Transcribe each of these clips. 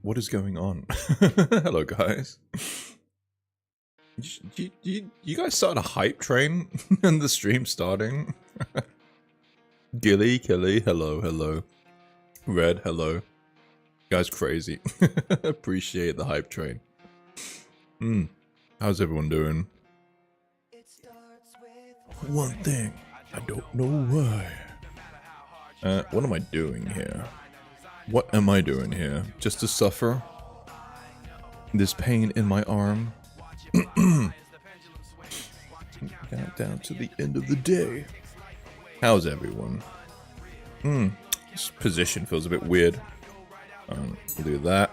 What is going on? Hello, guys. You guys started a hype train and the stream starting? Gilly, Kelly, hello. Red, hello. You guys crazy. Appreciate the hype train. How's everyone doing? One thing, I don't know why. What am I doing here? What am I doing here? Just to suffer? This pain in my arm? Down to the end of the day. How's everyone? This position feels a bit weird. We'll do that.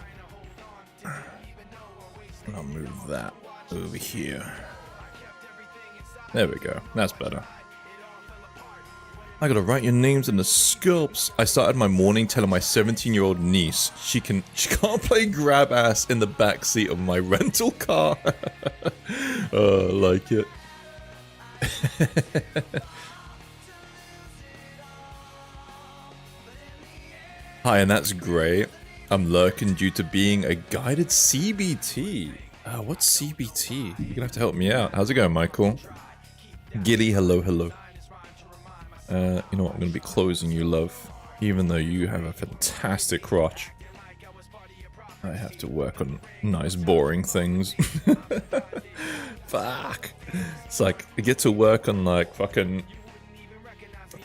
And I'll move that over here. There we go. That's better. I gotta write your names in the sculpts. I started my morning telling my 17-year-old niece she can't play grab ass in the backseat of my rental car. I like it. Hi, and that's great. I'm lurking due to being a guided CBT. What's CBT? You're gonna have to help me out. How's it going, Michael? Giddy, hello. You know what? I'm gonna be closing you, love. Even though you have a fantastic crotch. I have to work on nice, boring things. Fuck. It's like, I get to work on, like, fucking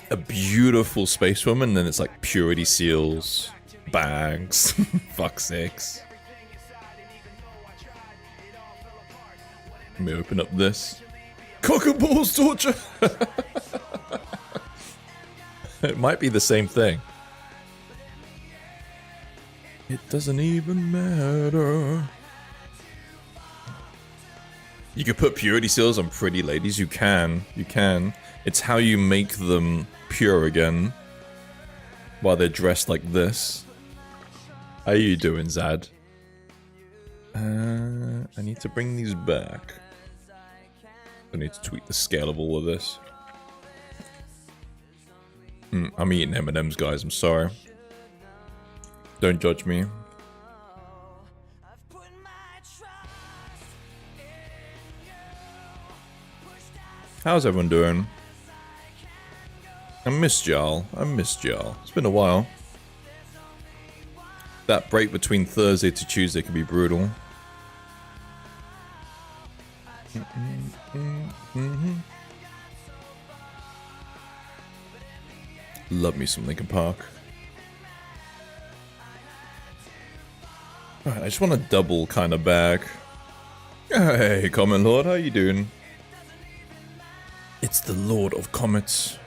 a beautiful space woman, and then it's like purity seals, bags, fuck sakes. Let me open up this. Cock and balls torture! It might be the same thing. It doesn't even matter. You could put purity seals on pretty ladies. You can. It's how you make them pure again. While they're dressed like this. How you doing, Zad? I need to bring these back. I need to tweak the scale of all of this. I'm eating M&M's, guys. I'm sorry. Don't judge me. How's everyone doing? I missed y'all. It's been a while. That break between Thursday to Tuesday can be brutal. Love me some Linkin Park. Alright, I just want a double kind of bag. Hey, Comet Lord, how you doing? It's the Lord of Comets.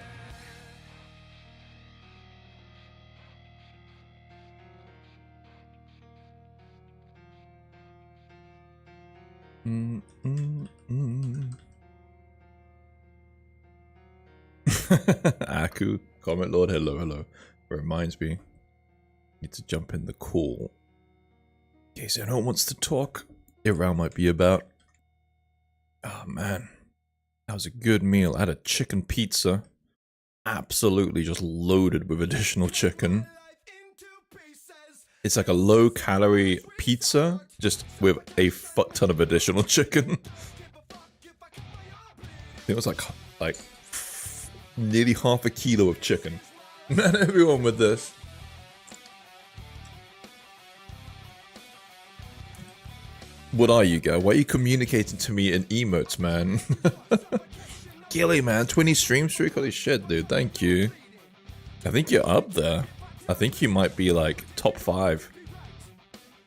Aku, Comet Lord, hello, hello. Reminds me, need to jump in the call. In case anyone wants to talk, Iran might be about. Oh man, that was a good meal. I had a chicken pizza, absolutely just loaded with additional chicken. It's like a low-calorie pizza, just with a fuck ton of additional chicken. It was like nearly half a kilo of chicken. Man, everyone with this. What are you, guy? Why are you communicating to me in emotes, man? Gilly, man, 20 stream streak? Holy shit, dude, thank you. I think you're up there. I think you might be like top 5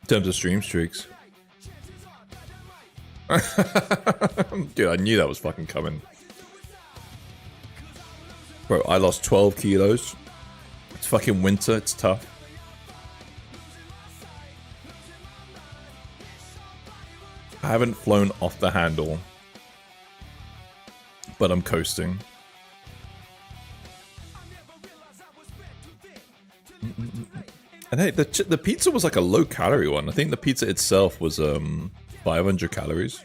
in terms of stream streaks. Dude, I knew that was fucking coming. Bro, I lost 12 kilos. It's fucking winter, it's tough. I haven't flown off the handle, but I'm coasting. And hey, the pizza was like a low-calorie one. I think the pizza itself was 500 calories.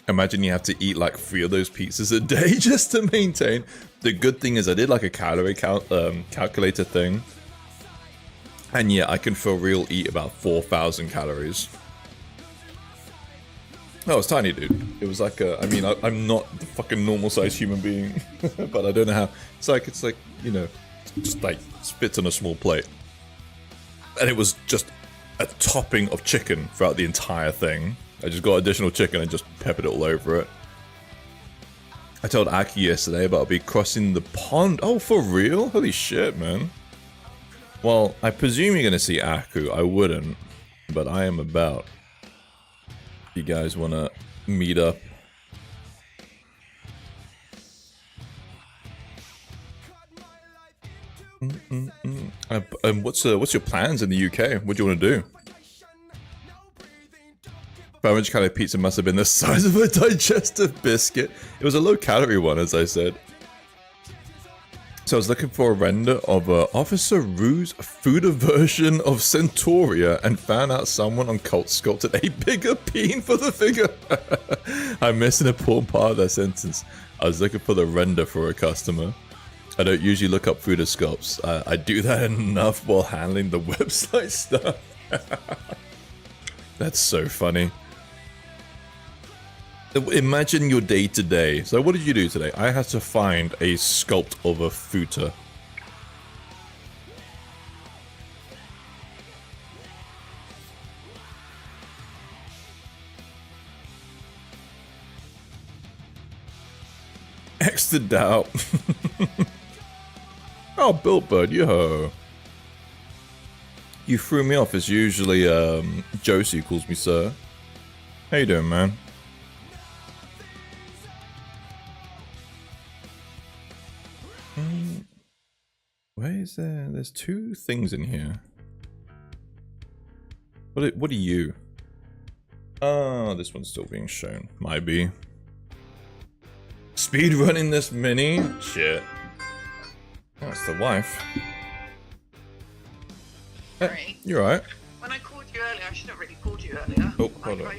Imagine you have to eat like 3 of those pizzas a day just to maintain. The good thing is I did like a calorie calculator thing. And yeah, I can for real eat about 4,000 calories. Oh, it's tiny, dude. It was like I mean, I'm not the fucking normal sized human being, but I don't know how. It's like, you know, just like spits on a small plate. And it was just a topping of chicken throughout the entire thing. I just got additional chicken and just peppered it all over it. I told Aki yesterday about me crossing the pond. Oh, for real? Holy shit, man. Well, I presume you're going to see Aku. I wouldn't, but I am about. If you guys want to meet up. What's your plans in the UK? What do you want to do? 500 calorie pizza must have been the size of a digestive biscuit. It was a low calorie one, as I said. So I was looking for a render of Officer Rue's food version of Centauria and found out someone on Cult sculpted a bigger peen for the figure. I'm missing a poor part of that sentence. I was looking for the render for a customer. I don't usually look up food sculpts. I do that enough while handling the website stuff. That's so funny. Imagine your day to day. So what did you do today? I had to find a sculpt of a futa. Extra doubt. Oh, Built Bird, yo. You threw me off. It's usually Josie who calls me sir. How you doing, man? Where is there? There's 2 things in here. What are you? Oh, this one's still being shown. Might be. Speed running this mini? Shit. Oh, it's the wife. Sorry. You're right. When I called you earlier, I should have really called you earlier. Oh, hold on.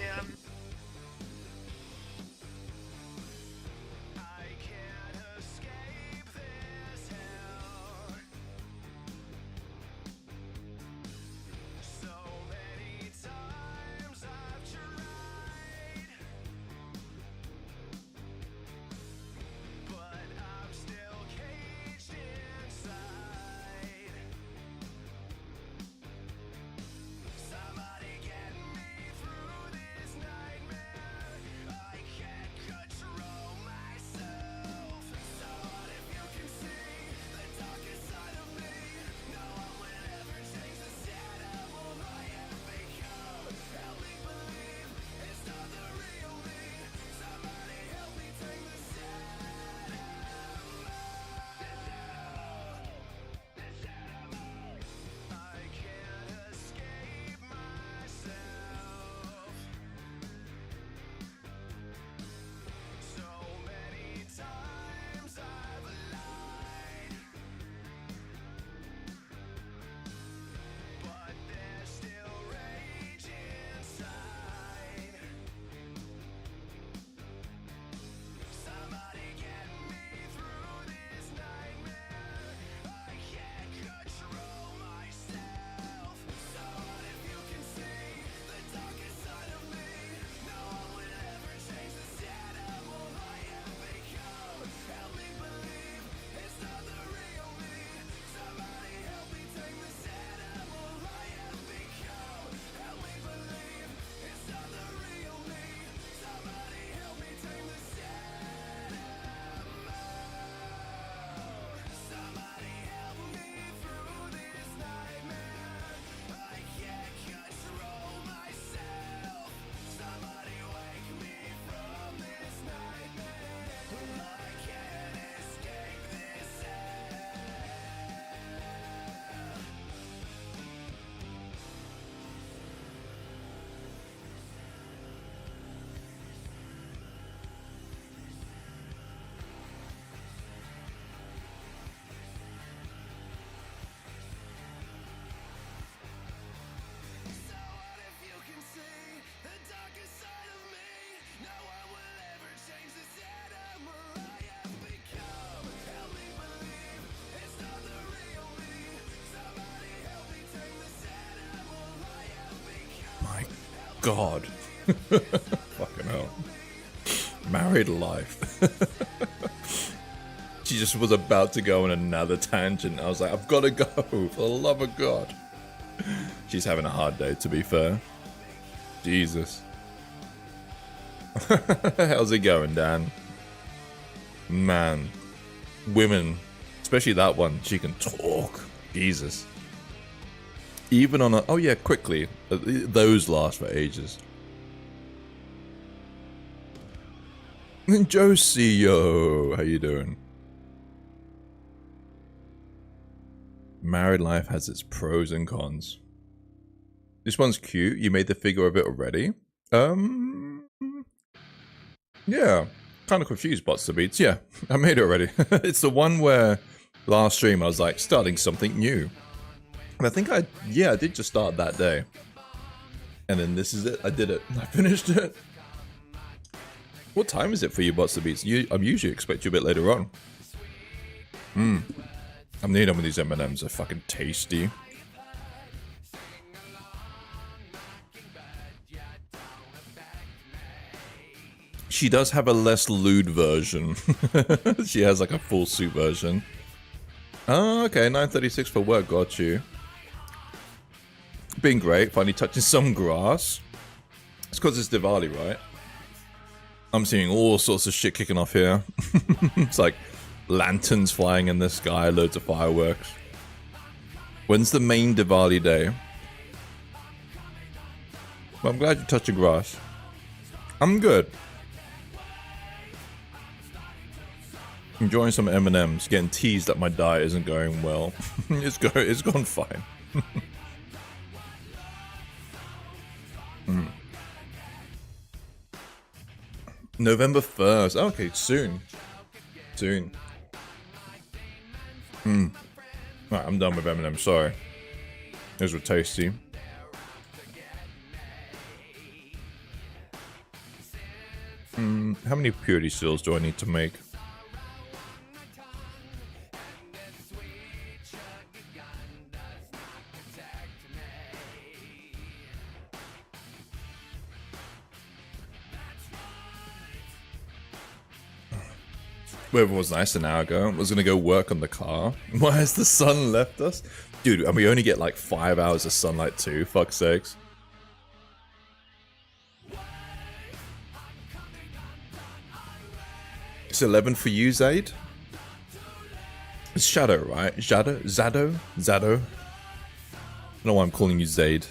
God. Fucking hell. Married life. She just was about to go on another tangent. I was like, I've got to go, for the love of God. She's having a hard day, to be fair. Jesus. How's it going, Dan? Man. Women, especially that one, she can talk. Jesus. Even on a... Oh yeah, quickly. Those last for ages. Josie, yo. How you doing? Married life has its pros and cons. This one's cute. You made the figure of it already? Yeah. Kind of confused, Bots the Beats. Yeah, I made it already. It's the one where last stream I was like, starting something new. And I think I did just start that day. And then this is it. I did it. I finished it. What time is it for you, Bots the Beats? I usually expect you a bit later on. I'm near done with these M&Ms. They're fucking tasty. She does have a less lewd version. She has like a full suit version. Oh, okay. 9:36 for work. Got you. Been great. Finally touching some grass. It's because it's Diwali, right? I'm seeing all sorts of shit kicking off here. It's like lanterns flying in the sky, loads of fireworks. When's the main Diwali day? Well, I'm glad you're touching grass. I'm good. Enjoying some M&Ms, getting teased that my diet isn't going well. It's gone fine. November 1st. Oh, okay, soon. Soon. Right, I'm done with M&M, sorry. Those were tasty. How many purity seals do I need to make? Weather was nice an hour ago. I was gonna go work on the car. Why has the sun left us? Dude, and we only get like 5 hours of sunlight too, fuck's sakes. It's 11 for you, Zaid? It's Shadow, right? Shadow? Zado? Zado? I don't know why I'm calling you Zaid.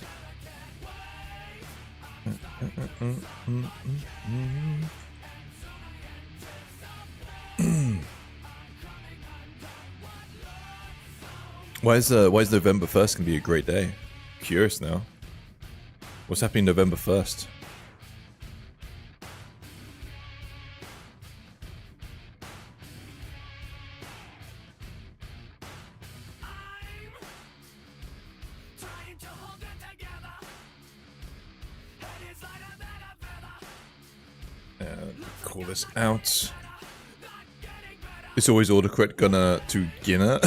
Why is November 1st gonna be a great day? Curious now. What's happening November 1st? Call this out. It's always autocorrect gonna to Ginner.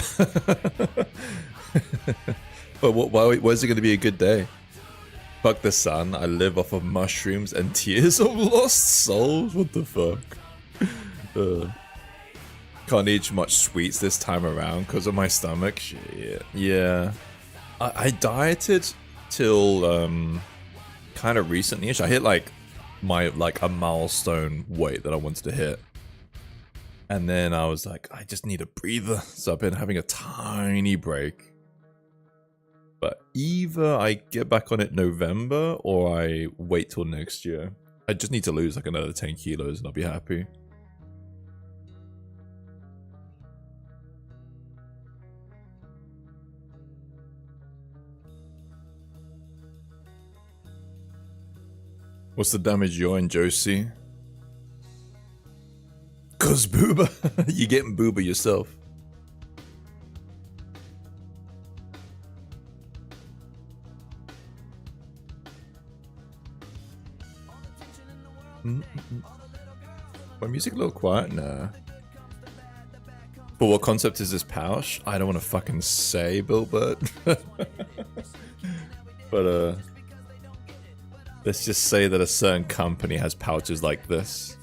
But why is it gonna be a good day? Fuck the sun. I live off of mushrooms and tears of lost souls. What the fuck? Can't eat much sweets this time around because of my stomach. Shit. Yeah. I dieted till kind of recently-ish. I hit like a milestone weight that I wanted to hit. And then I was like, I just need a breather. So I've been having a tiny break. But either I get back on it November or I wait till next year. I just need to lose like another 10 kilos and I'll be happy. What's the damage you're in, Josie? Cause booba. You're getting booba yourself. My music a little quiet? Nah. But what concept is this pouch? I don't want to fucking say, Bilbert. But Let's just say that a certain company has pouches like this.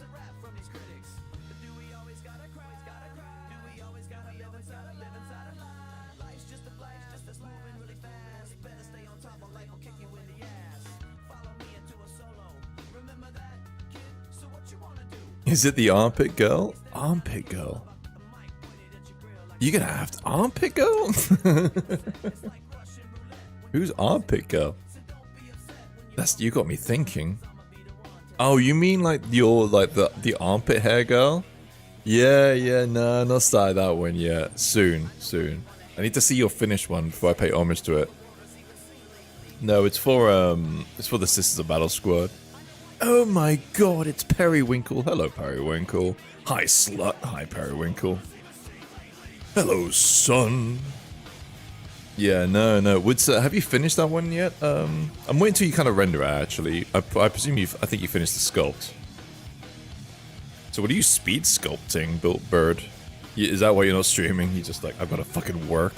Is it the armpit girl? Armpit girl? You're gonna have to... Armpit girl? Who's armpit girl? That's... You got me thinking. Oh, you mean like your... Like the armpit hair girl? Yeah, no, not started that one yet. Soon. I need to see your finished one before I pay homage to it. No, it's for the Sisters of Battle Squad. Oh my god, it's Periwinkle. Hello, Periwinkle. Hi, slut. Hi, Periwinkle. Hello, son. Yeah, no. Have you finished that one yet? I'm waiting till you kind of render it, actually. I presume I think you finished the sculpt. So what are you speed sculpting, Built Bird? Is that why you're not streaming? You're just like, I've got to fucking work.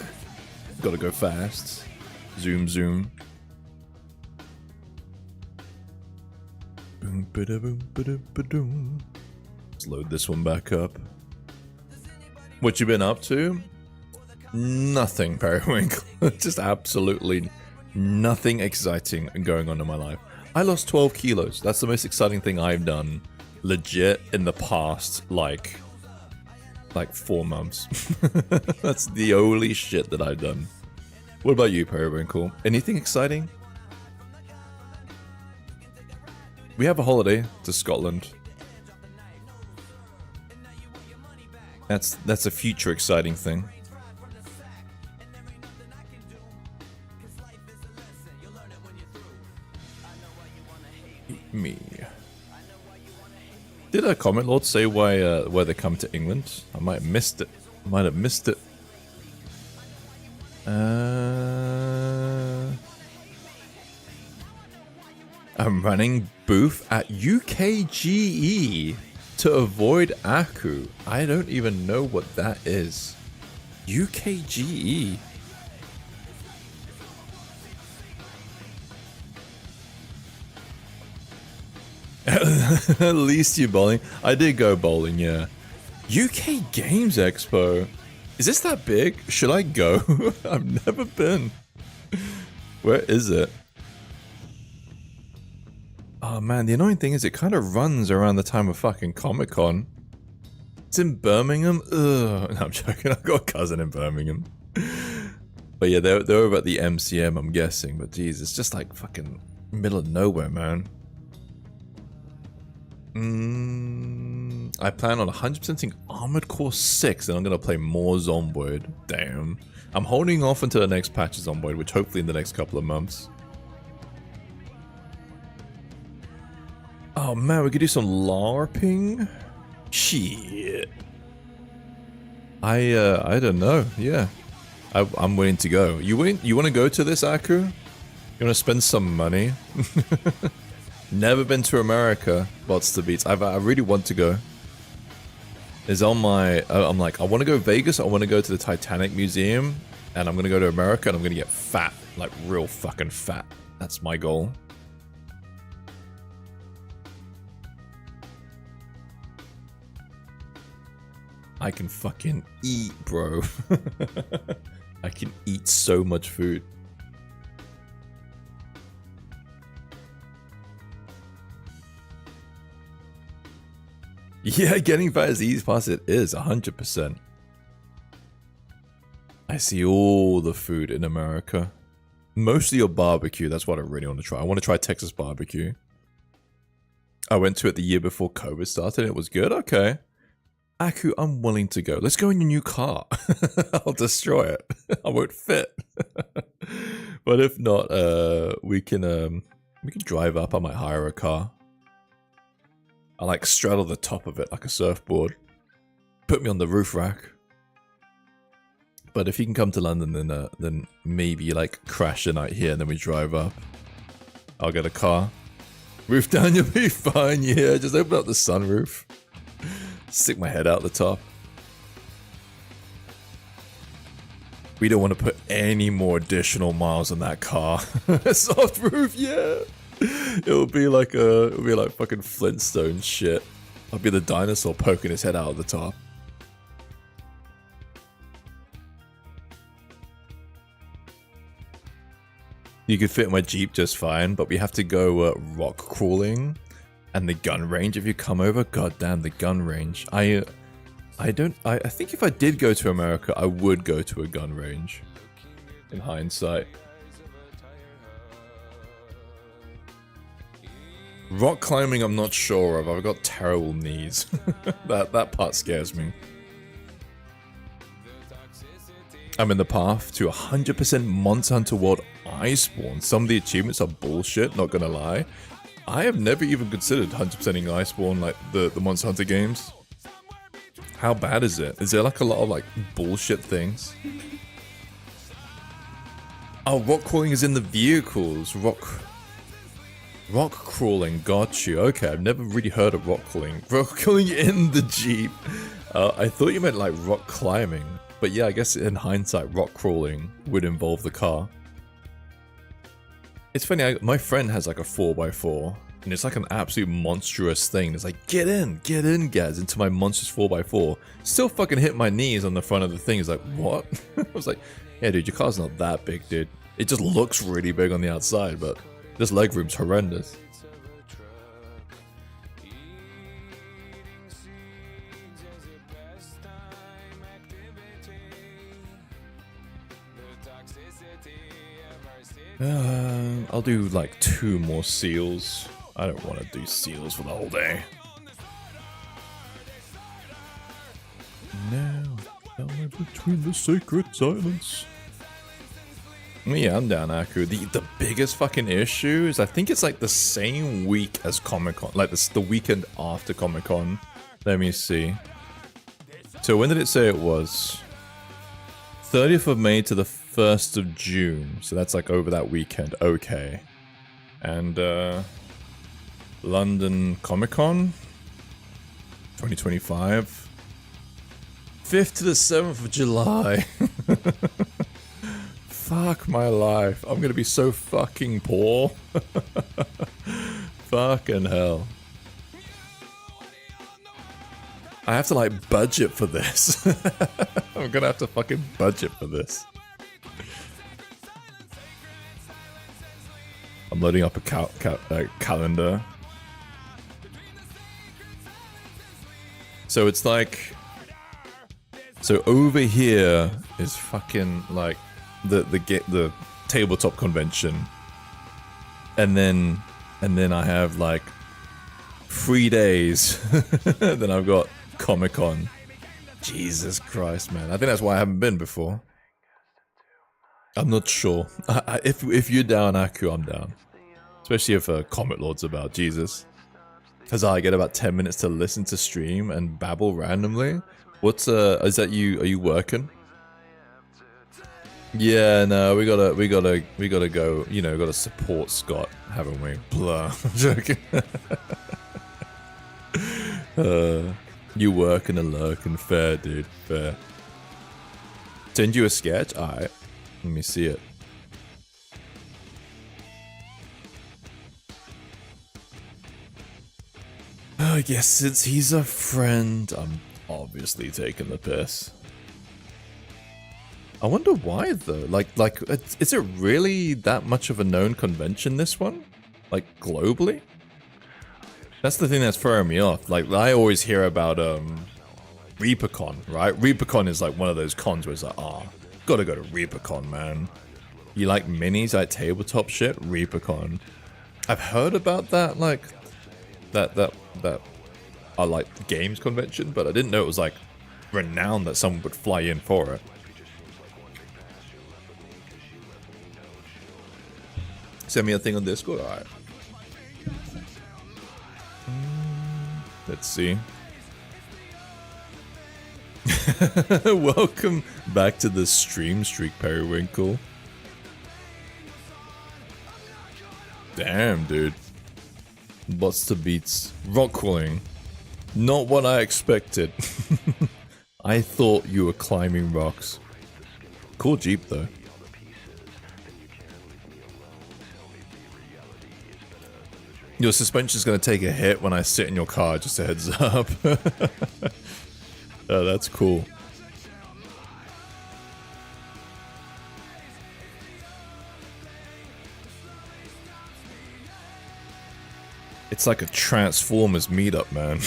Gotta go fast. Zoom. Let's load this one back up. What you been up to? Nothing, Periwinkle. Just absolutely nothing exciting going on in my life. I lost 12 kilos. That's the most exciting thing I've done legit in the past, like 4 months. That's the only shit that I've done. What about you, Periwinkle? Anything exciting? We have a holiday to Scotland. That's a future exciting thing. Me. Did a comment lord say why they come to England? I might have missed it. I'm running booth at UKGE to avoid Aku. I don't even know what that is. UKGE. At least you're bowling. I did go bowling, yeah. UK Games Expo. Is this that big? Should I go? I've never been. Where is it? Oh man, the annoying thing is it kind of runs around the time of fucking Comic-Con. It's in Birmingham? Ugh. No, I'm joking. I've got a cousin in Birmingham. But yeah, they're over at the MCM, I'm guessing. But geez, it's just like fucking middle of nowhere, man. I plan on 100%ing Armored Core 6 and I'm going to play more Zomboid. Damn. I'm holding off until the next patch of Zomboid, which hopefully in the next couple of months. Oh man, we could do some LARPing? Shit. I don't know. Yeah. I'm willing to go. You want to go to this, Aku? You want to spend some money? Never been to America. What's the beats? I really want to go. It's on my... I'm like, I want to go Vegas. I want to go to the Titanic Museum. And I'm going to go to America and I'm going to get fat. Like, real fucking fat. That's my goal. I can fucking eat, bro. I can eat so much food. Yeah, getting fat is the easiest part. It is 100%. I see all the food in America. Mostly your barbecue. That's what I really want to try. I want to try Texas barbecue. I went to it the year before COVID started. It was good. Okay. Aku, I'm willing to go. Let's go in your new car. I'll destroy it. I won't fit. But if not, we can drive up. I might hire a car. I like straddle the top of it like a surfboard. Put me on the roof rack. But if you can come to London, then maybe like crash a night here and then we drive up. I'll get a car. Roof down, you'll be fine. Yeah, just open up the sunroof. Stick my head out the top. We don't want to put any more additional miles on that car. Soft roof, yeah. It'll be like fucking Flintstone shit. I'll be the dinosaur poking his head out of the top. You could fit my Jeep just fine, but we have to go rock crawling, and the gun range. If you come over, goddamn the gun range. I think if I did go to America, I would go to a gun range. In hindsight. Rock climbing, I'm not sure of. I've got terrible knees. that part scares me. I'm in the path to 100% Monster Hunter World Iceborne. Some of the achievements are bullshit, not gonna lie. I have never even considered 100%ing Iceborne, like the Monster Hunter games. How bad is it? Is there like a lot of like bullshit things? Oh, rock crawling is in the vehicles. Rock crawling, got you. Okay, I've never really heard of rock crawling. Rock crawling in the Jeep. I thought you meant like rock climbing. But yeah, I guess in hindsight, rock crawling would involve the car. It's funny, my friend has like a 4x4, and it's like an absolute monstrous thing. It's like, get in, Gaz, into my monstrous 4x4. Still fucking hit my knees on the front of the thing. It's like, what? I was like, yeah, dude, your car's not that big, dude. It just looks really big on the outside, but this legroom's horrendous. I'll do like 2 more seals. I don't want to do seals for the whole day. Now, somewhere between the sacred silence. Yeah, I'm down, Aku. The biggest fucking issue is I think it's like the same week as Comic-Con. Like the weekend after Comic-Con. Let me see. So when did it say it was? 30th of May to the 1st of June. So that's like over that weekend. Okay. And London Comic-Con 2025. 5th to the 7th of July. Fuck my life. I'm gonna be so fucking poor. Fucking hell. I have to like budget for this. I'm gonna have to fucking budget for this. I'm loading up a calendar. So it's like, so over here is fucking like the tabletop convention, and then I have like 3 days. Then I've got Comic-Con. Jesus Christ, man! I think that's why I haven't been before. I'm not sure. If you're down, Aku, I'm down. Especially if Comet Lord's about. Jesus. Because I get about 10 minutes to listen to stream and babble randomly. What's is that you? Are you working? Yeah, no, we gotta go. You know, gotta support Scott, haven't we? Blah. I'm joking. You working and lurking, fair, dude, fair. Send you a sketch. All right, let me see it. I guess since he's a friend, I'm obviously taking the piss. I wonder why though. Like, is it really that much of a known convention? This one, like globally. That's the thing that's throwing me off. Like, I always hear about ReaperCon, right? ReaperCon is like one of those cons where it's like, oh, gotta go to ReaperCon, man. You like minis, like tabletop shit? ReaperCon. I've heard about that, like that are like games convention, but I didn't know it was like renowned that someone would fly in for it. Send me a thing on Discord. All right. Let's see. Welcome back to the stream streak, Periwinkle. Damn, dude. What's the beats? Rock crawling. Not what I expected. I thought you were climbing rocks. Cool Jeep, though. Your suspension's gonna take a hit when I sit in your car, just a heads up. Oh, that's cool. It's like a Transformers meetup, man.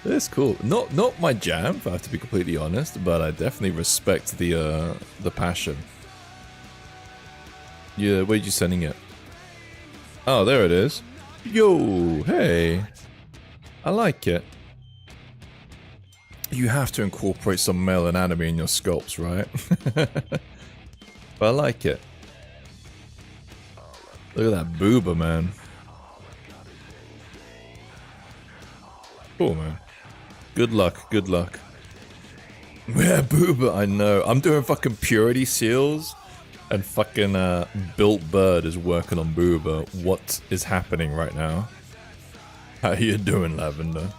It's cool. Not my jam, if I have to be completely honest, but I definitely respect the passion. Yeah, where'd you sending it? Oh, there it is. Yo, hey. I like it. You have to incorporate some male anatomy in your sculpts, right? But I like it. Look at that booba, man. Cool, man. Good luck, good luck. Yeah, booba, I know. I'm doing fucking purity seals, and fucking Built Bird is working on booba. What is happening right now? How you doing, Lavender?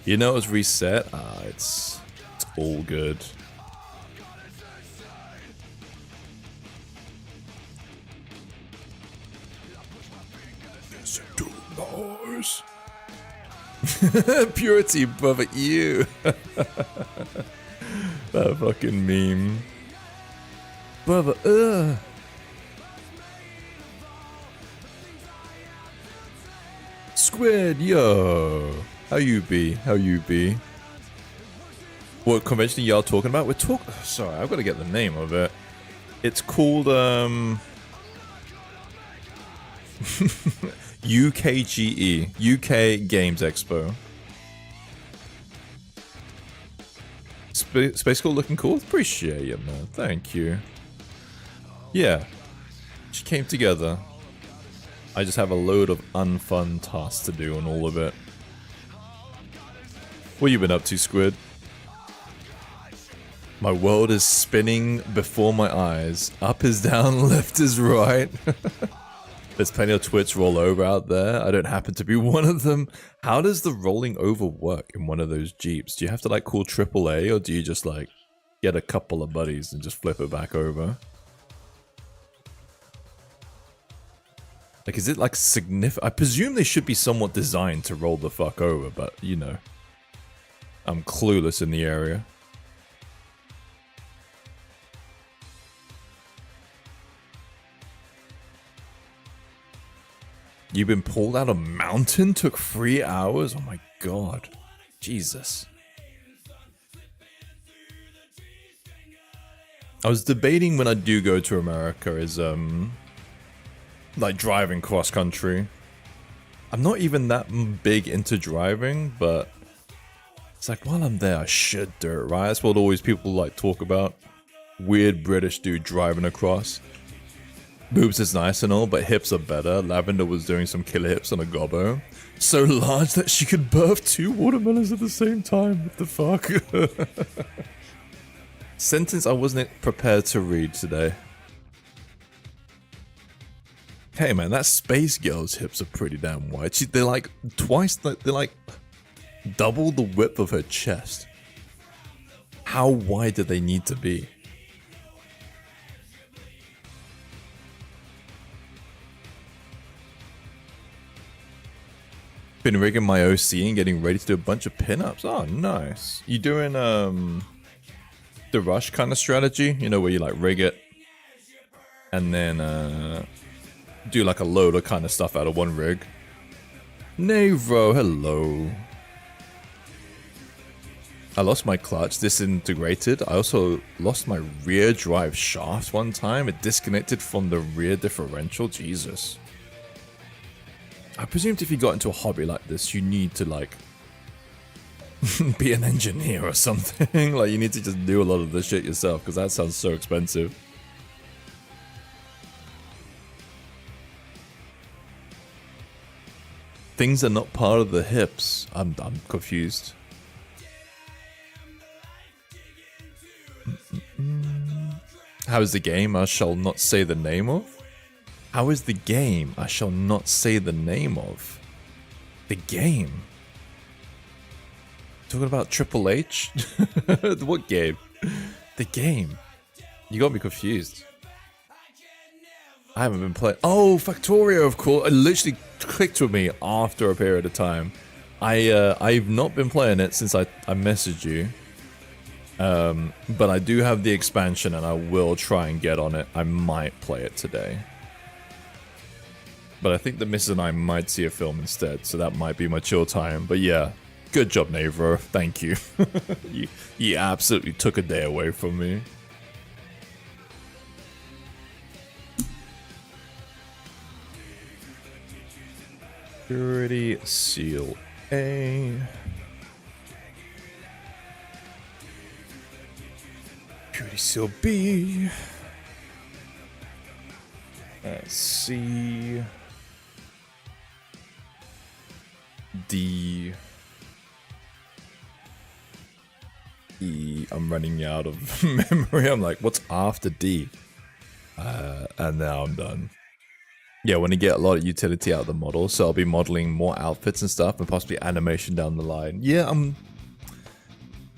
You know it was reset? It's all good. Purity, brother, you. That fucking meme. Brother, Squid, yo. How you be? How you be? What convention y'all talking about? We're talking... Sorry, I've got to get the name of it. It's called, UKGE, UK Games Expo. Space School looking cool? Appreciate it, man. Thank you. Yeah. She came together. I just have a load of unfun tasks to do on all of it. What you been up to, Squid? My world is spinning before my eyes. Up is down, left is right. There's plenty of twits roll over out there. I don't happen to be one of them. How does the rolling over work in one of those Jeeps? Do you have to like call AAA, or do you just like get a couple of buddies and just flip it back over? Like, is it like significant? I presume they should be somewhat designed to roll the fuck over, but you know, I'm clueless in the area. You've been pulled out a mountain? Took 3 hours? Oh my god. Jesus. I was debating when I do go to America is, like driving cross country. I'm not even that big into driving, but it's like while I'm there I should do it, right? That's what always people like talk about. Weird British dude driving across. Boobs is nice and all, but hips are better. Lavender was doing some killer hips on a gobbo. So large that she could birth 2 watermelons at the same time. What the fuck? Sentence I wasn't prepared to read today. Hey man, that space girl's hips are pretty damn wide. They're like twice, they're like double the width of her chest. How wide do they need to be? Been rigging my OC and getting ready to do a bunch of pinups. Oh, nice. You doing the rush kind of strategy? You know, where you like rig it and then do like a load of kind of stuff out of one rig. Navro, hello. I lost my clutch, disintegrated. I also lost my rear drive shaft one time. It disconnected from the rear differential. Jesus. I presumed if you got into a hobby like this, you need to, like, be an engineer or something. Like, you need to just do a lot of this shit yourself, because that sounds so expensive. Things are not part of the hips. I'm confused. How is the game I shall not say the name of? How is the game I shall not say the name of? The game? Talking about Triple H? What game? The game. You got me confused. I haven't been playing. Oh, Factorio, of course. It literally clicked with me after a period of time. I've not been playing it since I messaged you. But I do have the expansion and I will try and get on it. I might play it today. But I think the missus and I might see a film instead, so that might be my chill time. But yeah, good job, Navro. Thank you. you absolutely took a day away from me. Security seal A. Security seal B. C. D. E. I'm running out of memory. I'm like, what's after D? And now I'm done. Yeah, when you get a lot of utility out of the model, so I'll be modeling more outfits and stuff, and possibly animation down the line. Yeah,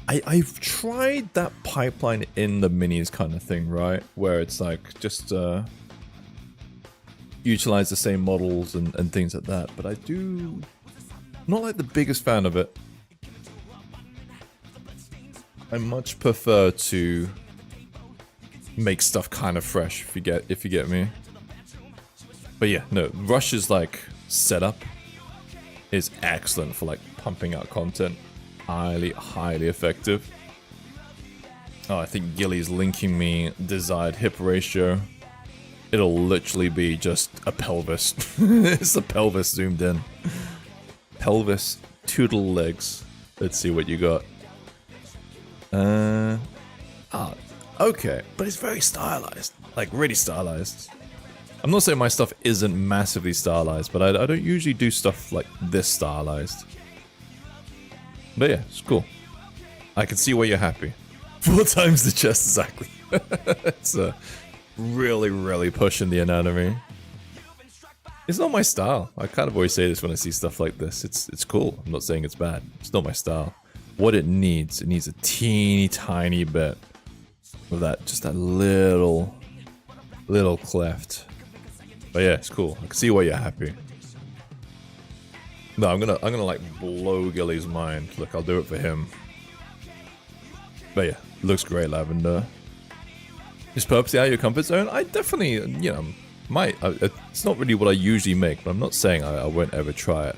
I've tried that pipeline in the minis kind of thing, right? Where it's like just utilize the same models and things like that. But I do not like the biggest fan of it. I much prefer to make stuff kind of fresh, if you get me. But yeah, no, Rush's like setup is excellent for like pumping out content. Highly effective. Oh, I think Gilly's linking me desired hip ratio. It'll literally be just a pelvis. It's a pelvis zoomed in. Pelvis, toodle legs. Let's see what you got. Okay, but it's very stylized. Like, really stylized. I'm not saying my stuff isn't massively stylized, but I don't usually do stuff like this stylized. But yeah, it's cool. I can see why you're happy. 4 times the chest, exactly. It's really pushing the anatomy. It's not my style. I kind of always say this when I see stuff like this. It's cool. I'm not saying it's bad. It's not my style. What it needs a teeny tiny bit of that, just that little cleft. But yeah, it's cool. I can see why you're happy. No, I'm gonna like blow Gilly's mind. Look, I'll do it for him. But yeah, looks great, Lavender. Is purposely out of your comfort zone? I definitely, you know, might. It's not really what I usually make, but I'm not saying I won't ever try it.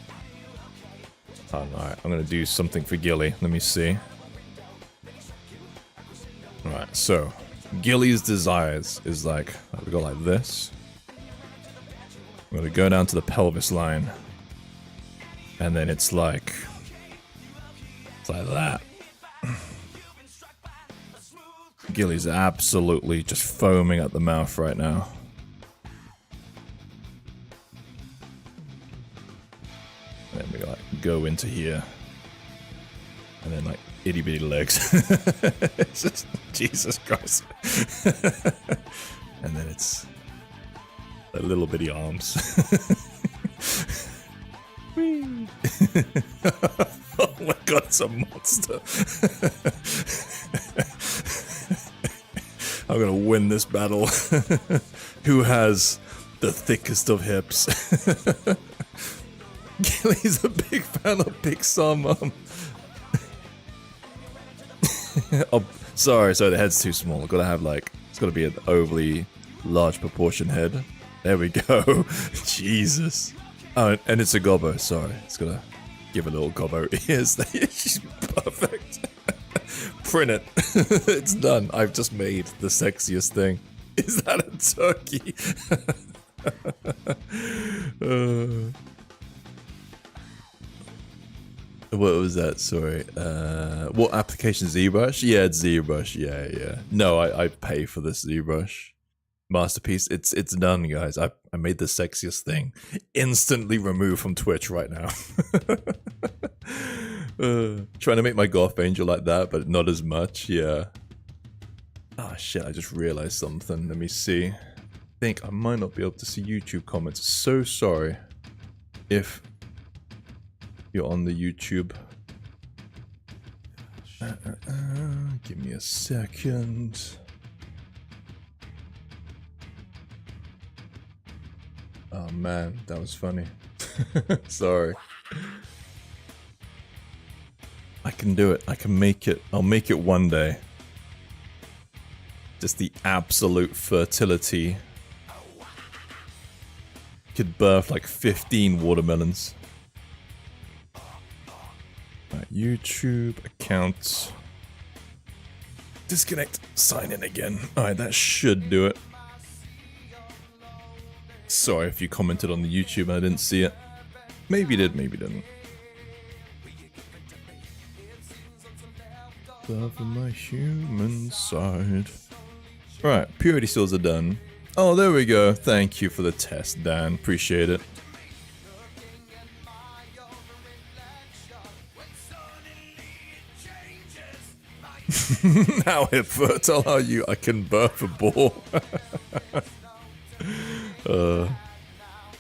Alright, I'm gonna do something for Gilly. Let me see. Alright, so Gilly's desires is like, we go like this. I'm gonna go down to the pelvis line. And then it's like that. Gilly's absolutely just foaming at the mouth right now. And then we like go into here. And then like itty bitty legs. It's just, Jesus Christ. And then it's the little bitty arms. Oh my god, it's a monster. I'm gonna win this battle. Who has the thickest of hips? Gilly's a big fan of Pixar, Mum. Oh, sorry, the head's too small. I've gotta have like, it's gotta be an overly large proportion head. There we go. Jesus. Oh, and it's a gobbo, sorry. It's gonna give a little gobbo ears. She's perfect. Print it. It's done. I've just made the sexiest thing. Is that a turkey? What was that? Sorry. What application? ZBrush? Yeah, it's ZBrush. Yeah. No, I pay for this ZBrush. Masterpiece. It's done, guys. I made the sexiest thing. Instantly removed from Twitch right now. Trying to make my Goth Angel like that, but not as much. Yeah. Ah, shit. I just realized something. Let me see. I think I might not be able to see YouTube comments. So sorry if you're on the YouTube. Give me a second. Oh man, that was funny. Sorry. I can do it. I can make it. I'll make it one day. Just the absolute fertility. Could birth like 15 watermelons. Right, YouTube account. Disconnect. Sign in again. Alright, that should do it. Sorry if you commented on the YouTube and I didn't see it. Maybe you did, maybe you didn't. Love my human side. Right, purity seals are done. Oh, there we go. Thank you for the test, Dan. Appreciate it. How fertile are you? I can birth a ball.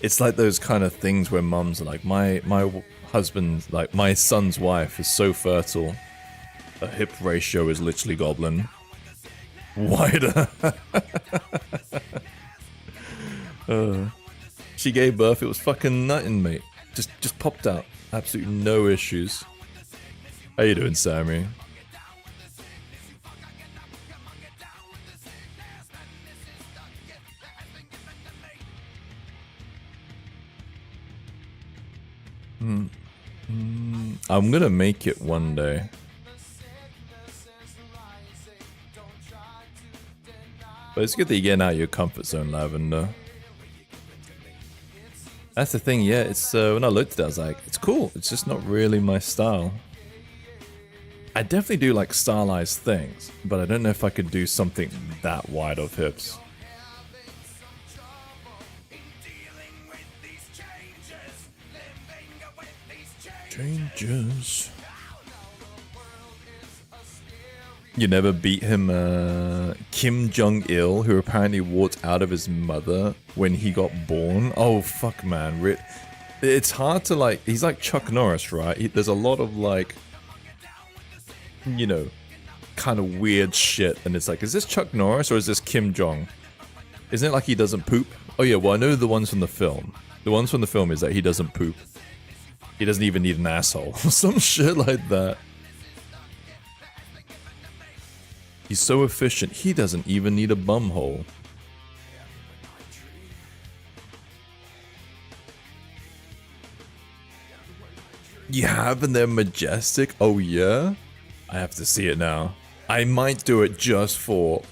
It's like those kind of things where mums are like, my husband, like my son's wife is so fertile. Her hip ratio is literally goblin. Wider. She gave birth, it was fucking nutting, mate. Just popped out. Absolutely no issues. How you doing, Sammy? I'm gonna make it one day. But it's good that you're getting out of your comfort zone, Lavender. That's the thing, yeah, it's when I looked at it, I was like, it's cool, it's just not really my style. I definitely do like stylized things, but I don't know if I could do something that wide of hips. Changes. You never beat him, Kim Jong-il, who apparently walked out of his mother when he got born. Oh, fuck, man. It's hard to, like, he's like Chuck Norris, right? There's a lot of, like, you know, kind of weird shit. And it's like, is this Chuck Norris or is this Kim Jong? Isn't it like he doesn't poop? Oh, yeah, well, I know the ones from the film. The ones from the film is that he doesn't poop. He doesn't even need an asshole. Some shit like that. He's so efficient, he doesn't even need a bumhole. You have and they're majestic? Oh yeah? I have to see it now. I might do it just for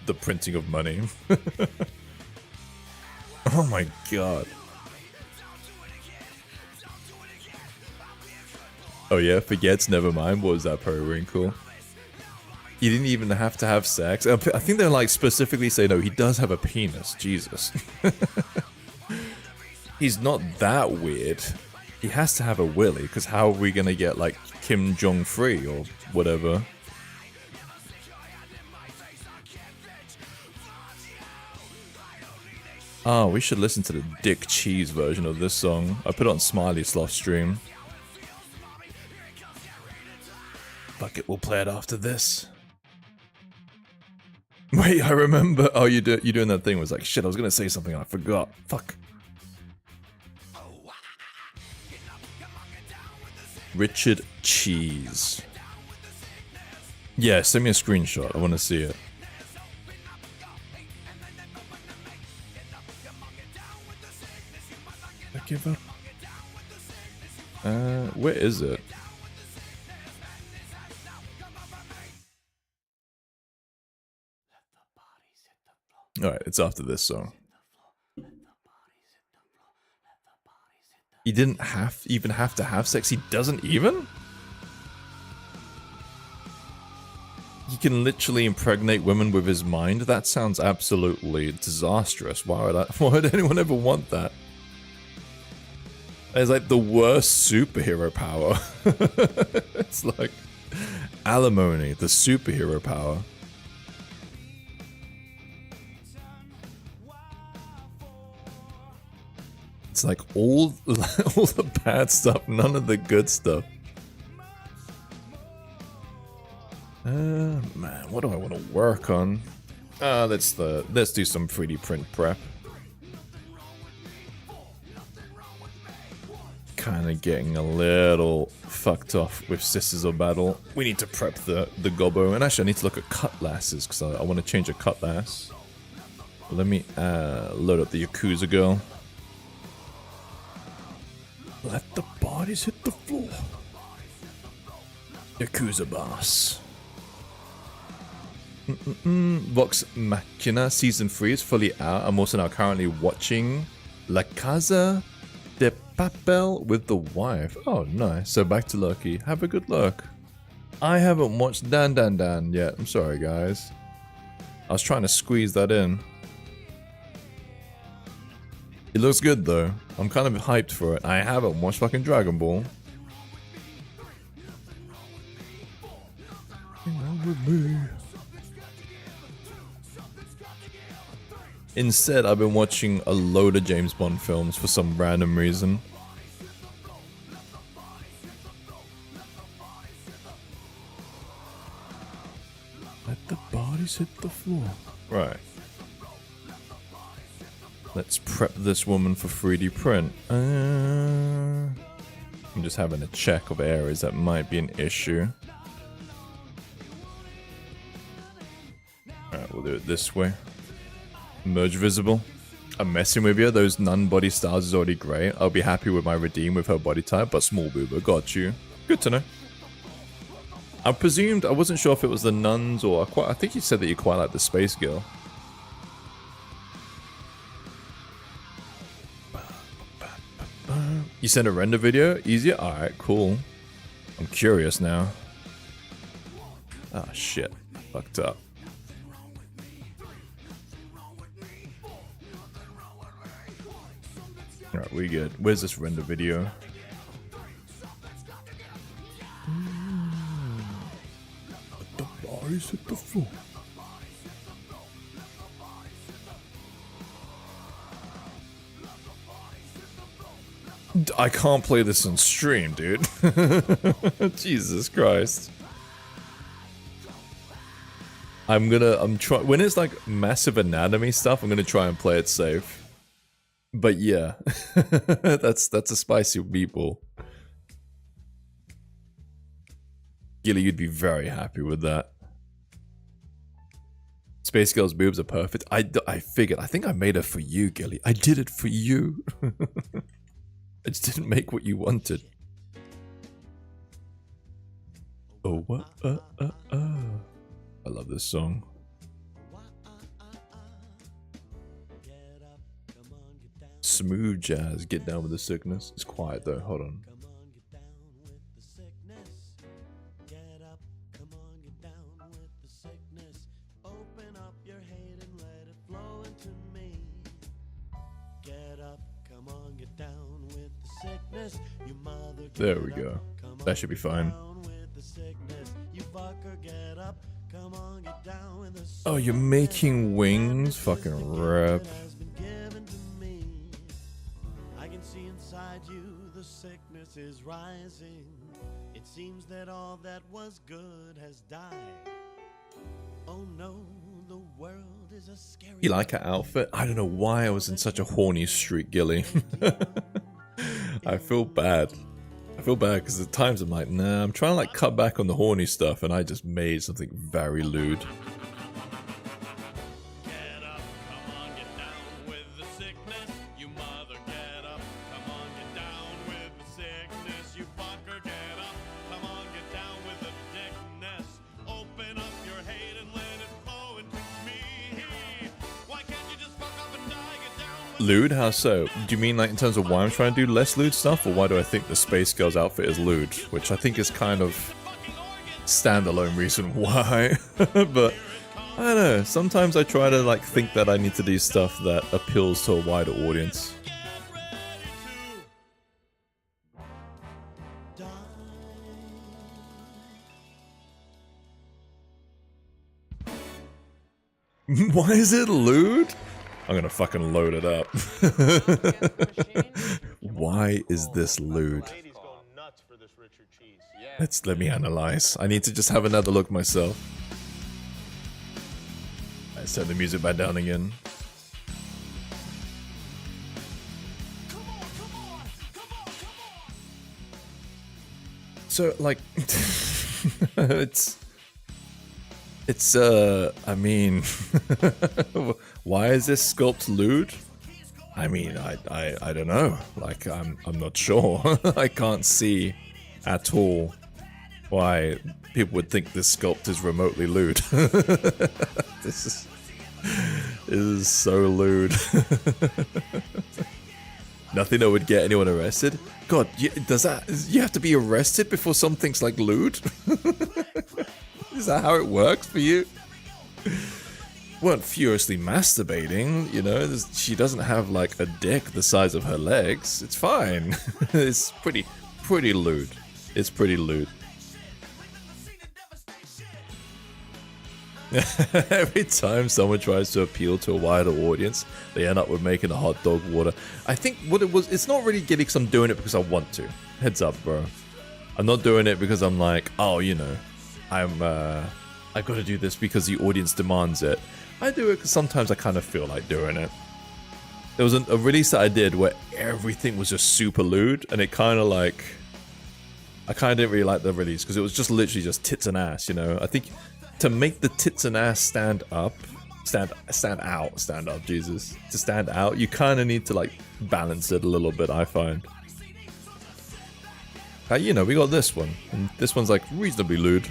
the printing of money. Oh my god. Oh yeah, forgets, never mind. What was that, periwinkle? He didn't even have to have sex. I think they're like specifically say no, he does have a penis. Jesus. He's not that weird. He has to have a willy, because how are we gonna get like Kim Jong free or whatever? Oh, we should listen to the Dick Cheese version of this song. I put it on Smiley Sloth stream. Fuck it, we'll play it after this. Wait, I remember. Oh, you doing that thing was like, shit, I was gonna say something and I forgot. Fuck. Richard Cheese. Yeah, send me a screenshot. I want to see it. I give up. Where is it? Alright, it's after this song. He didn't even have to have sex? He doesn't even? He can literally impregnate women with his mind? That sounds absolutely disastrous. Why would anyone ever want that? It's like the worst superhero power. It's like alimony, the superhero power. It's like all the bad stuff, none of the good stuff. Man, what do I want to work on? Let's do some 3D print prep. kind of getting a little fucked off with Sisters of Battle. We need to prep the gobbo, and actually I need to look at cutlasses because I want to change a cutlass. Let me load up the Yakuza girl. Let the bodies hit the floor. Yakuza boss. Vox Machina Season 3 is fully out. I'm also now currently watching La Casa de Papel with the wife. Oh, nice. So back to Loki. Have a good look. I haven't watched Dan Dan Dan yet. I'm sorry, guys. I was trying to squeeze that in. It looks good, though. I'm kind of hyped for it. I haven't watched fucking Dragon Ball. Instead, I've been watching a load of James Bond films for some random reason. Let the bodies hit the floor. Right. Let's prep this woman for 3D print. I'm just having a check of areas that might be an issue. Alright, we'll do it this way. Merge visible. I'm messing with you. Those nun body styles is already great. I'll be happy with my redeem with her body type, but small boober. Got you. Good to know. I presumed, I wasn't sure if it was the nuns or I think you said that you quite like the space girl. You sent a render video? Easier? Alright, cool. I'm curious now. Ah, shit. Fucked up. Alright, we good. Where's this render video? Let the bodies hit the floor. I can't play this on stream, dude. Jesus Christ. I'm trying, when it's like massive anatomy stuff, I'm gonna try and play it safe. But yeah, that's a spicy meatball. Gilly, you'd be very happy with that. Space Girl's boobs are perfect. I figured, I think I made her for you, Gilly. I did it for you. I just didn't make what you wanted. Oh, what? I love this song. Smooth jazz. Get down with the sickness. It's quiet though. Hold on. There we go. That should be fine. Oh, you're making wings? Fucking rap. I can see inside you the sickness is rising. It seems that all that was good has died. Oh no, the world is a scary. You like her outfit? I don't know why I was in such a horny streak, Gilly. I feel bad. I feel bad because at times I'm like, nah, I'm trying to like cut back on the horny stuff and I just made something very lewd. Lewd? How so? Do you mean like in terms of why I'm trying to do less lewd stuff, or why do I think the Space Girl's outfit is lewd? Which I think is kind of standalone reason why. But I don't know, sometimes I try to like think that I need to do stuff that appeals to a wider audience. Why is it lewd? I'm gonna fucking load it up. Why is this lewd? Let me analyze. I need to just have another look myself. Let's turn the music back down again. So, like, I mean, why is this sculpt lewd? I mean, I don't know. Like, I'm not sure. I can't see at all why people would think this sculpt is remotely lewd. This is so lewd. Nothing that would get anyone arrested. God, you have to be arrested before something's like lewd? Is that how it works for you? Weren't furiously masturbating, you know. She doesn't have like a dick the size of her legs. It's fine. It's pretty lewd. It's pretty lewd. Every time someone tries to appeal to a wider audience, they end up with making a hot dog water. I think what it was, it's not really getting because I'm doing it because I want to. Heads up, bro. I'm not doing it because I'm like, oh, you know, I've got to do this because the audience demands it. I do it because sometimes I kind of feel like doing it. There was a release that I did where everything was just super lewd, and it kind of like, I kind of didn't really like the release because it was just literally just tits and ass, you know. I think to make the tits and ass stand up, Jesus. To stand out, you kind of need to like balance it a little bit, I find. You know, we got this one, and this one's like reasonably lewd.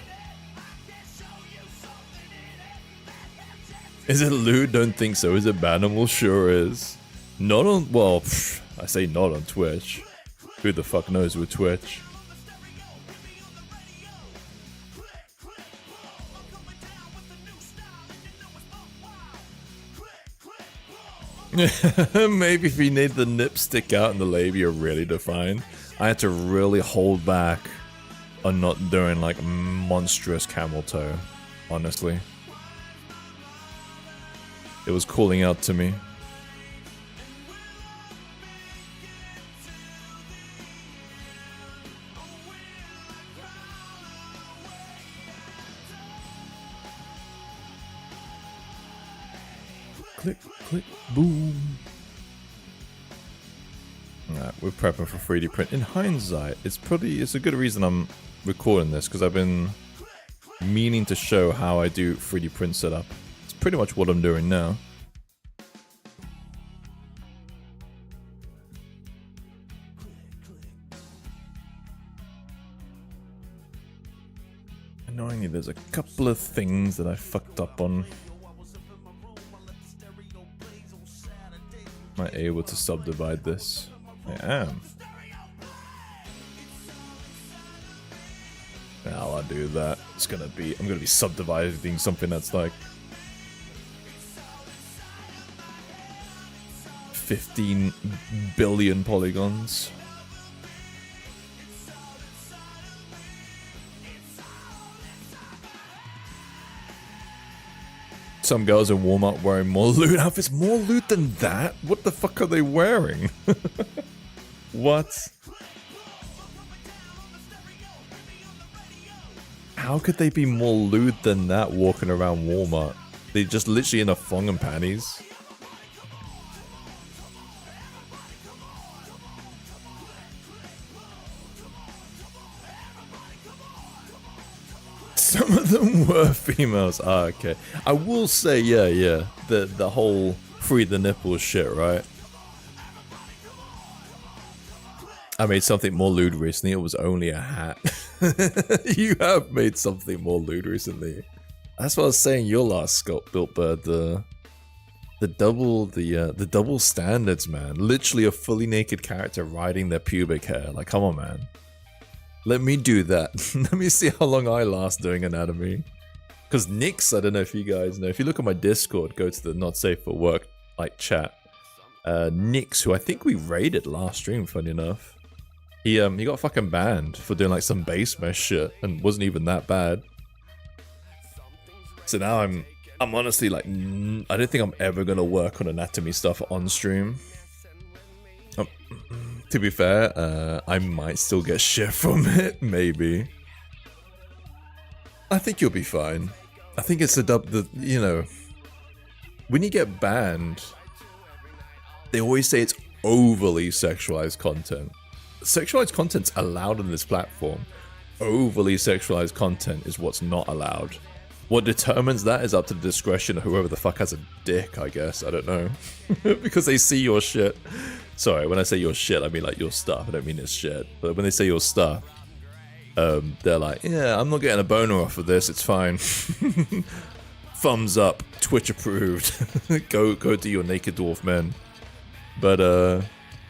Is it lewd? Don't think so. Is it bannable? Sure is. Not on, well, I say not on Twitch. Who the fuck knows with Twitch? Maybe if you need the nip stick out and the labia really defined. I had to really hold back on not doing like monstrous camel toe, honestly. It was calling out to me. Click, click, boom. Alright, we're prepping for 3D print. In hindsight, it's a good reason I'm recording this, because I've been meaning to show how I do 3D print setup. It's pretty much what I'm doing now. Annoyingly, there's a couple of things that I fucked up on. Am I able to subdivide this? I am. Now I'll do that. I'm gonna be subdividing something that's like 15 billion polygons. Some girls in Walmart wearing more lewd outfits. More lewd than that? What the fuck are they wearing? What? How could they be more lewd than that walking around Walmart? They're just literally in a thong and panties. Some of them were females. Ah, okay. I will say, yeah. The whole free the nipples shit, right? I made something more lewd recently. It was only a hat. You have made something more lewd recently. That's what I was saying. Your last sculpt, Built Bird. The double standards, man. Literally a fully naked character riding their pubic hair. Like, come on, man. Let me do that. Let me see how long I last doing anatomy. Because Nix, I don't know if you guys know. If you look at my Discord, go to the Not Safe for Work like chat. Nix, who I think we raided last stream, funny enough. He got fucking banned for doing like some base mesh shit and wasn't even that bad. So now I'm honestly like, I don't think I'm ever gonna work on anatomy stuff on stream. To be fair, I might still get shit from it, maybe. I think you'll be fine. I think it's you know, when you get banned, they always say it's overly sexualized content. Sexualized content's allowed on this platform, overly sexualized content is what's not allowed. What determines that is up to the discretion of whoever the fuck has a dick, I guess. I don't know. Because they see your shit. Sorry, when I say your shit, I mean like your stuff. I don't mean it's shit. But when they say your stuff, they're like, yeah, I'm not getting a boner off of this. It's fine. Thumbs up. Twitch approved. go do your naked dwarf men. But I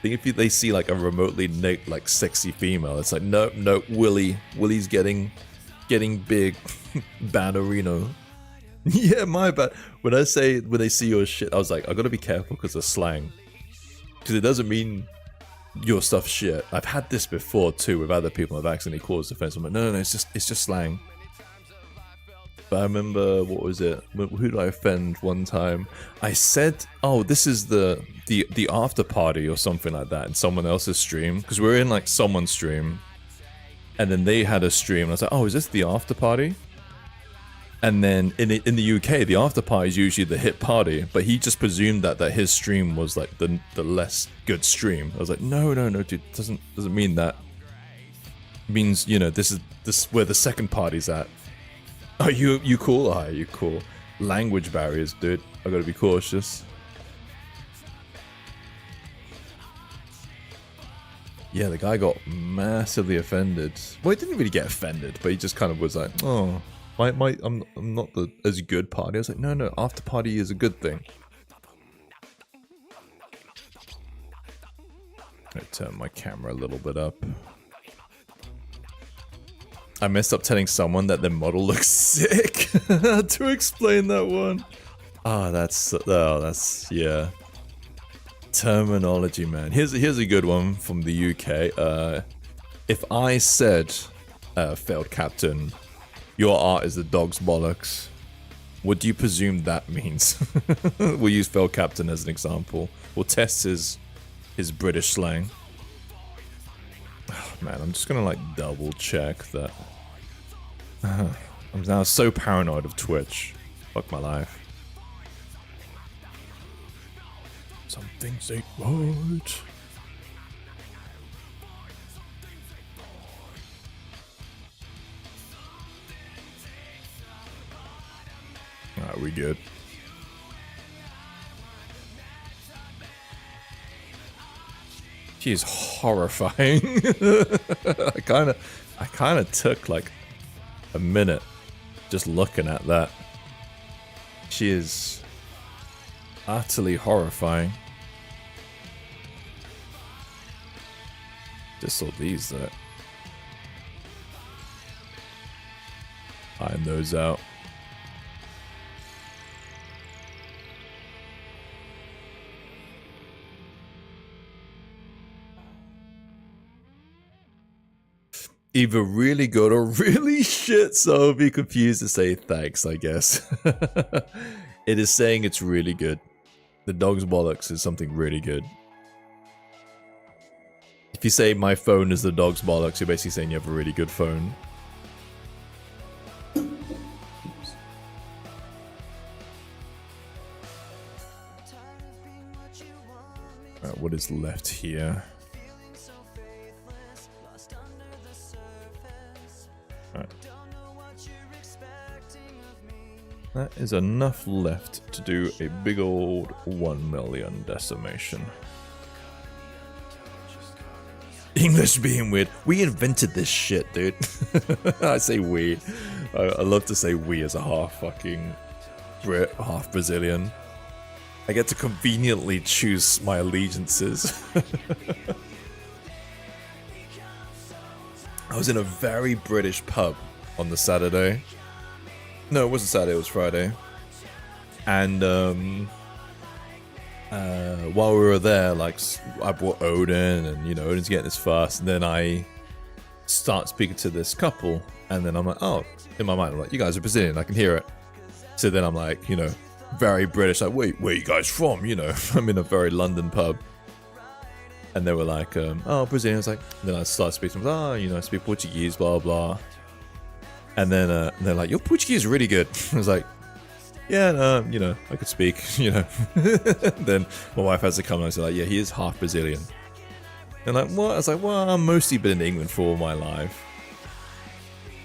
think if they see like a remotely like sexy female, it's like nope, Willie's getting big. Bannerino. Yeah, my bad. When they see your shit, I was like, I gotta be careful because of slang. Because it doesn't mean your stuff shit. I've had this before too with other people. I've accidentally caused offense. I'm like, no, it's just slang. But I remember, what was it? Who did I offend one time? I said, oh, this is the after party or something like that in someone else's stream. Because we're in like someone's stream. And then they had a stream. And I was like, oh, is this the after party? And then in the UK, the after party is usually the hit party. But he just presumed that his stream was like the less good stream. I was like, no, dude, doesn't mean that. It means, you know, this is where the second party's at. Oh, you cool? Ah, you cool. Language barriers, dude. I gotta be cautious. Yeah, the guy got massively offended. Well, he didn't really get offended, but he just kind of was like, oh, I'm not as good party. I was like, no, after party is a good thing. I turn my camera a little bit up. I messed up telling someone that their model looks sick. To explain that one. That's yeah. Terminology, man. Here's a good one from the UK. If I said, failed captain, your art is the dog's bollocks, what do you presume that means? We'll use failed captain as an example. We'll test his British slang. Oh, man, I'm just gonna like double check that. I'm now so paranoid of Twitch. Fuck my life. Some things ain't right. Alright, we good. She is horrifying. I kind of took like a minute just looking at that. She is utterly horrifying. Just saw these that. Iron those out. Either really good or really shit, so I'll be confused to say thanks, I guess. It is saying it's really good. The dog's bollocks is something really good. If you say my phone is the dog's bollocks, you're basically saying you have a really good phone. Alright, what is left here? Right. That is enough left to do a big old 1 million decimation. English being weird. We invented this shit, dude. I say we. I love to say we as a half fucking Brit, half Brazilian. I get to conveniently choose my allegiances. I was in a very British pub on the Saturday. No, it wasn't Saturday, it was Friday. And while we were there, like, I brought Odin, and, you know, Odin's getting this fast. And then I start speaking to this couple, and then I'm like, oh, in my mind, I'm like, you guys are Brazilian, I can hear it. So then I'm like, you know, very British, like, wait, where are you guys from? You know, I'm in a very London pub. And they were like, oh, Brazilian. I was like, then I started speaking, oh, you know, I speak Portuguese, blah, blah. And then they're like, your Portuguese is really good. I was like, yeah, you know, I could speak, you know. Then my wife has to come and I said, like, yeah, he is half Brazilian. And like, what? I was like, well, I've mostly been in England for all my life.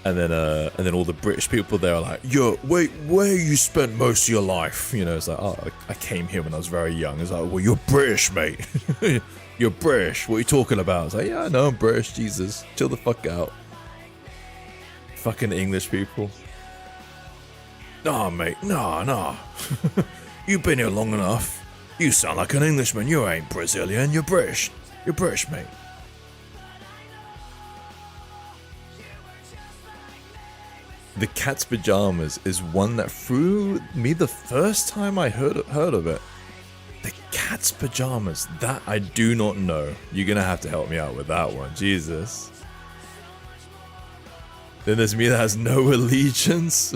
And then all the British people there are like, yo, wait, where you spent most of your life? You know, it's like, oh, I came here when I was very young. It's like, well, you're British, mate. You're British. What are you talking about? It's like, yeah, I know I'm British. Jesus, chill the fuck out. Fucking English people. Nah, mate, nah. You've been here long enough. You sound like an Englishman. You ain't Brazilian. You're British. You're British, mate. The cat's pajamas is one that threw me the first time I heard of it. The cat's pajamas, that I do not know. You're gonna have to help me out with that one, Jesus. Then there's me that has no allegiance.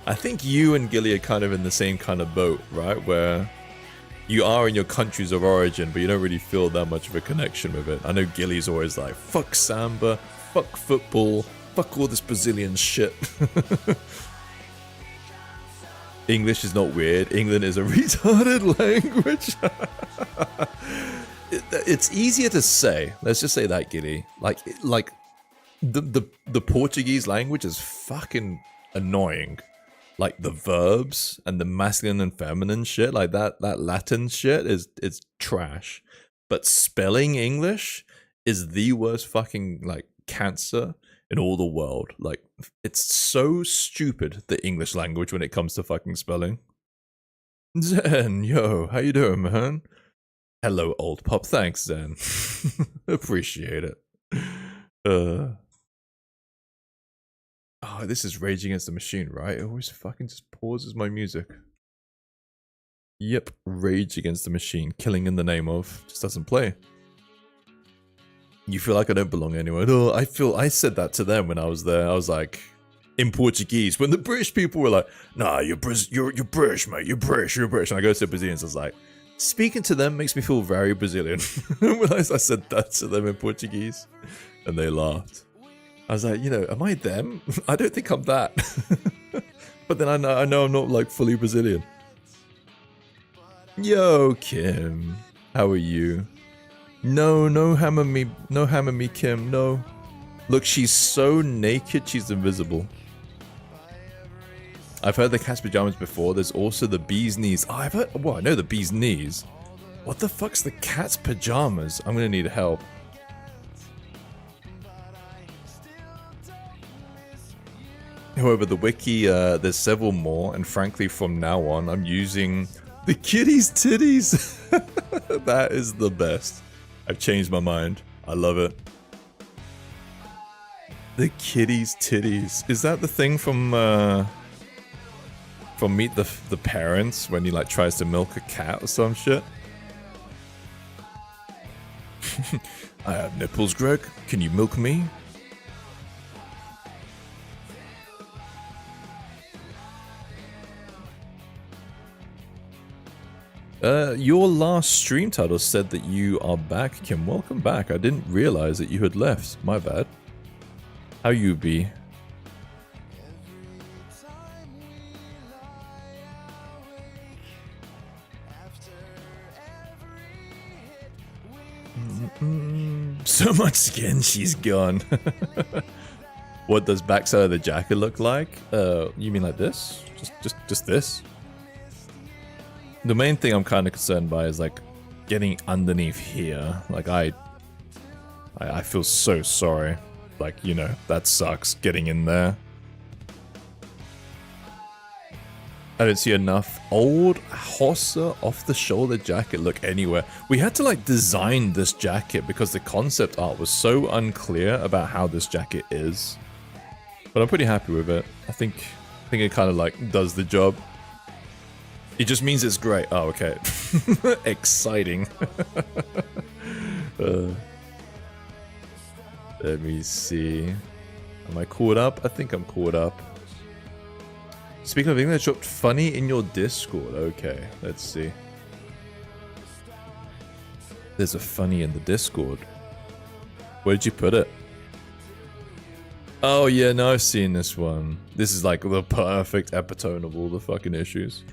I think you and Gilly are kind of in the same kind of boat, right? Where you are in your countries of origin, but you don't really feel that much of a connection with it. I know Gilly's always like, fuck samba, fuck football, fuck all this Brazilian shit. English is not weird. England is a retarded language. It's easier to say. Let's just say that, Gilly. Like the Portuguese language is fucking annoying. Like the verbs and the masculine and feminine shit, like that Latin shit is trash. But spelling English is the worst fucking like cancer in all the world. Like, it's so stupid, the English language, when it comes to fucking spelling. Zen, yo, how you doing, man? Hello, old pop. Thanks, Zen. Appreciate it. Oh, this is Rage Against the Machine, right? It always fucking just pauses my music. Yep, Rage Against the Machine. Killing in the name of. Just doesn't play. You feel like I don't belong anywhere. No, I said that to them when I was there. I was like, in Portuguese, when the British people were like, nah, you're British, mate. You're British. And I go to the Brazilians, I was like, speaking to them makes me feel very Brazilian. When I said that to them in Portuguese, and they laughed. I was like, you know, am I them? I don't think I'm that. But then I know I'm not like fully Brazilian. Yo, Kim, how are you? No hammer me, Kim, no. Look, she's so naked, she's invisible. I've heard the cat's pajamas before. There's also the bee's knees. Oh, I know the bee's knees. What the fuck's the cat's pajamas? I'm gonna need help. However, the wiki, there's several more, and frankly, from now on, I'm using the kitty's titties. That is the best. I've changed my mind. I love it. The kitty's titties. Is that the thing from Meet the Parents when he like tries to milk a cat or some shit? I have nipples, Greg. Can you milk me? Your last stream title said that you are back, Kim. Welcome back. I didn't realize that you had left. My bad. How you be? So much skin, she's gone. What does backside of the jacket look like? You mean like this? Just this? The main thing I'm kind of concerned by is like getting underneath here. Like I feel so sorry. Like, you know, that sucks getting in there. I don't see enough old Hossa off the shoulder jacket look anywhere. We had to like design this jacket because the concept art was so unclear about how this jacket is. But I'm pretty happy with it. I think it kind of like does the job. It just means it's great. Oh, okay. Exciting. Let me see. Am I caught up? I think I'm caught up. Speaking of English, dropped funny in your Discord. Okay, let's see. There's a funny in the Discord. Where did you put it? Oh yeah, no, I've seen this one. This is like the perfect epitome of all the fucking issues.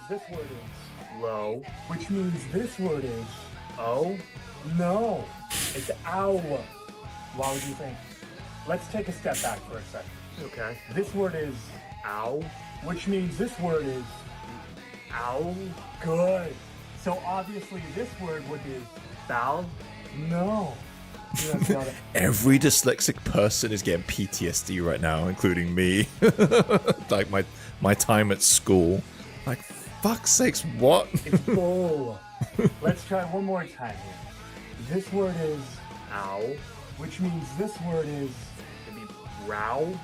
This word is low, which means this word is oh no. It's ow. Why would you think? let's take a step back for a second. Okay. This word is Ow. which means this word is Ow. good. So obviously this word would be Bow. no. You don't know that. Every dyslexic person is getting PTSD right now, including me. Like my time at school. Like, fuck's sakes, what? It's bull. Let's try one more time here. This word is Ow. which means this word is Maybe row.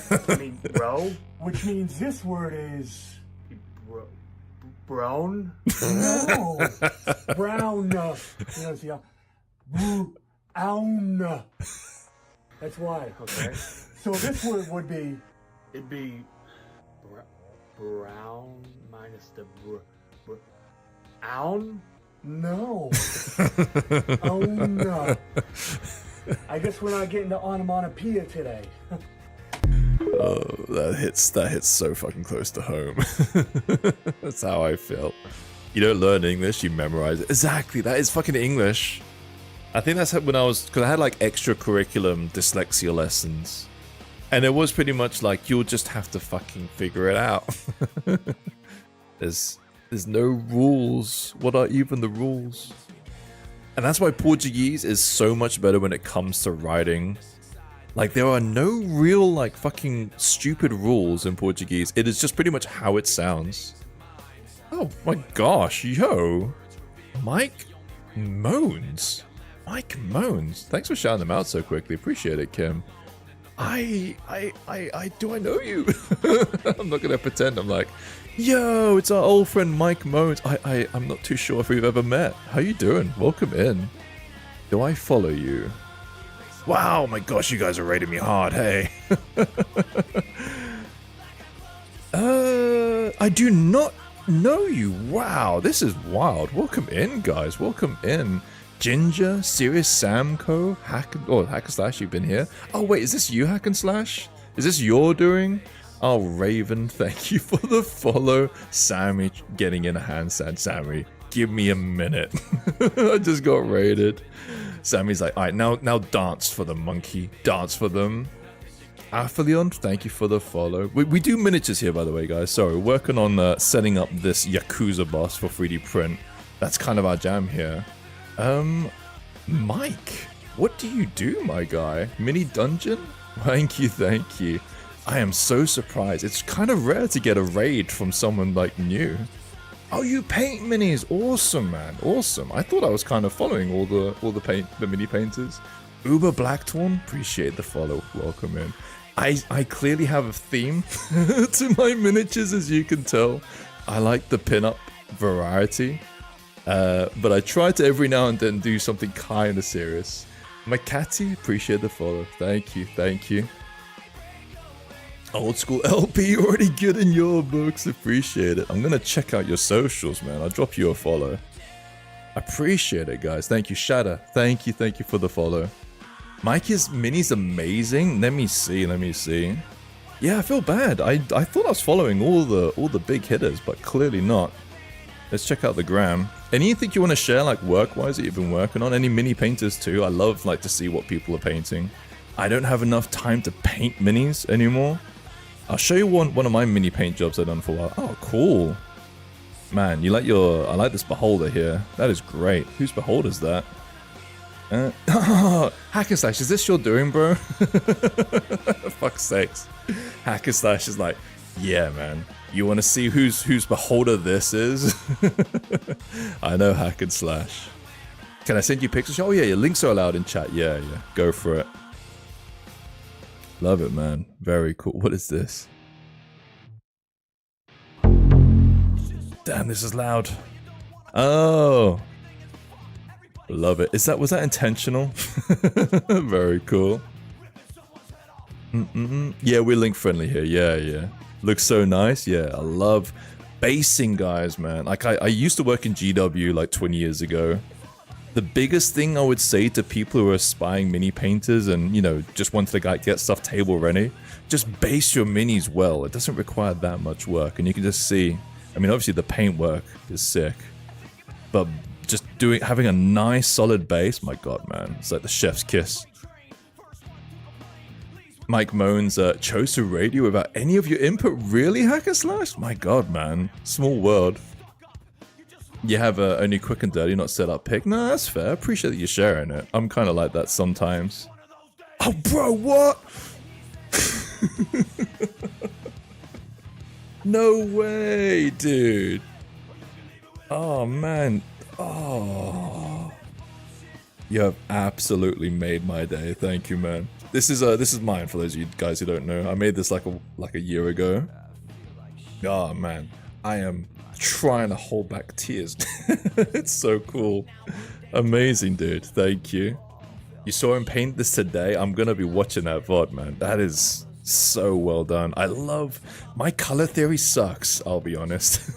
I mean row. which means this word is Brown. no brown. You know, see, brown. That's why. Okay. So this word would be It'd be brown minus the own. no. Oh no. I guess we're not getting to onomatopoeia today. Oh, that hits so fucking close to home. That's how I felt. You don't learn English, you memorize it. Exactly, that is fucking English. I think that's when because I had like extracurriculum dyslexia lessons. And it was pretty much like, you'll just have to fucking figure it out. There's no rules. What are even the rules? And that's why Portuguese is so much better when it comes to writing. Like, there are no real, like, fucking stupid rules in Portuguese. It is just pretty much how it sounds. Oh my gosh, yo. Mike moans. Mike moans. Thanks for shouting them out so quickly. Appreciate it, Kim. Do I know you? I'm not gonna pretend. I'm like, yo, it's our old friend Mike Moans. I'm not too sure if we've ever met. How you doing? Welcome in. Do I follow you? Wow, my gosh, you guys are rating me hard, hey. I do not know you. Wow, this is wild. Welcome in, guys. Welcome in. Ginger, Serious Samco, Hack and Slash, you've been here. Oh wait, is this you, Hack and Slash? Is this your doing? Oh, Raven, thank you for the follow. Sammy getting in a handstand. Sammy, give me a minute. I just got raided. Sammy's like, alright, now dance for them, monkey. Dance for them. Aphelion, thank you for the follow. We do miniatures here, by the way, guys. Sorry, we're working on setting up this Yakuza boss for 3D print. That's kind of our jam here. Mike, what do you do, my guy? Mini dungeon? Thank you. I am so surprised. It's kind of rare to get a raid from someone like new. Oh, you paint minis. Awesome, man. Awesome. I thought I was kind of following all the mini painters. Uber Blackthorn, appreciate the follow. Welcome in. I clearly have a theme to my miniatures, as you can tell. I like the pinup variety. But I try to every now and then do something kind of serious. Makati, appreciate the follow. Thank you. Old school LP, already good in your books. Appreciate it. I'm gonna check out your socials, man. I'll drop you a follow. Appreciate it, guys. Thank you, Shatter. Thank you for the follow. Mikey's mini's amazing. Let me see. Yeah, I feel bad. I thought I was following all the big hitters, but clearly not. Let's check out the gram. Anything you want to share, like work-wise, that you've been working on? Any mini painters too? I love like to see what people are painting. I don't have enough time to paint minis anymore. I'll show you one of my mini paint jobs I've done for a while. Oh, cool. Man, I like this beholder here. That is great. Whose beholder's that? Hack and Slash, is this your doing, bro? Fuck's sakes. Hack and Slash is like, yeah, man. You want to see whose beholder this is? I know, Hack and Slash. Can I send you pictures? Oh yeah, your links are allowed in chat. Yeah. Go for it. Love it, man. Very cool. What is this? Damn, this is loud. Oh. Love it. Was that intentional? Very cool. Yeah, we're link friendly here. Yeah. Looks so nice. Yeah, I love basing, guys, man. Like, I used to work in GW like 20 years ago. The biggest thing I would say to people who are aspiring mini painters and, you know, just want to like get stuff table ready, just base your minis well. It doesn't require that much work, and you can just see. I mean, obviously the paint work is sick, but just having a nice solid base, my god, man, it's like the chef's kiss. Mike Moans chose to raid you without any of your input. Really, Hacker Slash? My god, man. Small world. You have only quick and dirty, not set up pick. No, that's fair. Appreciate that you're sharing it. I'm kind of like that sometimes. Oh, bro, what? No way, dude. Oh, man. Oh. You have absolutely made my day. Thank you, man. This is mine for those of you guys who don't know. I made this like a year ago. Oh, man. I am trying to hold back tears. It's so cool. Amazing, dude. Thank you. You saw him paint this today. I'm gonna be watching that VOD, man. That is so well done. I love... My color theory sucks, I'll be honest.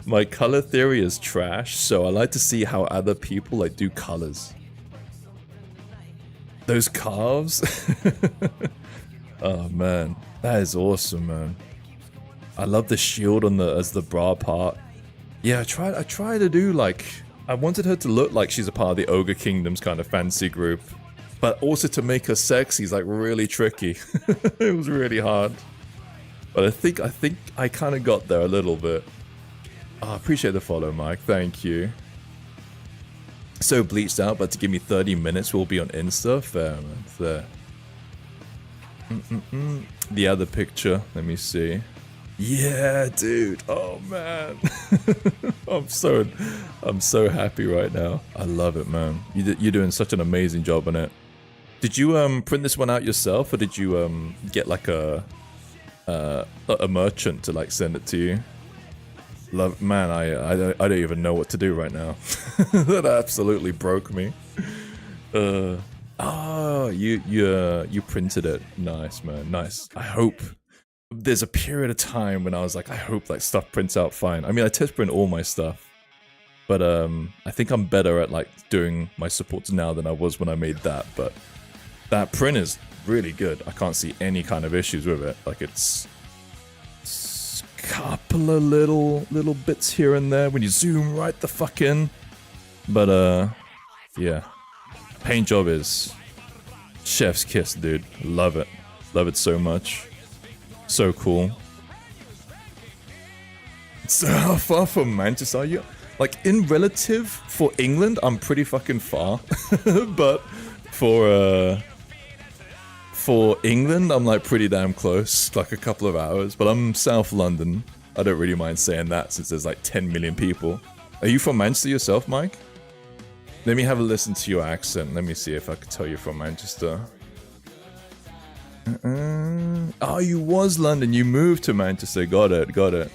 My color theory is trash, so I like to see how other people like do colors. Those carves? Oh man, that is awesome, man. I love the shield on as the bra part. Yeah, I try to do like... I wanted her to look like she's a part of the Ogre Kingdoms kind of fancy group. But also to make her sexy is like really tricky. It was really hard. But I think I kind of got there a little bit. Oh, I appreciate the follow, Mike. Thank you. So bleached out, but to give me 30 minutes we'll be on Insta. Fair, man. Fair. The other picture. Let me see. Yeah, dude. Oh man, I'm so happy right now. I love it, man. You're doing such an amazing job on it. Did you print this one out yourself, or did you get like a merchant to like send it to you? Love, man. I don't even know what to do right now. That absolutely broke me. Oh, you printed it. Nice, man. Nice. I hope. There's a period of time when I was like, I hope like stuff prints out fine. I mean, I test print all my stuff, but I think I'm better at like doing my supports now than I was when I made that. But that print is really good. I can't see any kind of issues with it. Like it's a couple of little bits here and there when you zoom right the fuck in. But yeah, paint job is chef's kiss, dude. Love it so much. So cool. So how far from Manchester are you? Like in relative for England, I'm pretty fucking far. But for England, I'm like pretty damn close, like a couple of hours. But I'm South London. I don't really mind saying that since there's like 10 million people. Are you from Manchester yourself, Mike? Let me have a listen to your accent. Let me see if I can tell you're from Manchester. Oh, you was London. You moved to Manchester. Got it.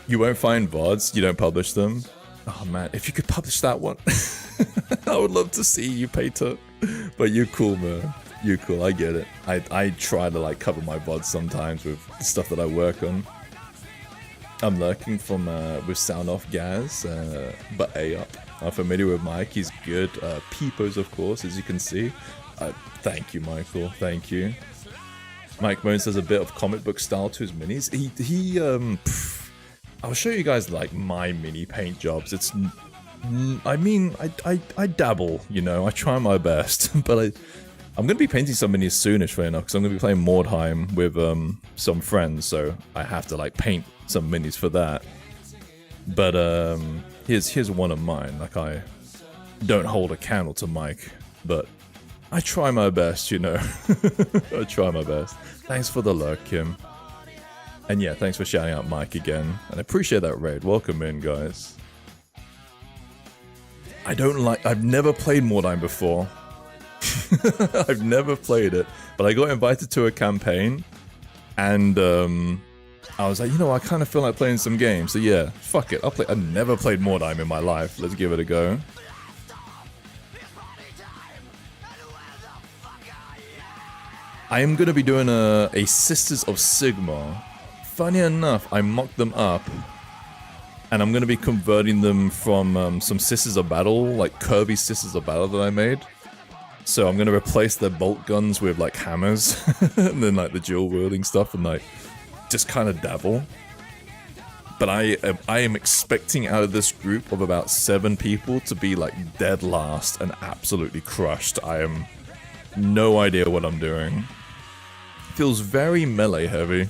You won't find VODs. You don't publish them. Oh man, if you could publish that one, I would love to see you, Peter. But you're cool, man. You're cool. I get it. I try to like cover my VODs sometimes with the stuff that I work on. I'm lurking from with Sound Off Gaz, but A up. I'm familiar with Mike. He's good. Peepos, of course, as you can see. Thank you, Michael. Thank you. Mike Moans has a bit of comic book style to his minis. I'll show you guys like my mini paint jobs. It's, I mean, I dabble, you know. I try my best, but I'm gonna be painting some minis soonish, fair enough, because I'm gonna be playing Mordheim with some friends, so I have to like paint some minis for that. But here's one of mine. Like I don't hold a candle to Mike, but I try my best, you know. I try my best. Thanks for the lurk, Kim. And yeah, thanks for shouting out Mike again. And I appreciate that raid. Welcome in, guys. I've never played Mordheim before. I've never played it. But I got invited to a campaign. And I was like, you know, I kind of feel like playing some games. So yeah, fuck it. I've never played Mordheim in my life. Let's give it a go. I am going to be doing a Sisters of Sigmar. Funny enough, I mocked them up. And I'm going to be converting them from some Sisters of Battle, like curvy Sisters of Battle that I made. So I'm going to replace their bolt guns with like hammers. And then like the dual wielding stuff and like just kind of dabble. But I am expecting out of this group of about 7 people to be like dead last and absolutely crushed. no idea what I'm doing. Feels very melee heavy.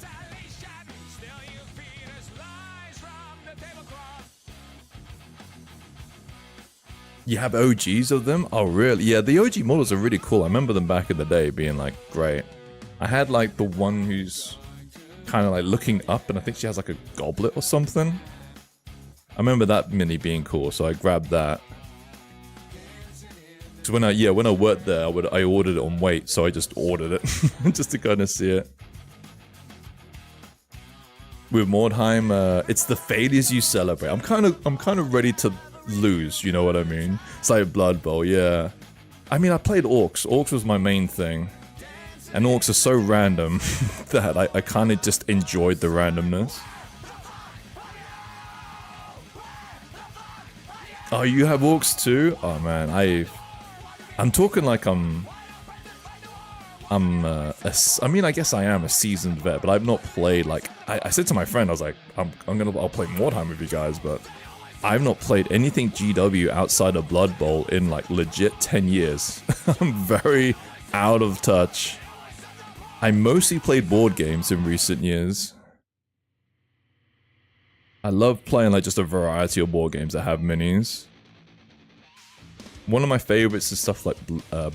You have OGs of them? Oh, really? Yeah, the OG models are really cool. I remember them back in the day being, like, great. I had, like, the one who's kind of, like, looking up, and I think she has, like, a goblet or something. I remember that mini being cool, so I grabbed that. Because when I worked there, I ordered it on weight, so I just ordered it. Just to kind of see it. With Mordheim, it's the failures you celebrate. I'm kind of ready to lose, you know what I mean? It's like Blood Bowl, yeah. I mean, I played Orcs. Orcs was my main thing. And Orcs are so random that I kind of just enjoyed the randomness. Oh, you have Orcs too? Oh man, I'm talking like I mean, I guess I am a seasoned vet, but I've not played, like, I said to my friend, I was like, I'll play Mordheim with you guys, but I've not played anything GW outside of Blood Bowl in, like, legit 10 years. I'm very out of touch. I mostly played board games in recent years. I love playing, like, just a variety of board games that have minis. One of my favorites is stuff like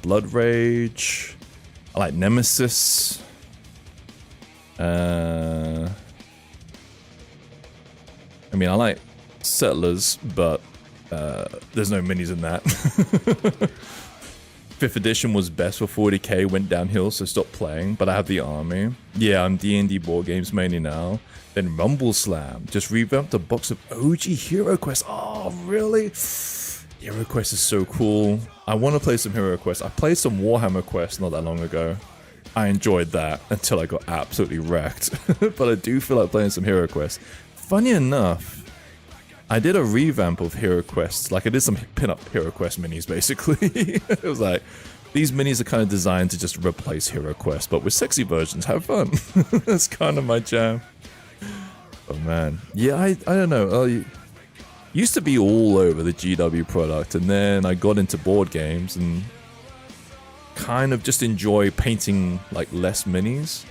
Blood Rage. I like Nemesis. I mean, I like Settlers, but there's no minis in that. 5th edition was best for 40k, went downhill, so stopped playing, but I have the army. Yeah, I'm D&D board games mainly now. Then Rumble Slam, just revamped a box of OG Hero Quest. Oh, really? Hero Quest is so cool. I want to play some Hero Quest. I played some Warhammer Quest not that long ago. I enjoyed that until I got absolutely wrecked. But I do feel like playing some Hero Quest. Funny enough, I did a revamp of Hero Quest. Like, I did some pin-up Hero Quest minis, basically. It was like, these minis are kind of designed to just replace Hero Quest, but with sexy versions. Have fun. That's kind of my jam. Oh, man. Yeah, I don't know. Used to be all over the GW product, and then I got into board games and kind of just enjoy painting, like, less minis.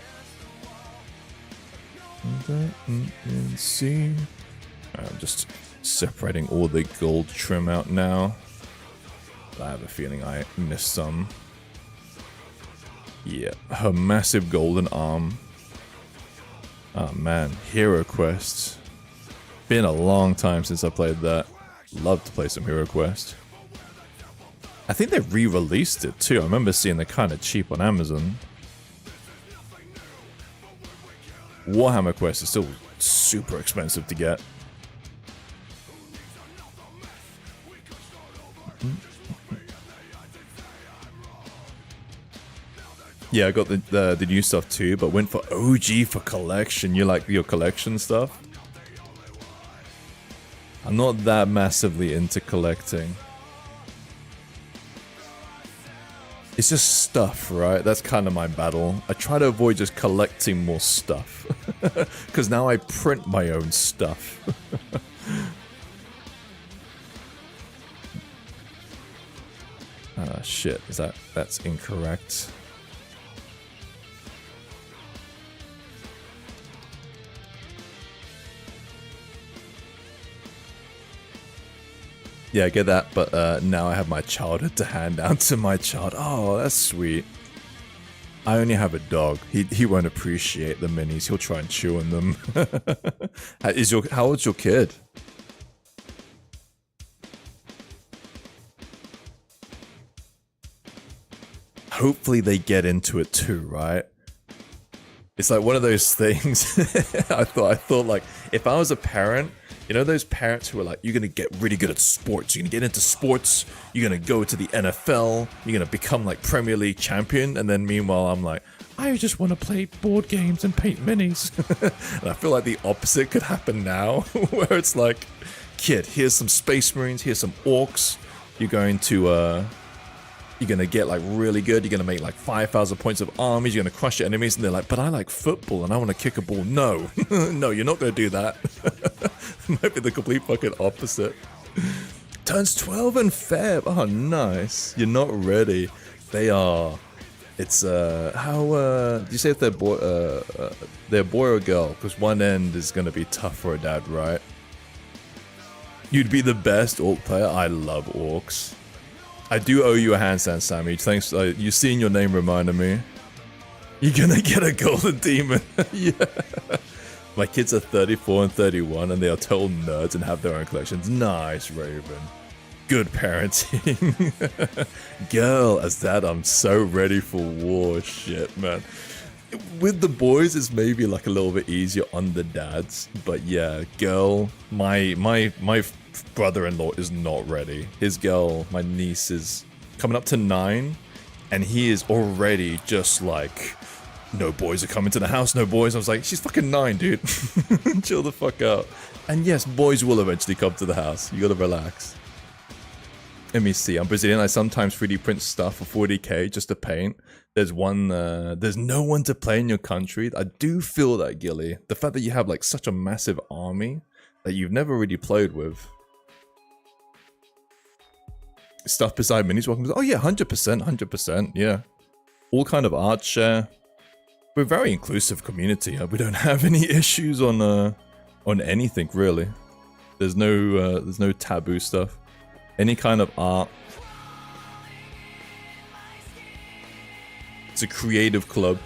See. I'm just separating all the gold trim out now. I have a feeling I missed some. Yeah, her massive golden arm. Oh man, Hero Quest. Been a long time since I played that. Love to play some Hero Quest. I think they re-released it too. I remember seeing it kind of cheap on Amazon. Warhammer Quest is still super expensive to get. Yeah, I got the new stuff too, but went for OG for collection. You like your collection stuff? I'm not that massively into collecting. It's just stuff, right? That's kind of my battle. I try to avoid just collecting more stuff. Because now I print my own stuff. Ah, shit. That's incorrect. Yeah, I get that, but now I have my childhood to hand down to my child. Oh, that's sweet. I only have a dog. He won't appreciate the minis. He'll try and chew on them. How old's your kid? Hopefully they get into it too, right? It's like one of those things. I thought like, if I was a parent, you know those parents who are like, you're going to get really good at sports, you're going to get into sports, you're going to go to the NFL, you're going to become like Premier League champion, and then meanwhile I'm like, I just want to play board games and paint minis. And I feel like the opposite could happen now, where it's like, kid, here's some Space Marines, here's some Orcs, you're going to get like really good, you're going to make like 5,000 points of armies, you're going to crush your enemies, and they're like, but I like football and I want to kick a ball. No, no, you're not going to do that. Might be the complete fucking opposite. Turns 12 in Feb. Oh, nice. You're not ready. They are It's how do you say if they're boy or girl? Because one end is gonna be tough for a dad, right? You'd be the best orc player. I love orcs. I do owe you a handstand, Sammy. Thanks. You seeing your name reminded me. You're gonna get a golden demon. Yeah. My kids are 34 and 31, and they are total nerds and have their own collections. Nice, Raven. Good parenting. Girl, as that, I'm so ready for war. Shit, man. With the boys, it's maybe like a little bit easier on the dads, but yeah, girl, my brother-in-law is not ready. His girl, my niece, is coming up to 9, and he is already just like, no boys are coming to the house, no boys. I was like, she's fucking 9, dude. Chill the fuck out. And yes, boys will eventually come to the house. You gotta relax. Let me see. I'm Brazilian. I sometimes 3D print stuff for 40k just to paint. There's no one to play in your country. I do feel that, Gilly. The fact that you have like such a massive army that you've never really played with. Stuff beside minis. Welcome to. Oh yeah, 100%, 100%. Yeah, all kind of art share. We're a very inclusive community. We don't have any issues on anything really. There's no taboo stuff. Any kind of art. It's a creative club.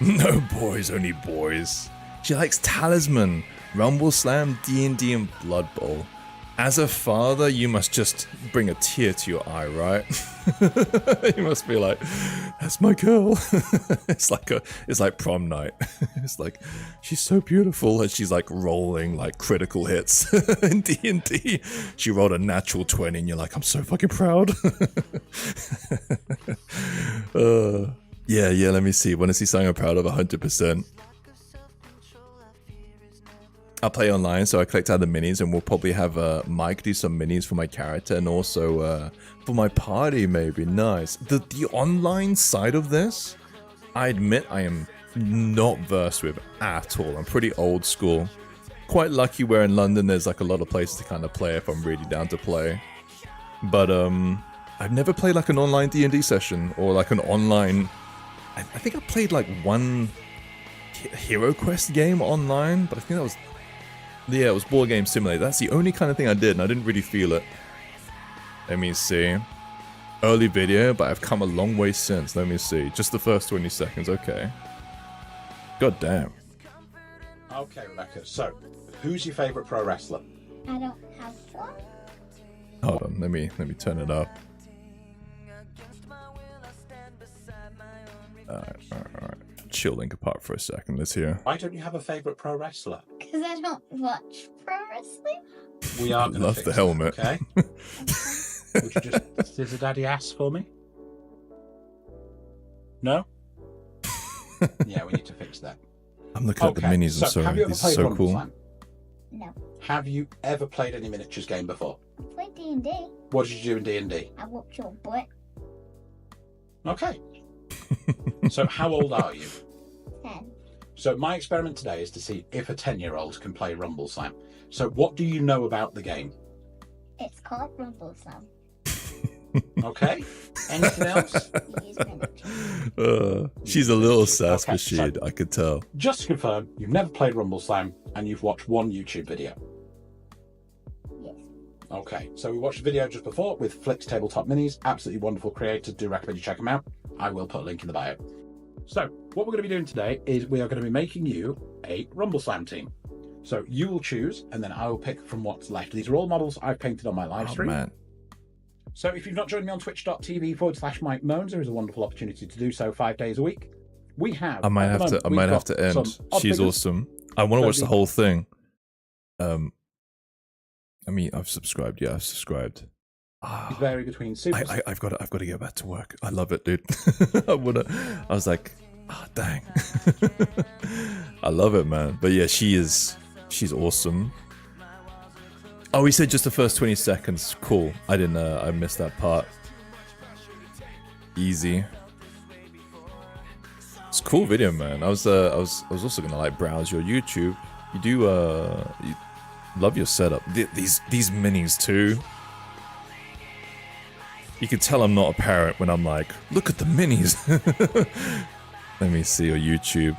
No boys, only boys. She likes Talisman, Rumble Slam, D&D, and Blood Bowl. As a father, you must just bring a tear to your eye, right? You must be like, that's my girl. It's like prom night. It's like, she's so beautiful, and she's like rolling like critical hits in D&D. She rolled a natural 20, and you're like, I'm so fucking proud. Yeah, let me see. Want to see something I'm proud of 100%. I'll play online, so I collect other minis, and we'll probably have Mike do some minis for my character, and also for my party, maybe. Nice. The online side of this, I admit I am not versed with at all. I'm pretty old school. Quite lucky where in London there's like a lot of places to kind of play if I'm really down to play. But I've never played like an online D&D session, or like an online... I think I played like one Hero Quest game online, but I think that was... Yeah, it was Board Game Simulator. That's the only kind of thing I did, and I didn't really feel it. Let me see. Early video, but I've come a long way since. Let me see. Just the first 20 seconds. Okay. God damn. Okay, Rebecca. So, who's your favourite pro wrestler? I don't have one. Hold on. Let me turn it up. Alright. Chill Link apart for a second. Let's hear. Why don't you have a favourite pro wrestler? Because I don't watch pro wrestling. We are going to Love the helmet. That, okay? Would you just scissor daddy ass for me? No? Yeah, we need to fix that. I'm looking at the minis. I'm sorry. Have you ever These are played so Rumble cool. Slam? No. Have you ever played any miniatures game before? I play D&D. What did you do in D&D? I whooped your butt. Okay. So how old are you? 10. So my experiment today is to see if a 10-year-old can play Rumble Slam. So what do you know about the game? It's called Rumble Slam. Okay. Anything else? You use miniatures. She's a little sass Okay, machine, I could tell. Just to confirm, you've never played Rumble Slam and you've watched one YouTube video. Yes. Okay, so we watched a video just before with Flick's Tabletop Minis. Absolutely wonderful creators. Do recommend you check them out. I will put a link in the bio. So, what we're going to be doing today is we are going to be making you a Rumble Slam team. So you will choose, and then I will pick from what's left. These are all models I've painted on my live stream. Man. So if you've not joined me on twitch.tv/Mike Moans, there is a wonderful opportunity to do so 5 days a week. We have. I might have to end. She's awesome. I want to watch the whole thing. I mean, I've subscribed. Yeah, I've subscribed. It's vary between super. I've got to get back to work. I love it, dude. I was like, dang. I love it, man. But yeah, she's awesome. Oh, he said just the first 20 seconds. Cool. I didn't. I missed that part. Easy. It's a cool video, man. I was also gonna like browse your YouTube. You do you love your setup. These minis too. You can tell I'm not a parent when I'm like, look at the minis. Let me see your YouTube.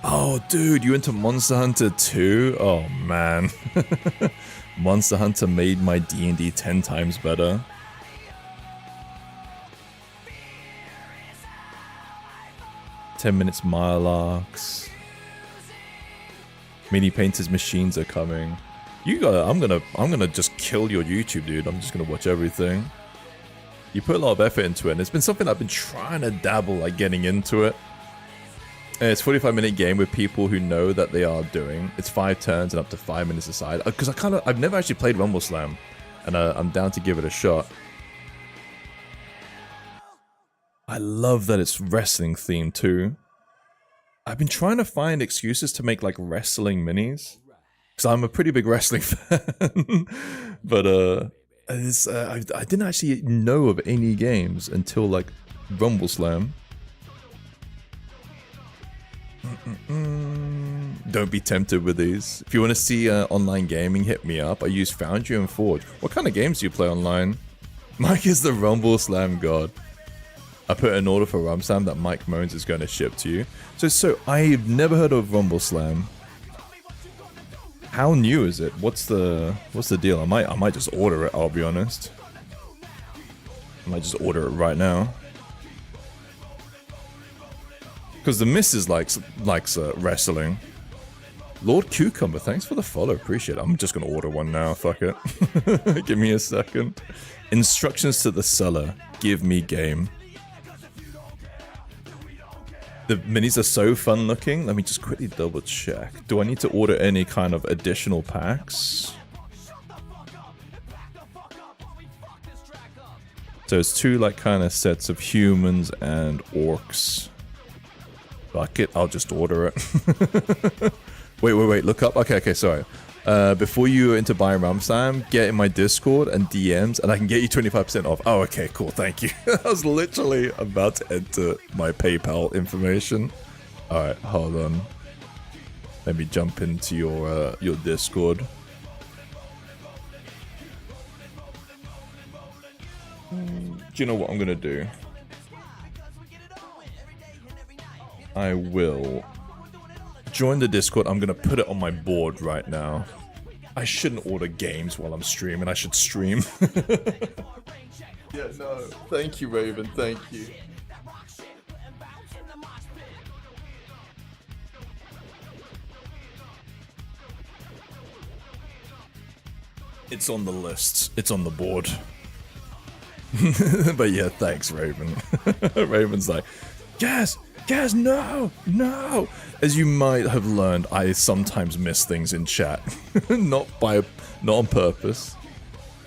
Oh, dude, you into Monster Hunter 2? Oh, man. Monster Hunter made my D&D 10 times better. "10 minutes mile arcs. Mini painters machines are coming." You gotta, I'm gonna just kill your YouTube, dude. I'm just gonna watch everything. You put a lot of effort into it, and it's been something I've been trying to dabble, like getting into it. And it's a 45-minute game with people who know that they are doing. It's 5 turns and up to 5 minutes aside. Because I've never actually played Rumble Slam, and I'm down to give it a shot. I love that it's wrestling themed too. I've been trying to find excuses to make like wrestling minis, because I'm a pretty big wrestling fan. But I didn't actually know of any games until like Rumble Slam. Don't be tempted with these. If you want to see online gaming, hit me up. I use Foundry and Forge. What kind of games do you play online? Mike is the Rumble Slam god. I put an order for Rumble Slam that Mike Moans is going to ship to you. So I've never heard of Rumble Slam. How new is it? What's the deal? I might just order it, I'll be honest. I might just order it right now. Because the missus likes wrestling. Lord Cucumber, thanks for the follow, appreciate it. I'm just gonna order one now, fuck it. Give me a second. Instructions to the seller, give me game. The minis are so fun looking. Let me just quickly double check. Do I need to order any kind of additional packs? So it's 2 like kind of sets of humans and orcs. Fuck it, I'll just order it. Wait, look up. Okay, sorry. Before you enter buying Ramsam, get in my Discord and DMs, and I can get you 25% off. Oh, okay, cool, thank you. I was literally about to enter my PayPal information. Alright, hold on. Let me jump into your Discord. Do you know what I'm gonna do? I will join the Discord. I'm gonna put it on my board right now. I shouldn't order games while I'm streaming. I should stream. Yeah, no. Thank you, Raven. Thank you. It's on the list. It's on the board. But yeah, thanks, Raven. Raven's like, Gaz, no! As you might have learned, I sometimes miss things in chat. Not on purpose.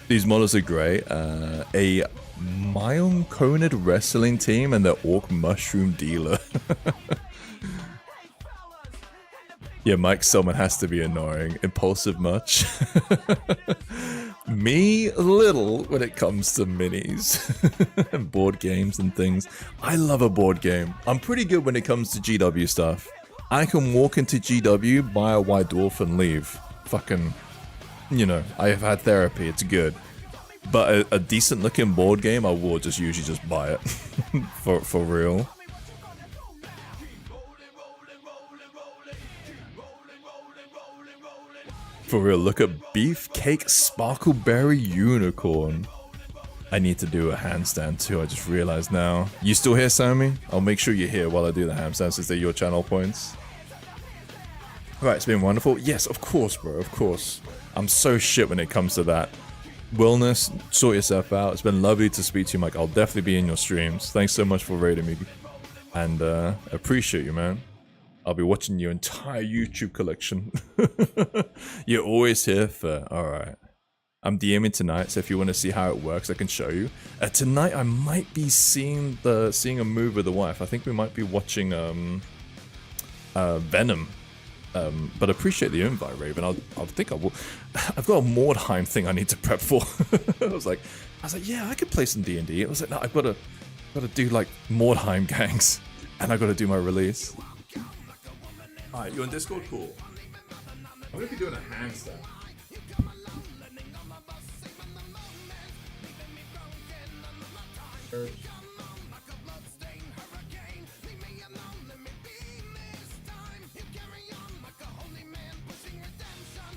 These models are great. A Myonconid wrestling team and the Orc Mushroom Dealer. Yeah, Mike Selman has to be annoying. Impulsive much? Me, little when it comes to minis. And board games and things. I love a board game. I'm pretty good when it comes to GW stuff. I can walk into GW, buy a White Dwarf and leave. Fucking, you know, I have had therapy, it's good. But a decent looking board game, I will just usually just buy it. for real. For real, look at Beefcake Sparkleberry Unicorn. I need to do a handstand too, I just realized now. You still here, Sammy? I'll make sure you're here while I do the handstand since they're your channel points. Right, it's been wonderful. Yes, of course, bro, of course. I'm so shit when it comes to that. Wellness, sort yourself out. It's been lovely to speak to you, Mike. I'll definitely be in your streams. Thanks so much for raiding me. And appreciate you, man. I'll be watching your entire YouTube collection. You're always here for... Alright. I'm DMing tonight, so if you want to see how it works, I can show you. Tonight, I might be seeing a movie with the wife. I think we might be watching Venom. But appreciate the invite, Raven. I think I will. I've got a Mordheim thing I need to prep for. I was like, yeah, I could play some D&D. I was like, no, I've got to do like Mordheim gangs, and I got to do my release. Alright, you on Discord? Cool. I'm gonna be doing a handstand.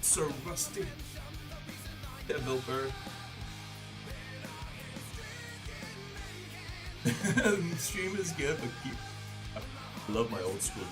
So rusty. Devil bird. Stream is good, but keep. I love my old school.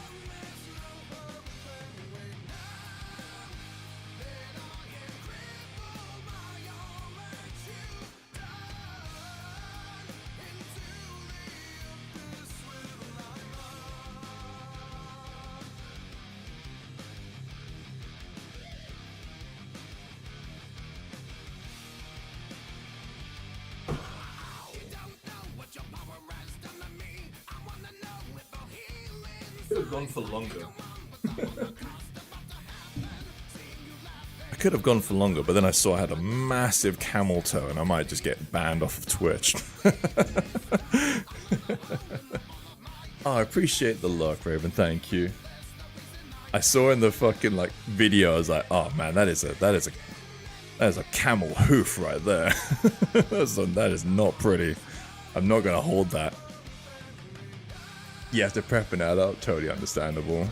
Could have gone for longer. I could have gone for longer, but then I saw I had a massive camel toe and I might just get banned off of Twitch. Oh, I appreciate the luck, Raven, thank you. I saw in the fucking like video, I was like, oh man, that is a camel hoof right there. That is not pretty. I'm not gonna hold that. You have to prep an adult, totally understandable.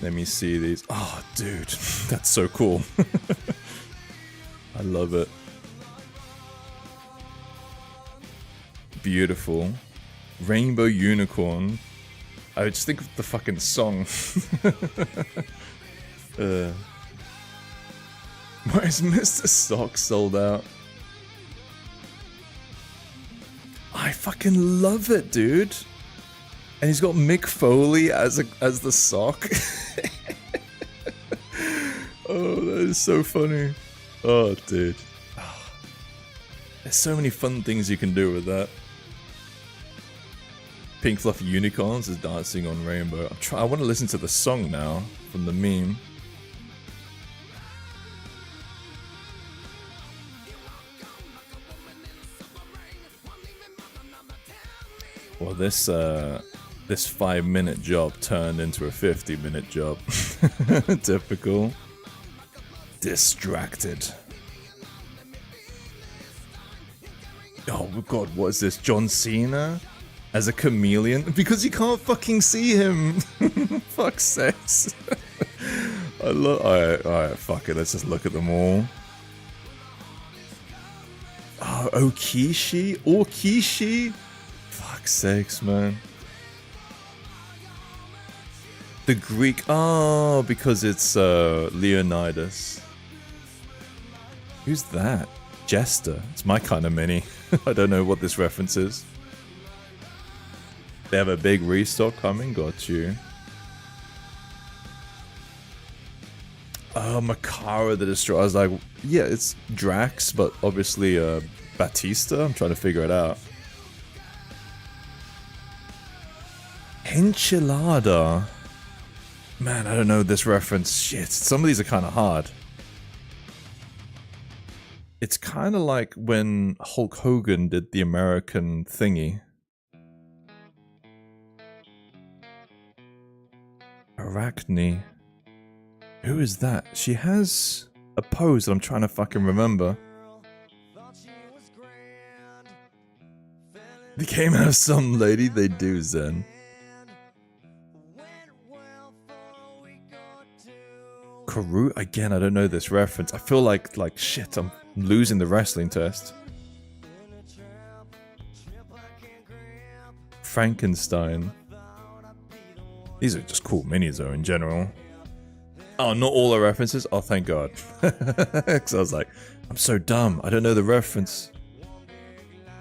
Let me see these. Oh, dude, that's so cool. I love it. Beautiful. Rainbow unicorn. I just think of the fucking song. Why is Mr. Sock sold out? I fucking love it, dude. And he's got Mick Foley as the sock. Oh, that is so funny. Oh, dude. Oh. There's so many fun things you can do with that. Pink fluffy unicorns is dancing on Rainbow. I want to listen to the song now from the meme. Well, this 5-minute job turned into a 50-minute job. Typical. Distracted. Oh god, what is this? John Cena as a chameleon? Because you can't fucking see him. Fuck's sakes. I love. Alright, fuck it. Let's just look at them all. Oh, Okishi. Fuck's sakes, man. The Greek. Oh, because it's Leonidas. Who's that? Jester. It's my kind of mini. I don't know what this reference is. They have a big restock coming. Got you. Oh, Makara the Destroyer. I was like, yeah, it's Drax, but obviously Batista. I'm trying to figure it out. Enchilada. Man, I don't know this reference. Shit, some of these are kind of hard. It's kind of like when Hulk Hogan did the American thingy. Arachne. Who is that? She has a pose that I'm trying to fucking remember. They came out of some lady, they do, Zen. Karu? Again, I don't know this reference. I feel like shit, I'm losing the wrestling test. Frankenstein. These are just cool minis though, in general. Oh, not all the references? Oh, thank God. Because I was like, I'm so dumb. I don't know the reference.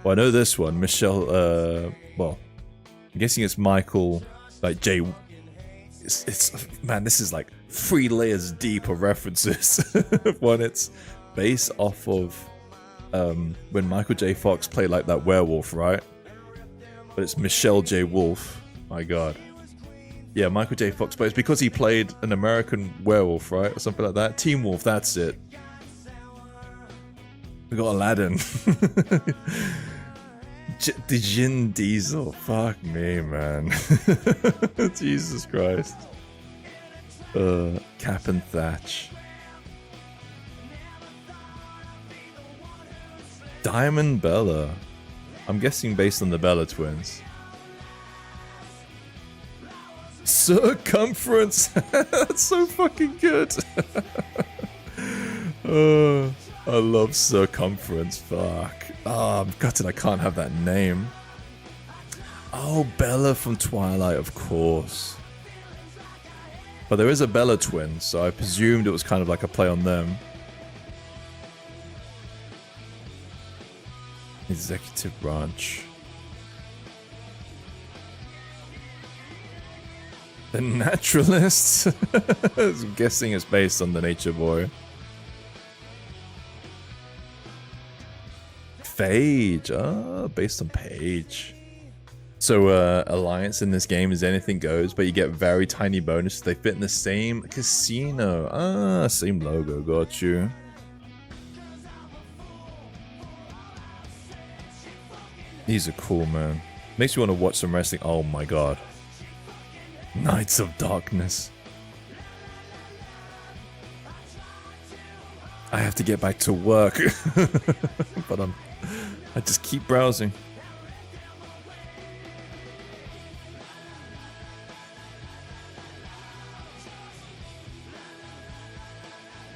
Well, I know this one. Michelle, well, I'm guessing it's Michael, like J. It's man, this is like 3 layers deep of references. One, it's based off of when Michael J. Fox played like that werewolf, right? But it's Michelle J. Wolf. My God. Yeah, Michael J. Fox, but it's because he played an American werewolf, right? Or something like that. Teen Wolf, that's it. We got Aladdin. The Jin Diesel. Fuck me, man. Jesus Christ. Cap and Thatch. Diamond Bella. I'm guessing based on the Bella twins. Circumference. That's so fucking good. I love Circumference. Fuck. Oh, I'm gutted I can't have that name. Oh, Bella from Twilight, of course. But there is a Bella twin, so I presumed it was kind of like a play on them. Executive branch. The Naturalist? I'm guessing it's based on the Nature Boy. Phage. Based on Page. So, Alliance in this game is anything goes, but you get very tiny bonuses. They fit in the same casino. Same logo. Got you. These are cool, man. Makes you want to watch some wrestling. Oh my god. Knights of Darkness. I have to get back to work. But I just keep browsing.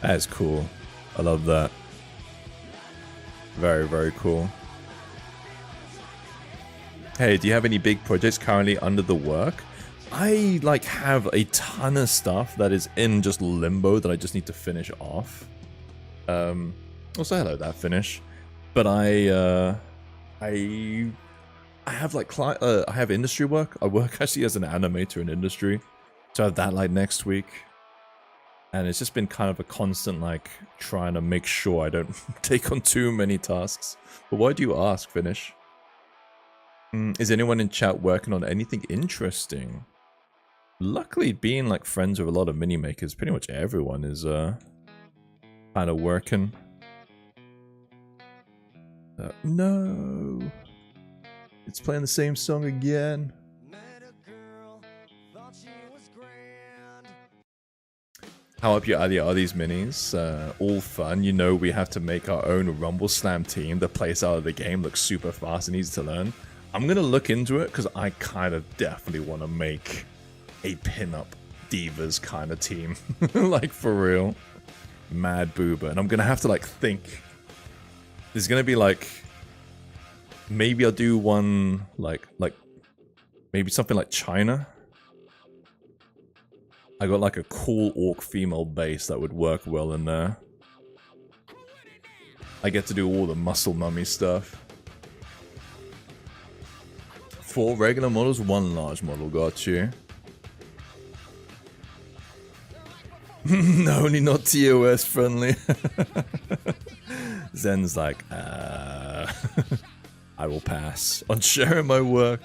That is cool. I love that. Very, very cool. Hey, do you have any big projects currently under the work? I have a ton of stuff that is in just limbo that I just need to finish off. Also hello that finish. But I have I have industry work. I work actually as an animator in industry. So I have that next week. And it's just been kind of a constant trying to make sure I don't take on too many tasks. But why do you ask, Finish? Is anyone in chat working on anything interesting? Luckily, being friends with a lot of mini makers, pretty much everyone is kind of working. No, it's playing the same song again. How up your alley are these minis? All fun. You know we have to make our own Rumble Slam team. The plays out of the game looks super fast and easy to learn. I'm gonna look into it because I kind of definitely want to make a pinup divas kind of team, for real. Mad Booba, and I'm gonna have to think. There's gonna be maybe I'll do one maybe something like China. I got a cool orc female base that would work well in there. I get to do all the muscle mummy stuff. 4 regular models, 1 large model, got you. No, only not TOS friendly. Zen's I will pass on sharing my work.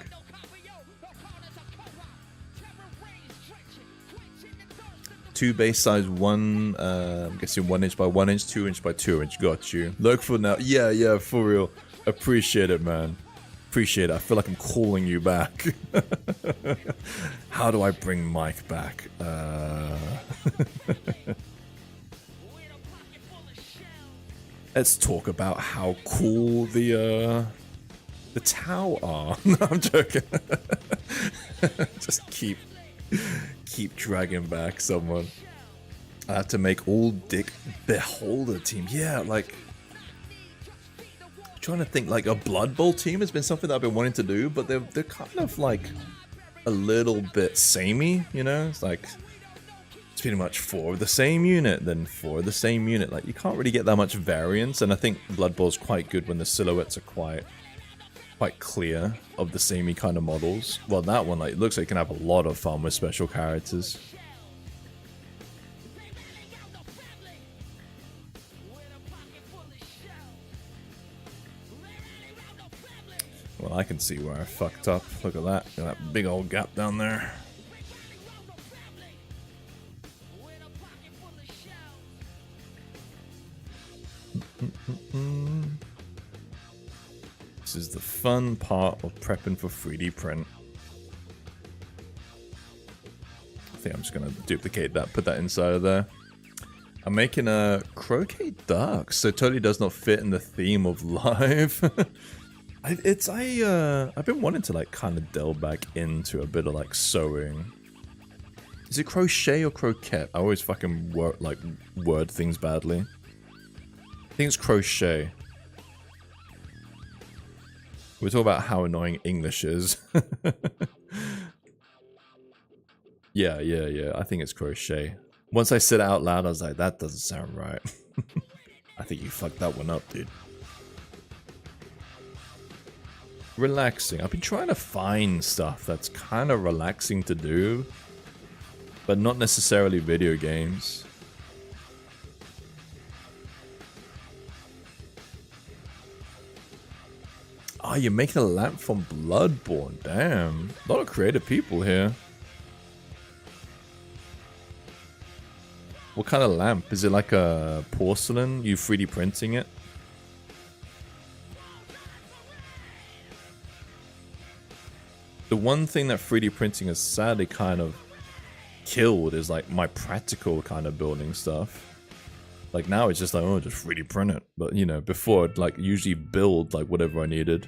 Two base size, one, I'm guessing 1 inch by 1 inch, 2 inch by 2 inch. Got you. Look for now. Yeah, for real. Appreciate it, man. Appreciate it. I feel like I'm calling you back. How do I bring Mike back? Let's talk about how cool the Tau are. No, I'm joking. Just keep dragging back someone. I have to make all Dick Beholder team. Yeah, trying to think a Blood Bowl team has been something that I've been wanting to do, but they're kind of a little bit samey, you know? It's it's pretty much 4 of the same unit, then 4 of the same unit. You can't really get that much variance, and I think Blood Bowl's quite good when the silhouettes are quite clear of the samey kind of models. Well, that one it looks like you can have a lot of fun with special characters. Well, I can see where I fucked up. Look at that. Got that big old gap down there. This is the fun part of prepping for 3D print. I think I'm just gonna duplicate that, put that inside of there. I'm making a croquet duck, so it totally does not fit in the theme of live. I've been wanting to like kind of delve back into a bit of like sewing. Is it crochet or croquette? I always fucking word things badly. I think it's crochet. We're talking about how annoying English is. Yeah. I think it's crochet. Once I said it out loud, I was like, that doesn't sound right. I think you fucked that one up, dude. Relaxing. I've been trying to find stuff that's kind of relaxing to do, but not necessarily video games. Oh, you're making a lamp from Bloodborne. Damn. A lot of creative people here. What kind of lamp? Is it like a porcelain? You 3D printing it? The one thing that 3D printing has sadly kind of killed is like my practical kind of building stuff. Like now it's just like, oh, just 3D print it. But you know, before I'd like usually build like whatever I needed.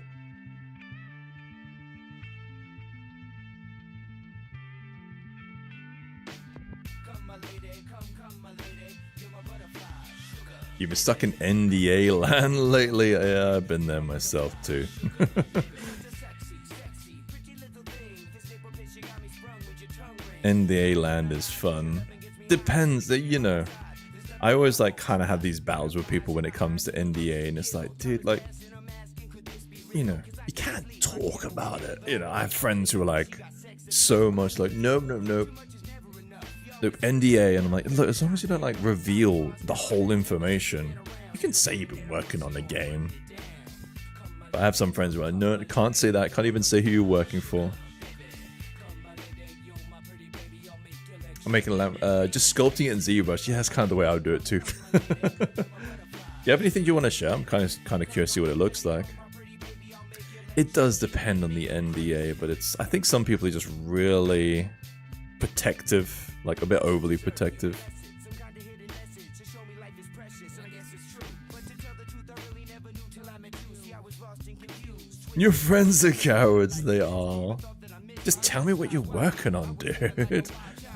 You've been stuck in NDA land lately? Yeah, I've been there myself too. NDA land is fun. Depends, you know. I always like kind of have these battles with people when it comes to NDA, and it's like, dude, like, you know, you can't talk about it. You know, I have friends who are like, so much like, nope. Look, NDA, and I'm like, look, as long as you don't like reveal the whole information, you can say you've been working on the game. But I have some friends who are like, no, can't say that, can't even say who you're working for. I'm making a lamp, just sculpting it in ZBrush. Yeah, that's kind of the way I would do it too. You have anything you want to share? I'm kind of curious to see what it looks like. It does depend on the NDA, but I think some people are just really protective. Like a bit overly protective. Your friends are cowards, they are. Just tell me what you're working on, dude.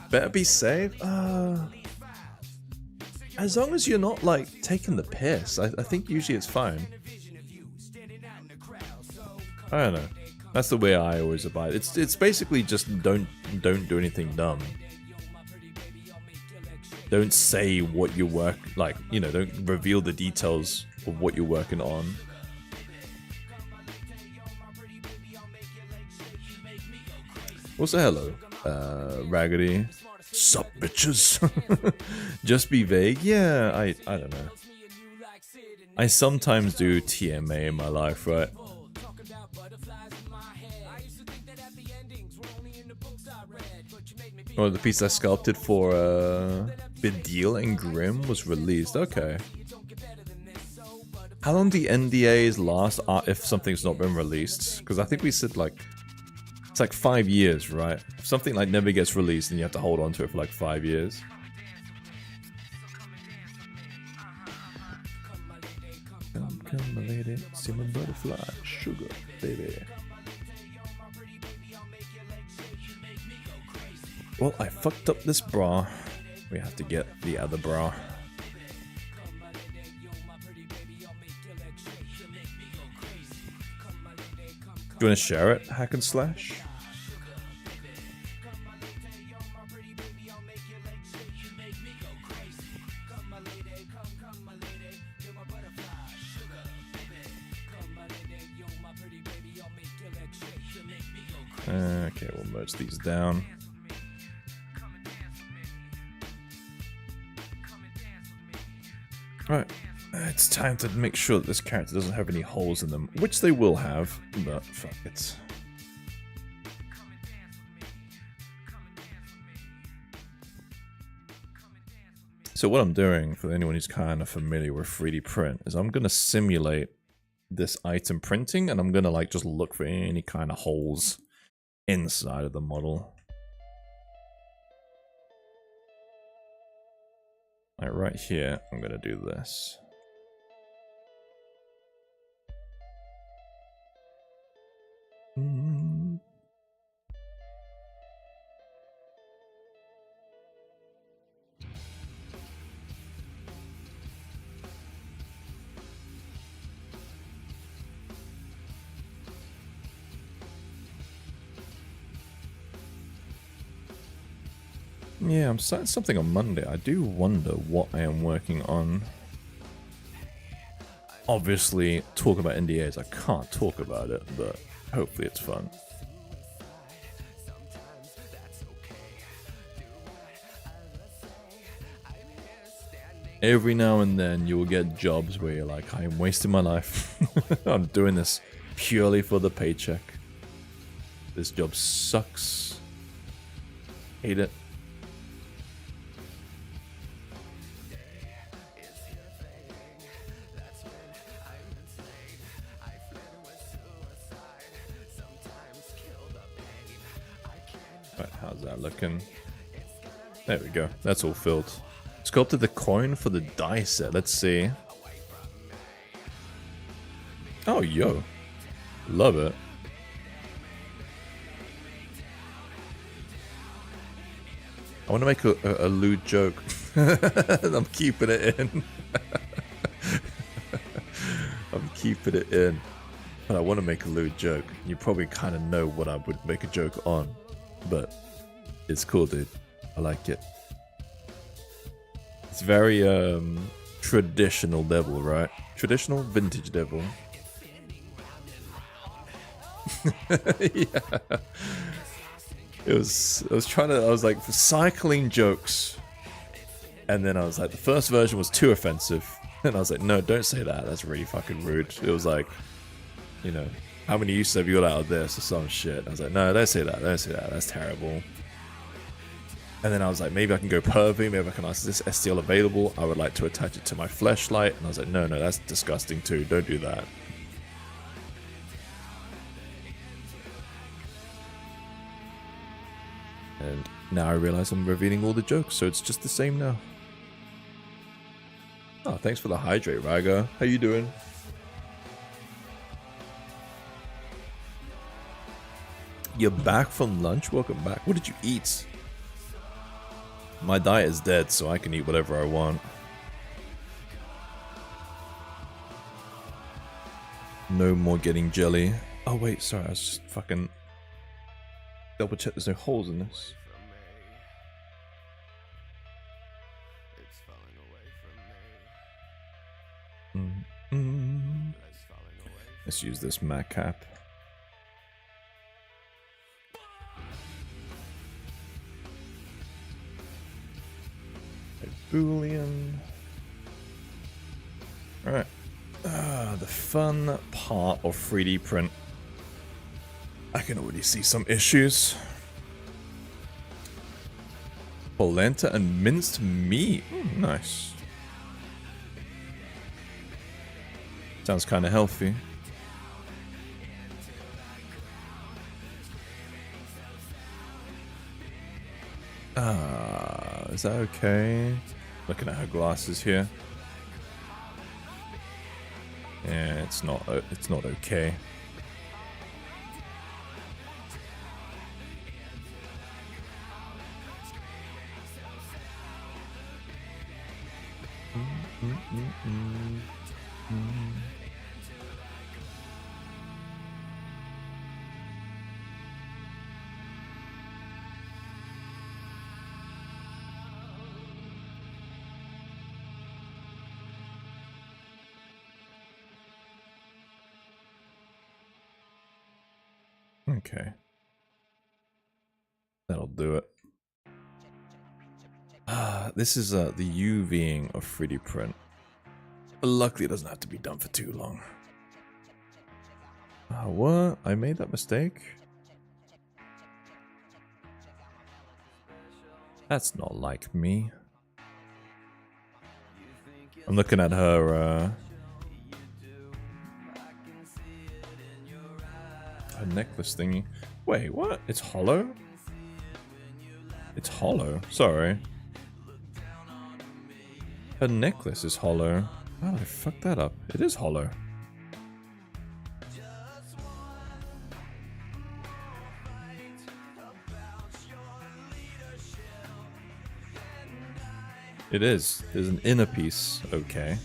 Better be safe. As long as you're not like taking the piss, I think usually it's fine. I don't know. That's the way I always abide. It's basically just don't do anything dumb. Don't say what you work, like, you know, don't reveal the details of what you're working on. Also, hello, Raggedy. Sup, bitches? Just be vague. Yeah, I don't know. I sometimes do TMA in my life, right? Oh, the piece I sculpted for Bedil and Grimm was released. Okay. How long do NDAs last if something's not been released? Because I think we said like it's like 5 years, right? If something like never gets released, then you have to hold on to it for like 5 years. Come, my lady, see my butterfly, sugar, baby. Well, I fucked up this bra. We have to get the other bra. Do you want to share it, Hack and Slash? Okay, we'll merge these down. Right, it's time to make sure that this character doesn't have any holes in them, which they will have, but fuck it. So what I'm doing, for anyone who's kind of familiar with 3D print, is I'm going to simulate this item printing, and I'm gonna like just look for any kind of holes inside of the model. Like right here, I'm gonna do this. Yeah, I'm starting something on Monday. I do wonder what I am working on. Obviously, talk about NDAs. I can't talk about it, but hopefully it's fun. Every now and then you will get jobs where you're like, I am wasting my life. I'm doing this purely for the paycheck. This job sucks. Hate it. Right, how's that looking? There we go. That's all filled. Sculpted the coin for the die set. Let's see. Oh, yo. Love it. I want to make a lewd joke. I'm keeping it in. I'm keeping it in. But I want to make a lewd joke. You probably kind of know what I would make a joke on. But it's cool, dude. I like it. It's very traditional devil, right? Traditional vintage devil. Yeah. I was like cycling jokes. And then I was like, the first version was too offensive. And I was like, no, don't say that. That's really fucking rude. It was like, you know, how many uses have you got out of this or some shit? I was like, no, don't say that. Don't say that. That's terrible. And then I was like, maybe I can go pervy. Maybe I can ask, is this STL available? I would like to attach it to my fleshlight. And I was like, no, that's disgusting too. Don't do that. And now I realize I'm revealing all the jokes, so it's just the same now. Oh, thanks for the hydrate, Raga. How you doing? You're back from lunch? Welcome back. What did you eat? My diet is dead, so I can eat whatever I want. No more getting jelly. Oh wait, sorry, I was just fucking double check there's no holes in this. Let's use this Mac cap. Boolean. Alright. The fun part of 3D print. I can already see some issues. Polenta and minced meat. Nice. Sounds kind of healthy. Is that okay? Looking at her glasses here. Yeah, it's not okay. Okay. That'll do it. This is the UVing of 3D print. But luckily it doesn't have to be done for too long. What? I made that mistake? That's not like me. I'm looking at her a necklace thingy. Wait, what? It's hollow? It's hollow. Sorry. Her necklace is hollow. How did I fuck that up? It is hollow. It is. There's an inner piece. Okay.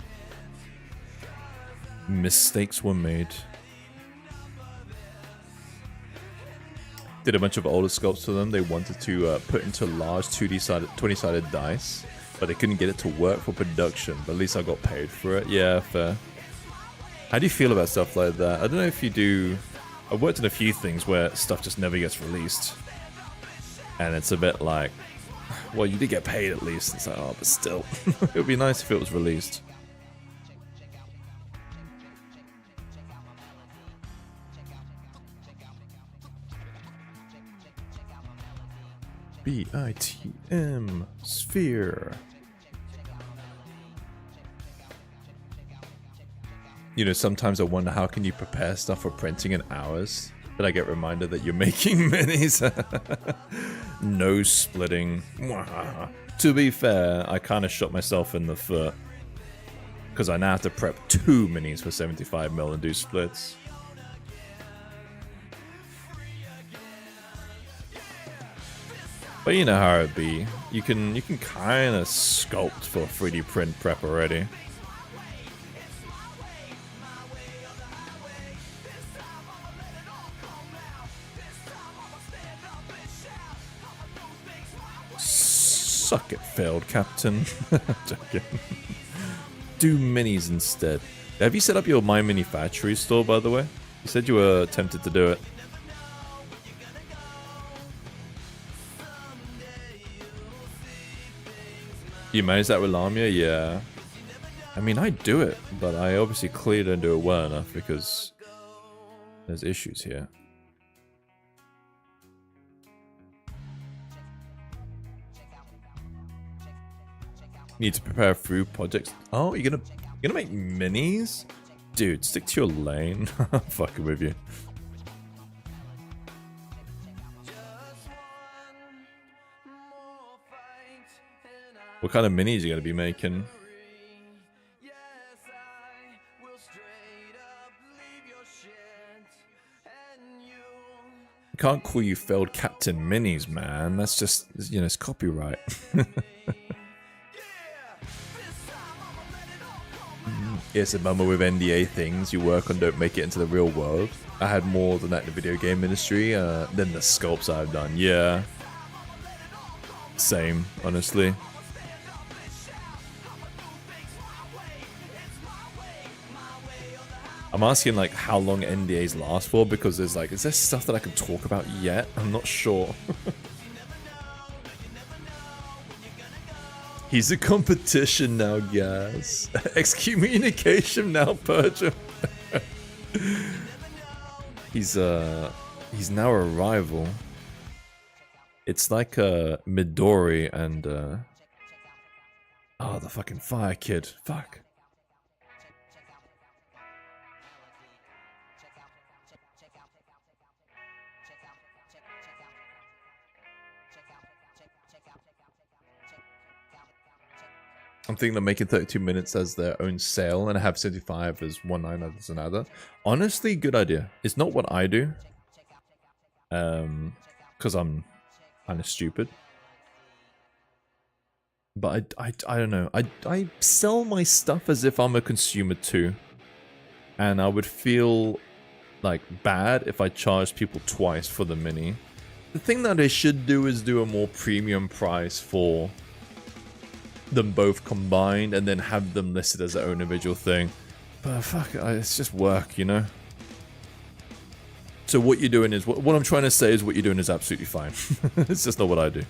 Mistakes were made. Did a bunch of older sculpts to them. They wanted to put into large 20-sided dice, but they couldn't get it to work for production. But at least I got paid for it. Yeah, fair. How do you feel about stuff like that? I don't know if you do. I've worked in a few things where stuff just never gets released, and it's a bit like, well, you did get paid at least. It's like, oh, but still, it would be nice if it was released. BITM sphere. You know, sometimes I wonder how can you prepare stuff for printing in hours, but I get reminded that you're making minis. No splitting. To be fair, I kind of shot myself in the foot because I now have to prep 2 minis for 75mm and do splits. But you know how it be. You can kind of sculpt for 3D print prep already. Suck it, failed captain. Joking. Do minis instead. Have you set up your My Mini Factory store, by the way? You said you were tempted to do it. You manage that with Lamia? Yeah. I mean, I do it, but I obviously clearly don't do it well enough because there's issues here. Need to prepare food projects. Oh, you're gonna make minis? Dude, stick to your lane. I'm fucking with you. What kind of minis you gonna be making? I can't call you failed Captain Minis, man. That's just, you know, it's copyright. It's a bummer with NDA things you work on don't make it into the real world. I had more than that in the video game industry than the sculpts I've done. Yeah. Same, honestly. I'm asking like how long NDAs last for because there's like, is there stuff that I can talk about yet? I'm not sure. He's a competition now, guys. Excommunication now, Persia. He's now a rival. It's like Midori and oh, the fucking fire kid. Fuck. I'm thinking of making 32 minutes as their own sale and have 75 as one line as another. Honestly, good idea. It's not what I do. Because I'm kind of stupid. But I don't know. I sell my stuff as if I'm a consumer too. And I would feel like bad if I charged people twice for the mini. The thing that they should do is do a more premium price for them both combined and then have them listed as their own individual thing. But fuck, it's just work, you know? So what you're doing is, what I'm trying to say is what you're doing is absolutely fine. It's just not what I do.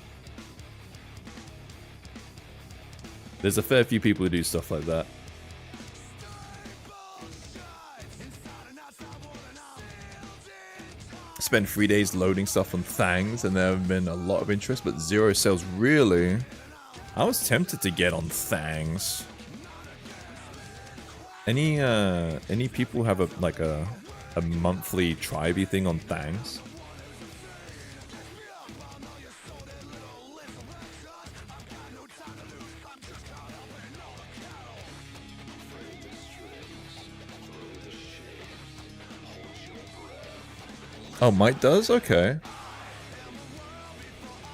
There's a fair few people who do stuff like that. Spent 3 days loading stuff on Thangs and there have been a lot of interest, but 0 sales. Really? I was tempted to get on Thangs. Any people have a a monthly tribey thing on Thangs. Oh, Mike does? Okay.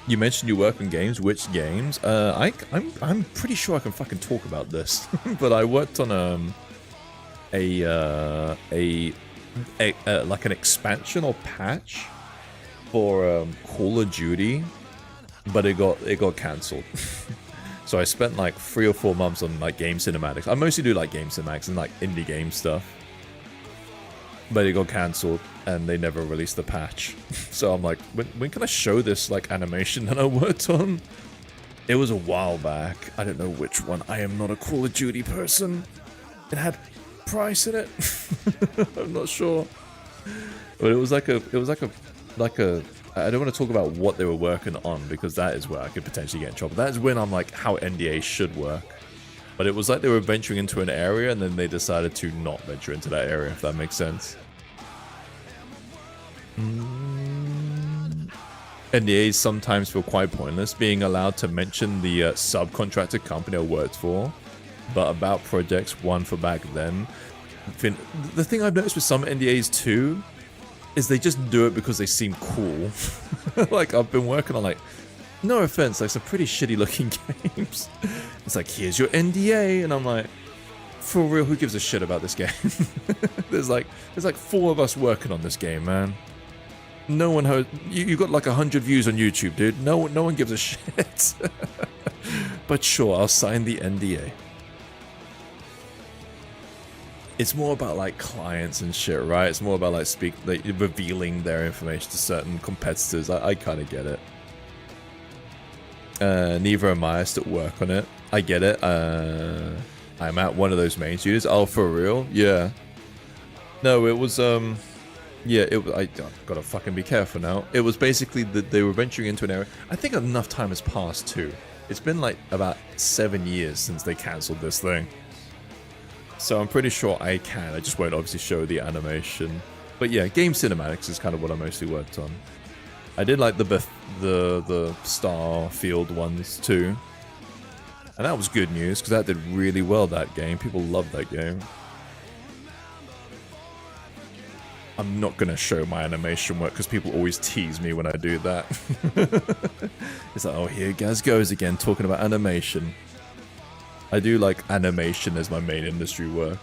You mentioned you work on games. Which games? I'm pretty sure I can fucking talk about this. But I worked on like an expansion or patch for Call of Duty, but it got cancelled. So I spent like 3 or 4 months on like game cinematics. I mostly do like game cinematics and like indie game stuff. But it got cancelled and they never released the patch. So I'm like, when can I show this like animation that I worked on? It was a while back. I don't know which one. I am not a Call of Duty person. It had Price in it. I'm not sure. But it was like a I don't want to talk about what they were working on because that is where I could potentially get in trouble. That is when I'm like how NDAs should work. But it was like they were venturing into an area and then they decided to not venture into that area, if that makes sense. NDAs sometimes feel quite pointless, being allowed to mention the subcontractor company I worked for, but about projects won for back then. The thing I've noticed with some NDAs too is they just do it because they seem cool. Like I've been working on like, no offense, like some pretty shitty looking games. It's like, here's your NDA, and I'm like, for real, who gives a shit about this game? there's like 4 of us working on this game, man. No one heard. You got like 100 views on YouTube, dude. No one gives a shit. But sure, I'll sign the NDA. It's more about like clients and shit, right? It's more about like revealing their information to certain competitors. I kind of get it. Neither am I still work on it. I get it. I'm at one of those main studios. Oh, for real? Yeah. No, it was yeah, I gotta fucking be careful now. It was basically that they were venturing into an area. I think enough time has passed too. It's been like about 7 years since they cancelled this thing. So I'm pretty sure I can. I just won't obviously show the animation. But yeah, game cinematics is kind of what I mostly worked on. I did like the Starfield ones too. And that was good news because that did really well, that game. People loved that game. I'm not going to show my animation work because people always tease me when I do that. It's like, oh, here Gaz goes again talking about animation. I do like animation as my main industry work.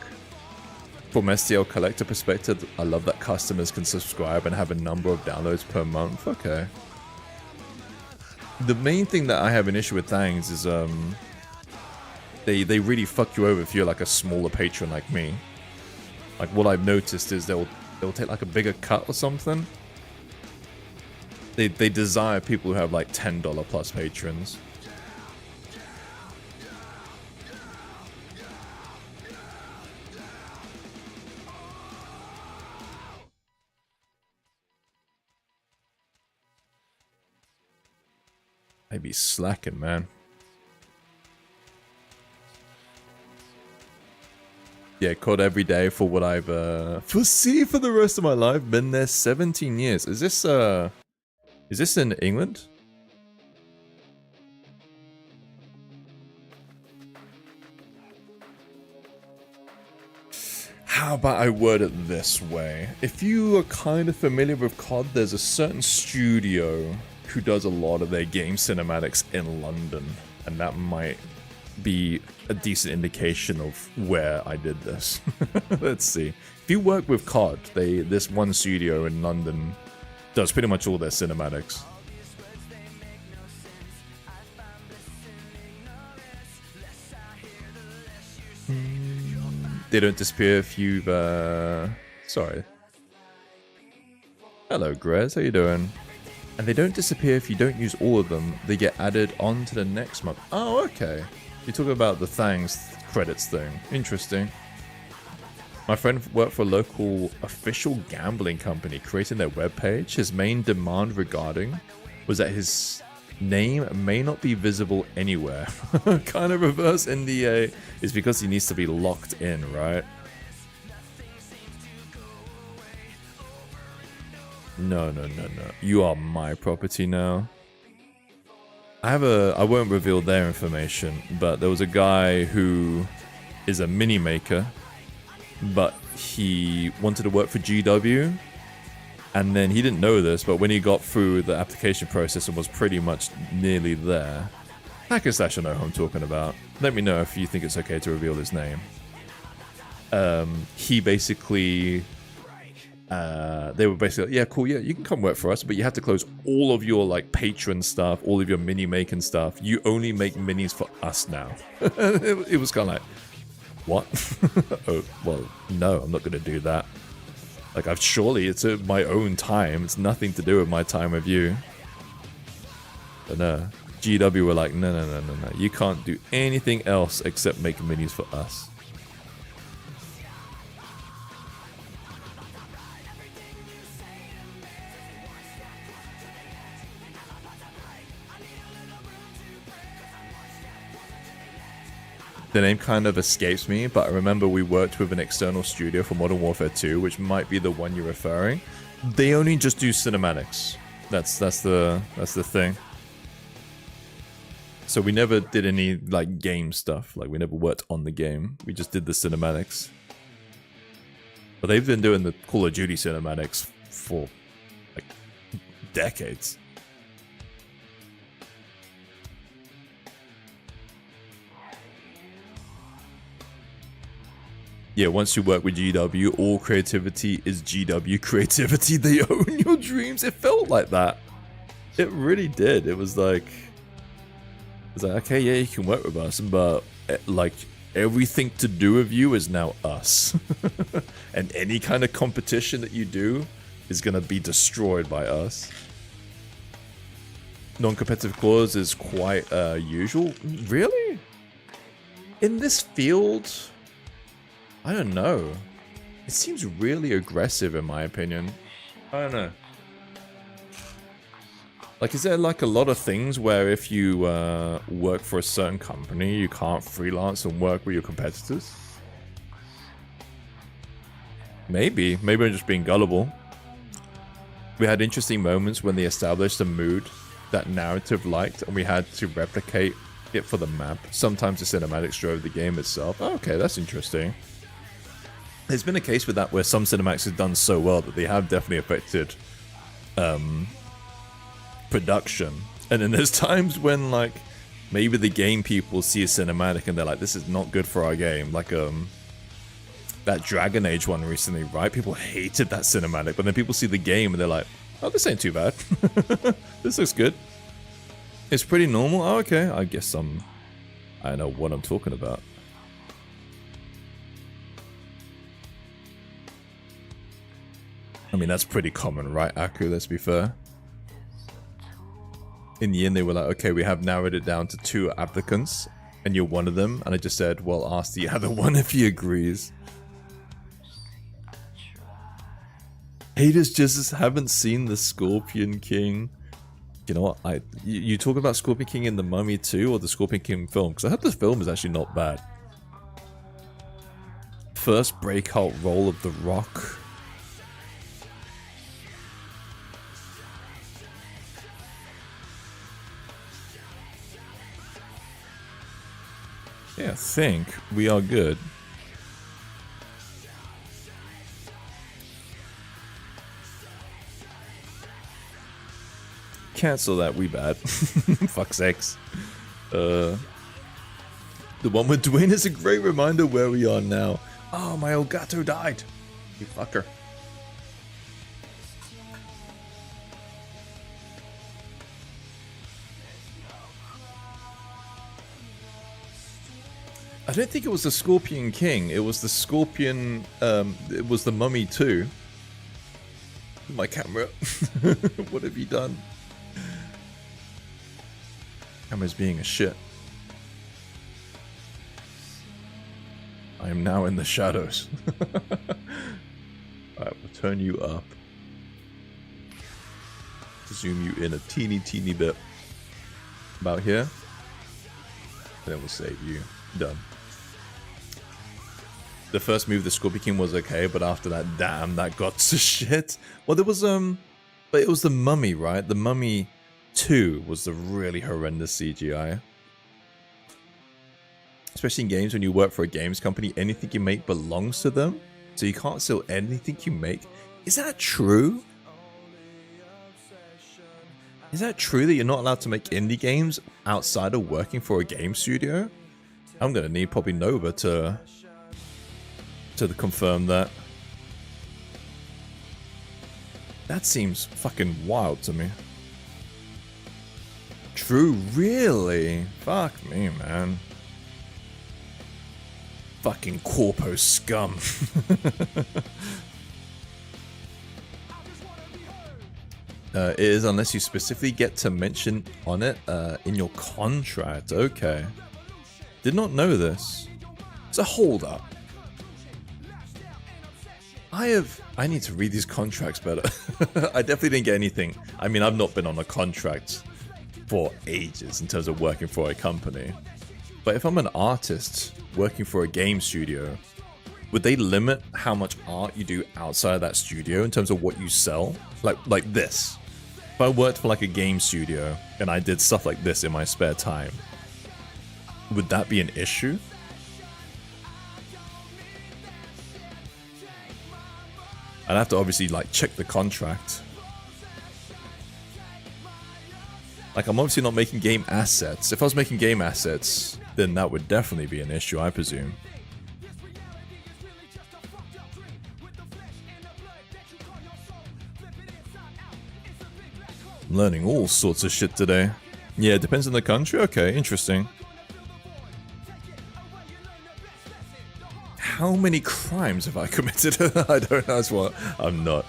From STL collector perspective, I love that customers can subscribe and have a number of downloads per month. Okay. The main thing that I have an issue with Thangs is they really fuck you over if you're like a smaller patron like me. Like what I've noticed is they'll take like a bigger cut or something. They desire people who have like $10 plus patrons. I be slacking, man. Yeah, COD every day for what I've foresee for the rest of my life. Been there 17 years. Is this in England? How about I word it this way? If you are kind of familiar with COD, there's a certain studio who does a lot of their game cinematics in London, and that might be a decent indication of where I did this. Let's see. If you work with COD, this one studio in London does pretty much all their cinematics. They don't disappear if you've sorry. Hello Grez, how you doing? And they don't disappear if you don't use all of them. They get added on to the next month. Oh, okay. You're talking about the Thangs credits thing. Interesting. My friend worked for a local official gambling company creating their webpage. His main demand regarding was that his name may not be visible anywhere. Kind of reverse NDA is because he needs to be locked in, right? No, no, no, no. You are my property now. I won't reveal their information, but there was a guy who is a mini maker, but he wanted to work for GW, and then he didn't know this, but when he got through the application process and was pretty much nearly there, Hackerslash, I know who I'm talking about. Let me know if you think it's okay to reveal his name. He basically... they were basically like, yeah, cool, yeah, you can come work for us, but you have to close all of your like patron stuff, all of your mini making stuff. You only make minis for us now. It was kind of like, what? Oh, well, no, I'm not going to do that. Like, it's at my own time. It's nothing to do with my time with you. But no, GW were like, no, no, no, no, no. You can't do anything else except make minis for us. The name kind of escapes me, but I remember we worked with an external studio for Modern Warfare 2, which might be the one you're referring. They only just do cinematics. That's the thing. So we never did any like game stuff. Like we never worked on the game. We just did the cinematics. But they've been doing the Call of Duty cinematics for like decades. Yeah, once you work with GW, all creativity is GW creativity. They own your dreams. It felt like that. It really did. It was like, okay, yeah, you can work with us, but like everything to do with you is now us. And any kind of competition that you do is going to be destroyed by us. Non-competitive clause is quite usual. Really? In this field... I don't know. It seems really aggressive in my opinion. I don't know. Like, is there like a lot of things where if you work for a certain company, you can't freelance and work with your competitors? Maybe. Maybe I'm just being gullible. We had interesting moments when they established a mood that narrative liked, and we had to replicate it for the map. Sometimes the cinematics drove the game itself. Oh, okay, that's interesting. There's been a case with that where some cinematics have done so well that they have definitely affected production. And then there's times when like maybe the game people see a cinematic and they're like, this is not good for our game. Like that Dragon Age one recently, right? People hated that cinematic, but then people see the game and they're like, oh, this ain't too bad. This looks good. It's pretty normal. Oh, okay. I guess I know what I'm talking about. I mean, that's pretty common, right, Aku? Let's be fair. In the end, they were like, okay, we have narrowed it down to 2 applicants, and you're one of them. And I just said, well, ask the other one if he agrees. Haters just haven't seen the Scorpion King. You know what? You talk about Scorpion King in The Mummy 2 or the Scorpion King film? Because I heard the film is actually not bad. First breakout role of The Rock. Yeah, I think we are good. Cancel that, we bad. Fuck sakes. The one with Dwayne is a great reminder where we are now. Oh, my Elgato died. You fucker. I don't think it was the Scorpion King. It was the Scorpion. It was the Mummy 2. My camera. What have you done? Camera's being a shit. I am now in the shadows. Alright, we'll turn you up. Zoom you in a teeny bit. About here. And then we'll save you. Done. The first move, the Scorpion King, was okay, but after that, damn, that got to shit. Well, there was But it was The Mummy, right? The Mummy 2 was the really horrendous CGI. Especially in games when you work for a games company, anything you make belongs to them. So you can't sell anything you make. Is that true? Is that true that you're not allowed to make indie games outside of working for a game studio? I'm gonna need probably Nova to confirm that. That seems fucking wild to me. True, really? Fuck me, man. Fucking corpo scum. It is unless you specifically get to mention on it in your contract. Okay. Did not know this. So hold up. I need to read these contracts better. I definitely didn't get anything. I mean, I've not been on a contract for ages in terms of working for a company. But if I'm an artist working for a game studio, would they limit how much art you do outside of that studio in terms of what you sell? Like this. If I worked for like a game studio and I did stuff like this in my spare time, would that be an issue? I'd have to obviously like check the contract. Like, I'm obviously not making game assets. If I was making game assets, then that would definitely be an issue, I presume. I'm learning all sorts of shit today. Yeah, it depends on the country. Okay, interesting. How many crimes have I committed? I don't know. That's what I'm not.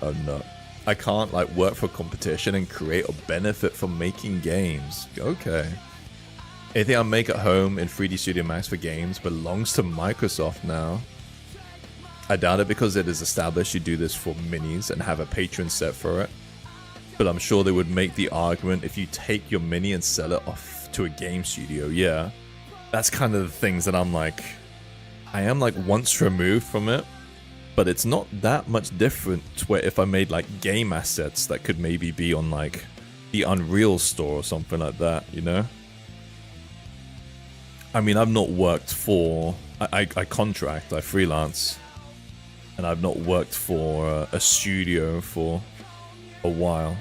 I can't like work for competition and create or benefit from making games. Okay. Anything I make at home in 3D Studio Max for games belongs to Microsoft now. I doubt it because it is established you do this for minis and have a patron set for it. But I'm sure they would make the argument if you take your mini and sell it off to a game studio. Yeah. That's kind of the things that I'm like, I am like once removed from it. But it's not that much different to where if I made like game assets that could maybe be on like the Unreal store or something like that, you know? I mean, I've not worked for... I contract, I freelance. And I've not worked for a studio for a while.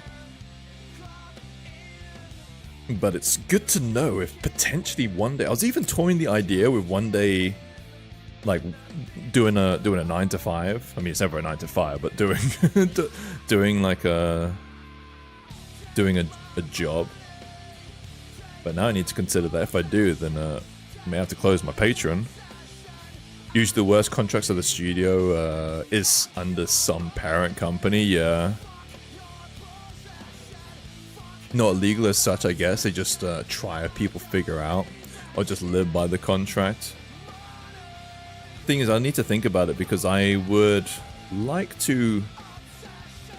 But it's good to know if potentially one day... I was even toying the idea with one day... like doing a 9 to 5. I mean, it's never a 9 to 5, but doing doing a job. But now I need to consider that if I do, then I may have to close my Patreon. Usually the worst contracts of the studio is under some parent company. Yeah, not legal as such, I guess. They just try if people figure out or just live by the contract. Thing is, I need to think about it because I would like to,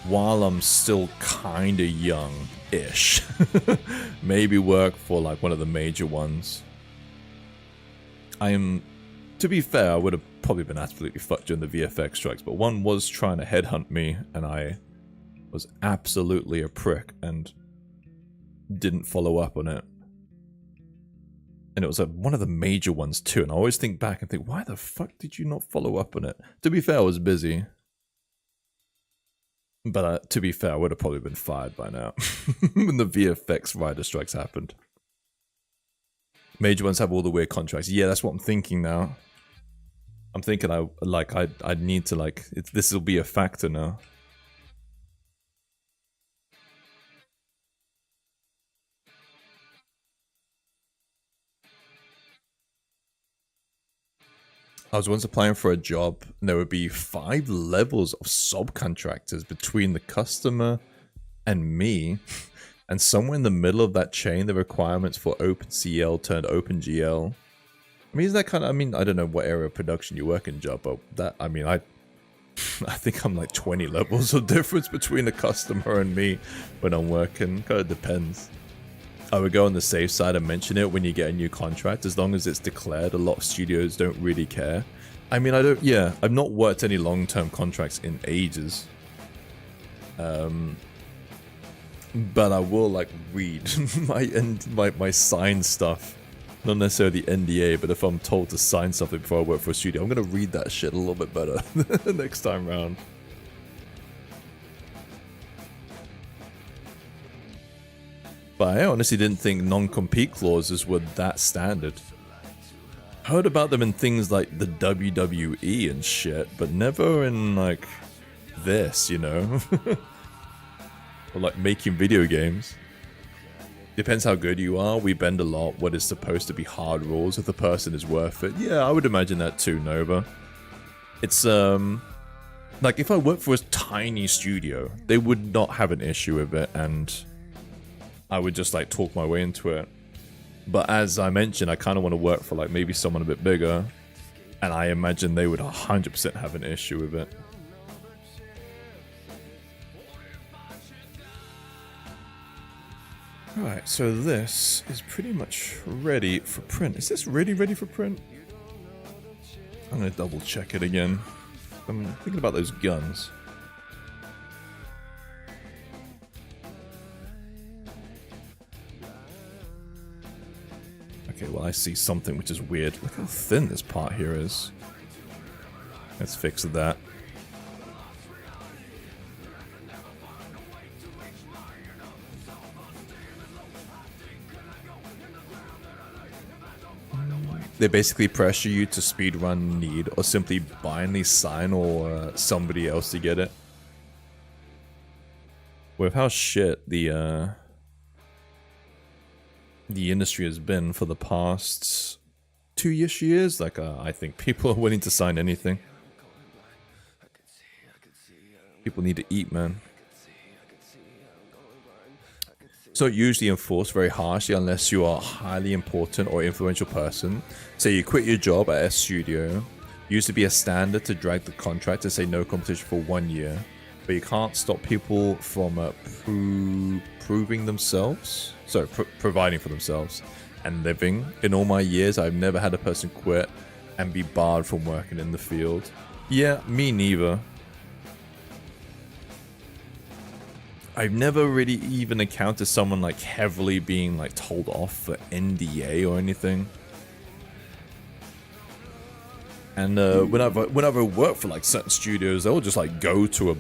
while I'm still kind of young-ish, maybe work for like one of the major ones. To be fair, I would have probably been absolutely fucked during the VFX strikes, but one was trying to headhunt me and I was absolutely a prick and didn't follow up on it. And it was one of the major ones too. And I always think back and think, why the fuck did you not follow up on it? To be fair, I was busy. But to be fair, I would have probably been fired by now. When the VFX rider strikes happened. Major ones have all the weird contracts. Yeah, that's what I'm thinking now. I'm thinking I'd need to like, this will be a factor now. I was once applying for a job, and there would be 5 levels of subcontractors between the customer and me. And somewhere in the middle of that chain, the requirements for OpenCL turned OpenGL. I mean, is that kind of... I mean, I don't know what area of production you work in, Job, but that... I mean, I think I'm like 20 levels of difference between the customer and me when I'm working. Kind of depends. I would go on the safe side and mention it when you get a new contract, as long as it's declared. A lot of studios don't really care. I mean, I've not worked any long-term contracts in ages. but I will like read my signed stuff. Not necessarily the NDA, but if I'm told to sign something before I work for a studio, I'm gonna read that shit a little bit better next time round. But I honestly didn't think non-compete clauses were that standard. Heard about them in things like the WWE and shit, but never in like this, you know? Or like making video games. Depends how good you are. We bend a lot what is supposed to be hard rules if the person is worth it. Yeah, I would imagine that too, Nova. It's like if I worked for a tiny studio, they would not have an issue with it, and I would just like talk my way into it. But as I mentioned, I kind of want to work for like maybe someone a bit bigger, and I imagine they would 100% have an issue with it. Alright, so this is pretty much ready for print. Is this really ready for print? I'm gonna double check it again. I'm thinking about those guns. Okay, well I see something which is weird. Look how thin this part here is. Let's fix that. They basically pressure you to speedrun need or simply blindly sign or somebody else to get it. With how shit the industry has been for the past 2-ish years, like I think people are willing to sign anything. People need to eat, man. So usually enforced very harshly unless you are a highly important or influential person. Say you quit your job at a studio. Used to be a standard to drag the contract to say no competition for 1 year. But you can't stop people from proving themselves. Sorry, providing for themselves and living. In all my years, I've never had a person quit and be barred from working in the field. Yeah, me neither. I've never really even encountered someone like heavily being like told off for NDA or anything. And whenever I work for like certain studios, they'll just like go to a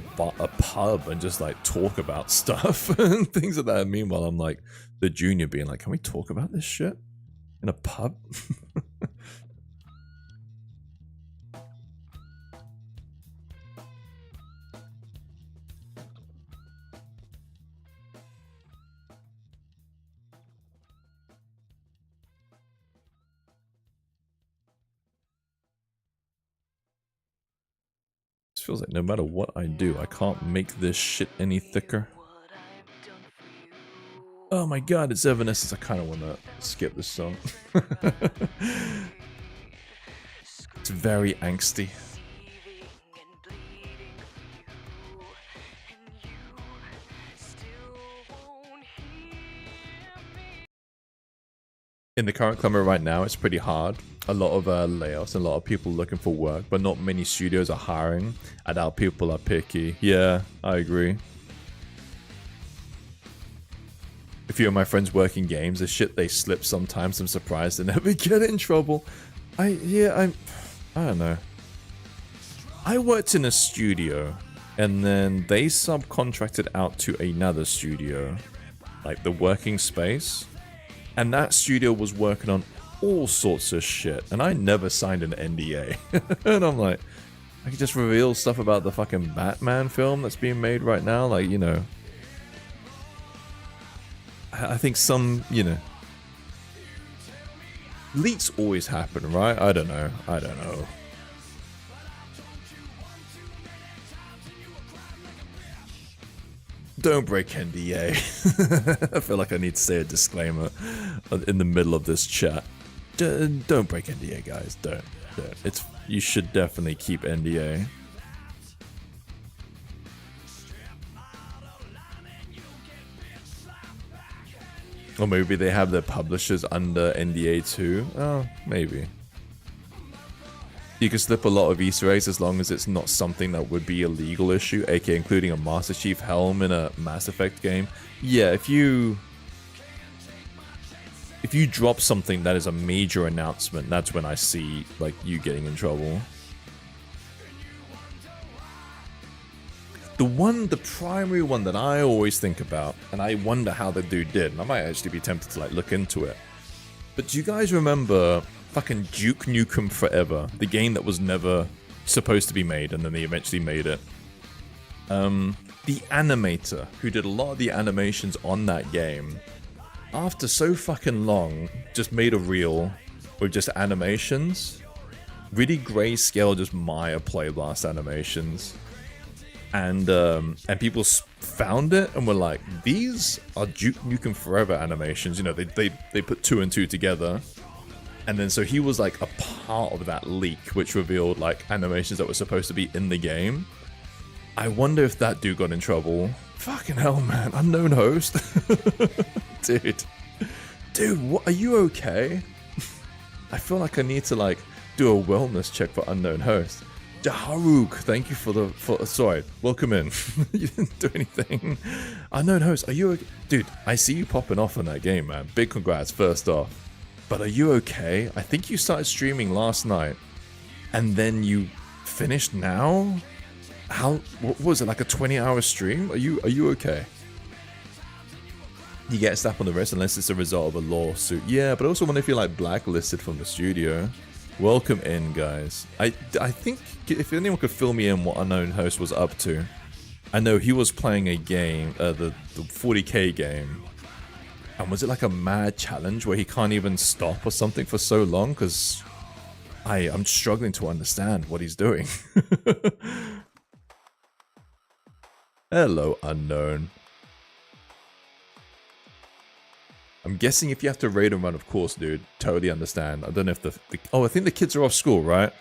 pub and just like talk about stuff and things like that. Meanwhile, I'm like the junior being like, can we talk about this shit in a pub? Feels like no matter what I do, I can't make this shit any thicker. Oh my god, it's Evanescence. I kind of want to skip this song. It's very angsty. In the current climate right now, it's pretty hard. A lot of layoffs and a lot of people looking for work, but not many studios are hiring. I doubt people are picky. Yeah, I agree. A few of my friends work in games. The shit they slip sometimes, I'm surprised they never get in trouble. I don't know. I worked in a studio, and then they subcontracted out to another studio, like the working space. And that studio was working on all sorts of shit, and I never signed an NDA. And I'm like, I could just reveal stuff about the fucking Batman film that's being made right now, like, you know. I think some, you know, leaks always happen, right? I don't know. Don't break NDA. I feel like I need to say a disclaimer in the middle of this chat. Don't break NDA, guys. Don't. You should definitely keep NDA. Or maybe they have their publishers under NDA too. Oh, maybe. You can slip a lot of Easter eggs as long as it's not something that would be a legal issue, aka including a Master Chief helm in a Mass Effect game. Yeah, if you drop something that is a major announcement, that's when I see like you getting in trouble. The primary one that I always think about, and I wonder how the dude did, and I might actually be tempted to like look into it. But do you guys remember fucking Duke Nukem Forever, the game that was never supposed to be made, and then they eventually made it? The animator who did a lot of the animations on that game, after so fucking long, just made a reel with just animations, really grayscale, just Maya Playblast animations. And people found it and were like, these are Duke Nukem Forever animations. You know, they put 2 and 2 together. And then so he was like a part of that leak, which revealed like animations that were supposed to be in the game. I wonder if that dude got in trouble. Fucking hell, man. Unknown host. Dude, what? Are you okay? I feel like I need to like do a wellness check for unknown host. Jaharuk, thank you for sorry, welcome in. You didn't do anything. Unknown host, are you okay? Dude, I see you popping off in that game, man. Big congrats, first off. But are you okay? I think you started streaming last night, and then you finished now? What was it, like a 20-hour stream? Are you okay? You get a slap on the wrist unless it's a result of a lawsuit. Yeah, but I also wonder if you're like blacklisted from the studio. Welcome in, guys. I think if anyone could fill me in what Unknown Host was up to. I know he was playing a game, the 40k game. And was it like a mad challenge where he can't even stop or something for so long? Because I'm struggling to understand what he's doing. Hello, Unknown. I'm guessing if you have to raid and run, of course, dude. Totally understand. I don't know if the oh, I think the kids are off school, right?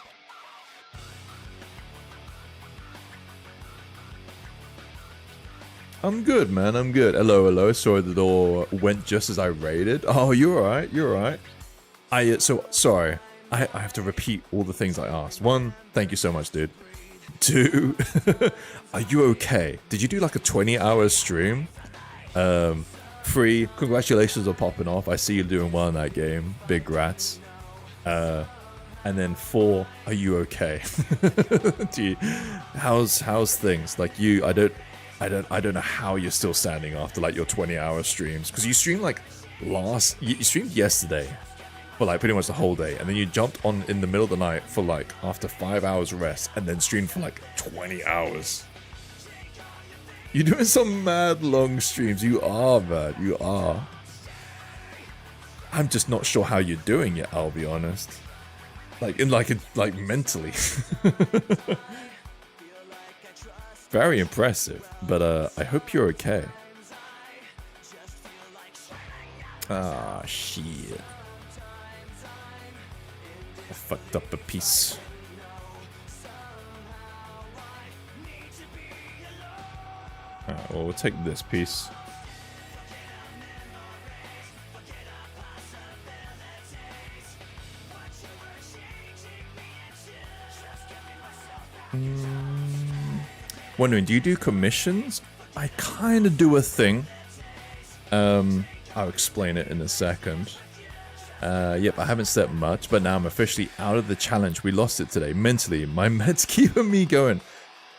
I'm good, man. I'm good. Hello, hello. Sorry, the door went just as I raided. Oh, you're alright. You're alright. So sorry. I have to repeat all the things I asked. 1, thank you so much, dude. 2, are you okay? Did you do like a 20-hour stream? 3, congratulations on popping off. I see you doing well in that game. Big grats. And then 4, are you okay? How's things? Like you, I don't know how you're still standing after like your 20-hour streams, because you streamed like you streamed yesterday for like pretty much the whole day, and then you jumped on in the middle of the night for like after 5 hours rest, and then streamed for like 20 hours. You're doing some mad long streams. You are, man. You are. I'm just not sure how you're doing it, I'll be honest. Like mentally. Very impressive, but I hope you're okay. Ah, shit. I fucked up a piece. Alright, well, we'll take this piece. Wondering, do you do commissions? I kind of do a thing. I'll explain it in a second. Yep, I haven't slept much, but now I'm officially out of the challenge. We lost it today. Mentally, my meds keeping me going.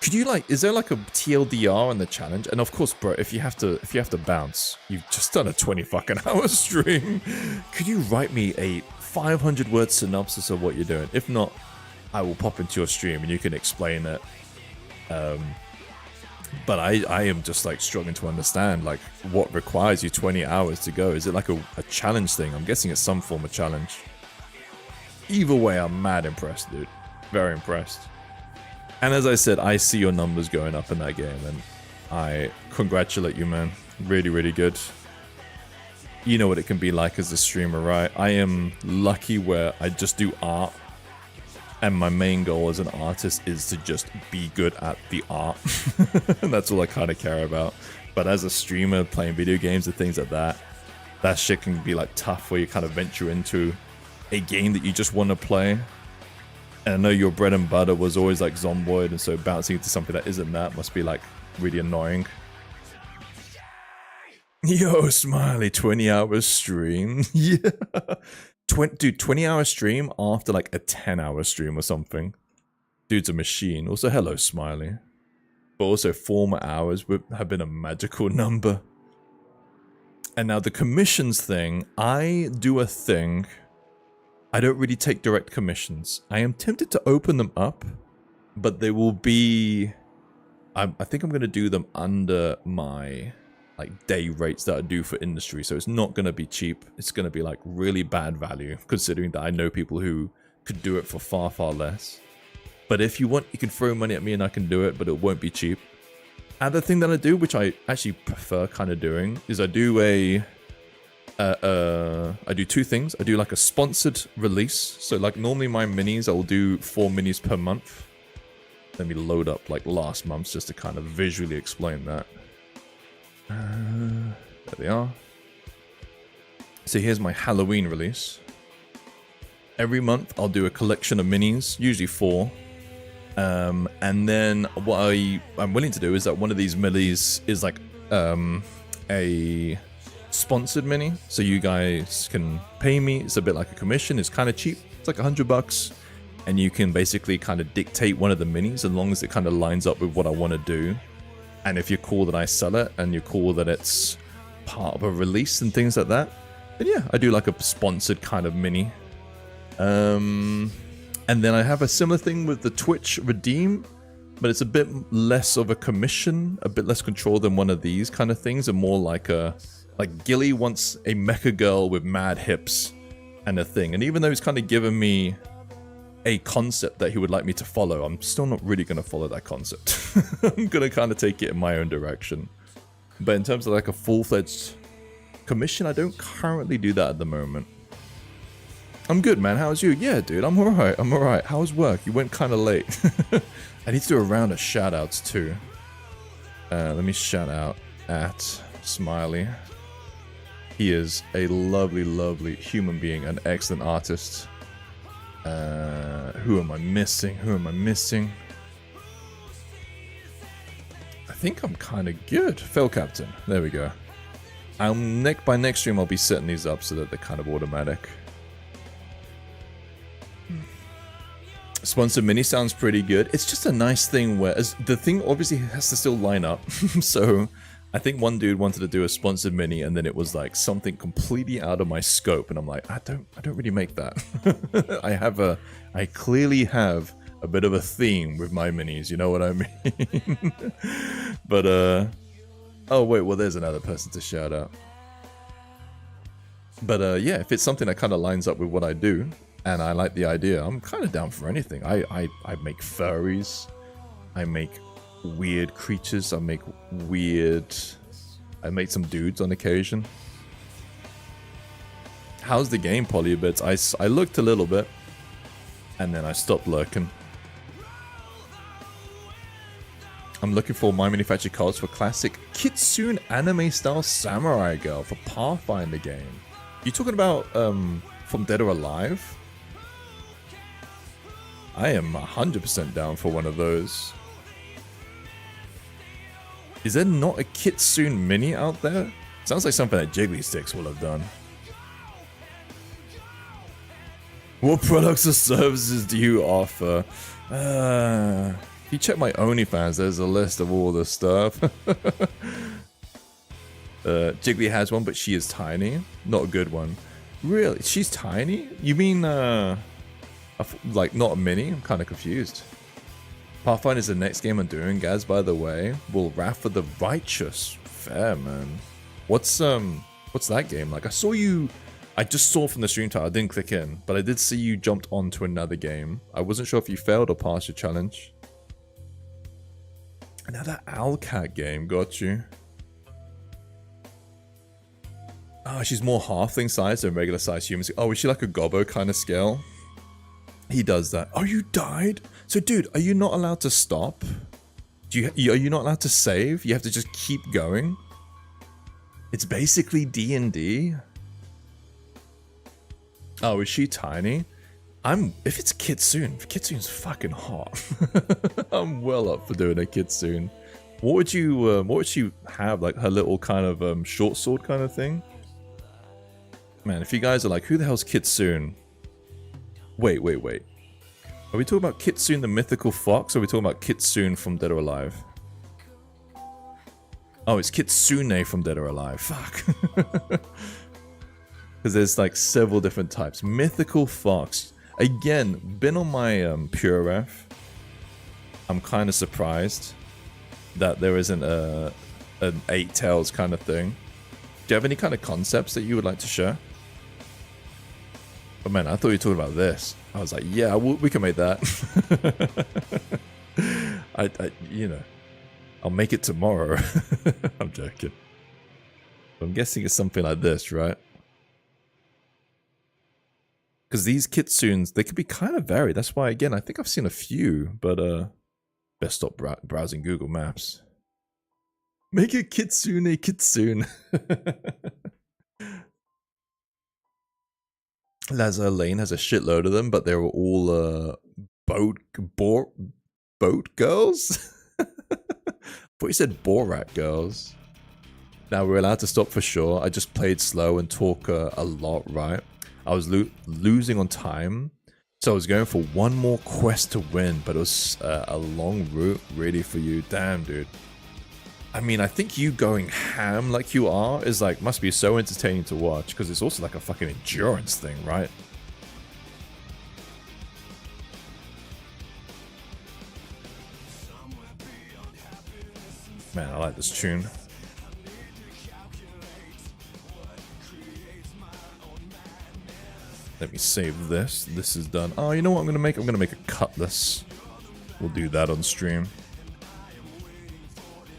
Could you like, is there like a TLDR on the challenge? And of course, bro, if you have to bounce, you've just done a 20 fucking hour stream. Could you write me a 500-word synopsis of what you're doing? If not, I will pop into your stream and you can explain it. But I am just like struggling to understand like what requires you 20 hours to go. Is it like a challenge thing? I'm guessing it's some form of challenge. Either way, I'm mad impressed, dude. Very impressed. And as I said, I see your numbers going up in that game, and I congratulate you, man. Really, really good. You know what it can be like as a streamer, right? I am lucky where I just do art, and my main goal as an artist is to just be good at the art. And that's all I kind of care about. But as a streamer playing video games and things like that, that shit can be like tough where you kind of venture into a game that you just want to play. And I know your bread and butter was always like Zomboid, and so bouncing into something that isn't that must be like really annoying. Yo, Smiley, 20 hours stream. Yeah. 20-hour stream after like a 10-hour stream or something. Dude's a machine. Also, hello, Smiley. But also, former hours have been a magical number. And now the commissions thing, I do a thing. I don't really take direct commissions. I am tempted to open them up, but they will be... I think I'm going to do them under my like day rates that I do for industry. So it's not going to be cheap. It's going to be like really bad value, considering that I know people who could do it for far, far less. But if you want, you can throw money at me and I can do it, but it won't be cheap. Other thing that I do, which I actually prefer kind of doing, is I do I do two things. I do like a sponsored release. So like normally my minis, I'll do 4 minis per month. Let me load up like last month's just to kind of visually explain that. There they are. So here's my Halloween release. Every month I'll do a collection of minis, usually 4. And then what I'm willing to do is that one of these minis is like a sponsored mini, so you guys can pay me. It's a bit like a commission. It's kind of cheap. It's like $100, and you can basically kind of dictate one of the minis as long as it kind of lines up with what I want to do. And if you're cool that I sell it, and you're cool that it's part of a release and things like that, then yeah, I do like a sponsored kind of mini. And then I have a similar thing with the Twitch Redeem, but it's a bit less of a commission, a bit less control than one of these kind of things, and more like a... Like, Gilly wants a mecha girl with mad hips and a thing. And even though he's kind of given me a concept that he would like me to follow, I'm still not really going to follow that concept. I'm going to kind of take it in my own direction. But in terms of like a full-fledged commission, I don't currently do that at the moment. I'm good, man. How's you? Yeah, dude, I'm alright. I'm alright. How's work? You went kind of late. I need to do a round of shout-outs too. Let me shout out at Smiley. He is a lovely, lovely human being, an excellent artist. Who am I missing? Who am I missing? I think I'm kind of good. Fell Captain. There we go. By next stream, I'll be setting these up so that they're kind of automatic. Sponsored mini sounds pretty good. It's just a nice thing where the thing obviously has to still line up. So I think one dude wanted to do a sponsored mini, and then it was like something completely out of my scope, and I'm like, I don't really make that. I clearly have a bit of a theme with my minis, you know what I mean? But oh wait, well there's another person to shout out. But yeah, if it's something that kind of lines up with what I do, and I like the idea, I'm kind of down for anything. I make furries, I make weird creatures, I make some dudes on occasion. How's the game, Polybits? I looked a little bit, and then I stopped lurking. I'm looking for my manufactured cards for classic Kitsune anime-style samurai girl for Pathfinder game. You talking about from Dead or Alive? I am 100% down for one of those. Is there not a Kitsune mini out there? Sounds like something that Jiggly Sticks will have done. What products or services do you offer? If you check my OnlyFans, there's a list of all the stuff. Jiggly has one, but she is tiny. Not a good one. Really? She's tiny? You mean, like, not a mini? I'm kind of confused. Pathfinder is the next game I'm doing, Gaz, by the way. Will Wrath of the Righteous. Fair, man. What's that game like? I just saw from the stream title, I didn't click in, but I did see you jumped onto another game. I wasn't sure if you failed or passed your challenge. Another Owlcat game, got you. Oh, she's more halfling size than regular size humans. Oh, is she like a gobbo kind of scale? He does that. Oh, you died? So, dude, are you not allowed to stop? Are you not allowed to save? You have to just keep going? It's basically D&D. Oh, is she tiny? if it's Kitsune's fucking hot. I'm well up for doing a Kitsune. What would you have, like her little kind of short sword kind of thing? Man, if you guys are like, who the hell's Kitsune? Wait. Are we talking about Kitsune the mythical fox, or are we talking about Kitsune from Dead or Alive? Oh, it's Kitsune from Dead or Alive. Fuck. Because there's like several different types. Mythical fox. Again, been on my Pure Ref. I'm kind of surprised that there isn't an 8 tails kind of thing. Do you have any kind of concepts that you would like to share? Oh man, I thought you were talking about this. I was like, yeah, we can make that. You know, I'll make it tomorrow. I'm joking. I'm guessing it's something like this, right? Because these Kitsunes, they could be kind of varied. That's why, again, I think I've seen a few, but best stop browsing Google Maps. Make it Kitsune. Lazar Lane has a shitload of them, but they were all boat girls? I thought you said Borat girls. Now we're allowed to stop for sure. I just played slow and talk a lot, right? I was losing on time, so I was going for one more quest to win, but it was a long route really for you. Damn, dude. I mean, I think you going ham like you are is like, must be so entertaining to watch, because it's also like a fucking endurance thing, right? Man, I like this tune. Let me save this. This is done. Oh, you know what I'm gonna make? I'm gonna make a cutlass. We'll do that on stream.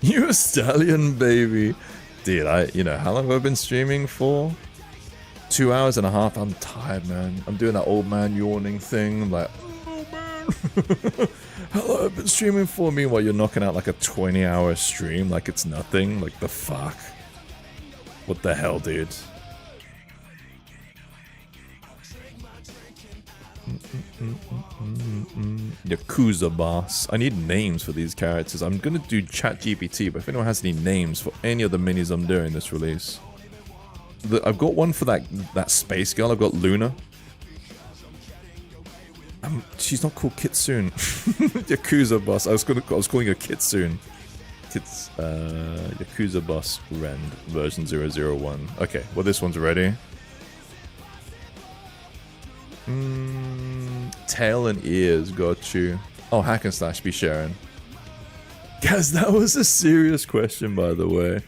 You a stallion, baby. Dude, you know, how long have I been streaming for? 2 hours and a half. I'm tired, man. I'm doing that old man yawning thing. I'm like, oh, man. How long have I been streaming for? Meanwhile, you're knocking out like a 20-hour stream like it's nothing. Like, the fuck? What the hell, dude? Yakuza boss. I need names for these characters. I'm gonna do ChatGPT, but if anyone has any names for any of the minis I'm doing this release. I've got one for that space girl. I've got Luna. She's not called Kitsune. Yakuza boss. I was calling her Kitsune. Yakuza boss Rend version 001. Okay, well this one's ready. Tail and ears, got you. Oh, hack and slash be sharing. Guys, that was a serious question, by the way. Are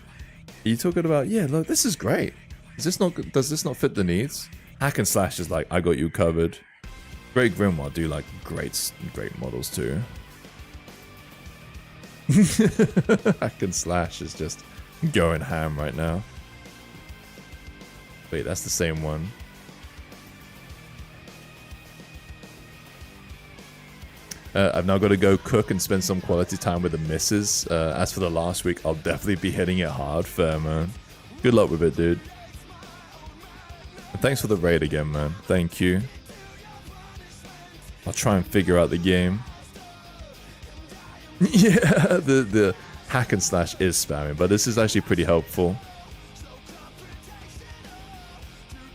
you talking about, yeah, look, this is great. Does this not fit the needs? Hack and slash is like, I got you covered. Great Grimoire do like great models too. Hack and slash is just going ham right now. Wait, that's the same one. I've now got to go cook and spend some quality time with the missus. As for the last week, I'll definitely be hitting it hard. Fair, man. Good luck with it, dude. And thanks for the raid again, man. Thank you. I'll try and figure out the game. Yeah, the hack and slash is spamming, but this is actually pretty helpful.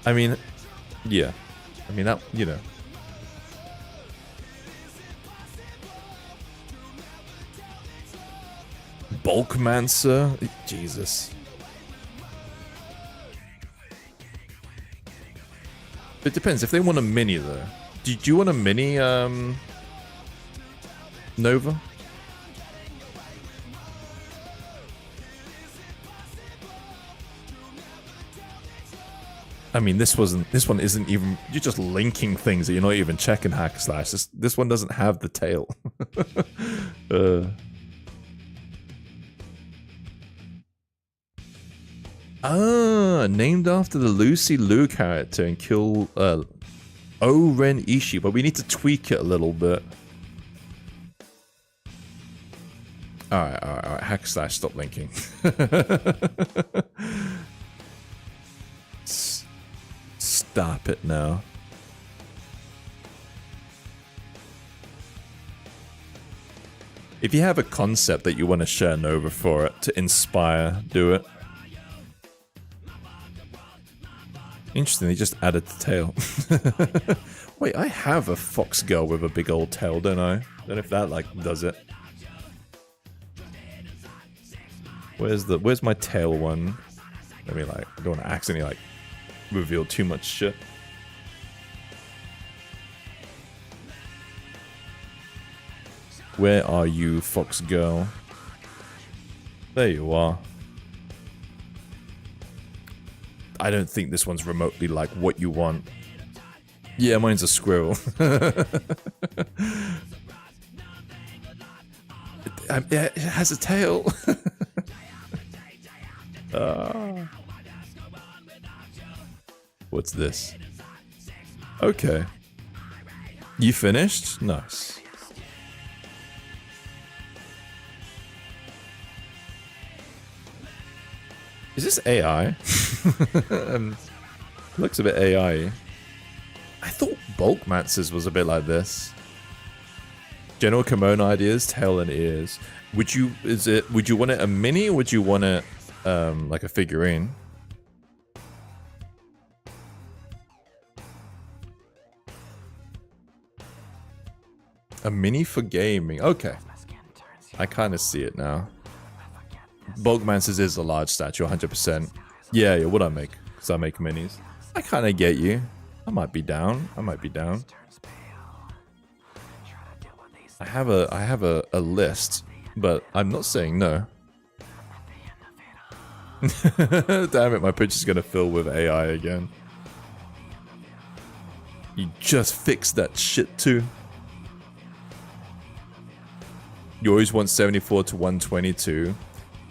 I mean, yeah. I mean, that, you know. Bulkmancer? Jesus. It depends. If they want a mini, though. Do you want a mini, Nova? I mean, this one isn't even... You're just linking things that you're not even checking hack slash. This one doesn't have the tail. Named after the Lucy Liu character and kill O-Ren Ishii, but we need to tweak it a little bit. Alright. Hack slash, stop linking. Stop it now. If you have a concept that you want to share Nova for it, to inspire, do it. Interesting, they just added the tail. Wait, I have a fox girl with a big old tail, don't I? Don't know if that, like, does it. Where's my tail one? Let me, like, I don't want to accidentally, like, reveal too much shit. Where are you, fox girl? There you are. I don't think this one's remotely like what you want. Yeah, mine's a squirrel. It has a tail. What's this? Okay. You finished? Nice. Is this AI? Looks a bit AI. I thought bulk Max's was a bit like this. General kimono ideas, tail and ears. Would you want it a mini or would you want it like a figurine? A mini for gaming. Okay. I kind of see it now. Bulkmancer's is a large statue, 100%. Yeah, what I make? Because I make minis. I kind of get you. I might be down. I might be down. I have a list, but I'm not saying no. Damn it, my picture's gonna fill with AI again. You just fixed that shit too. You always want 74 to 122.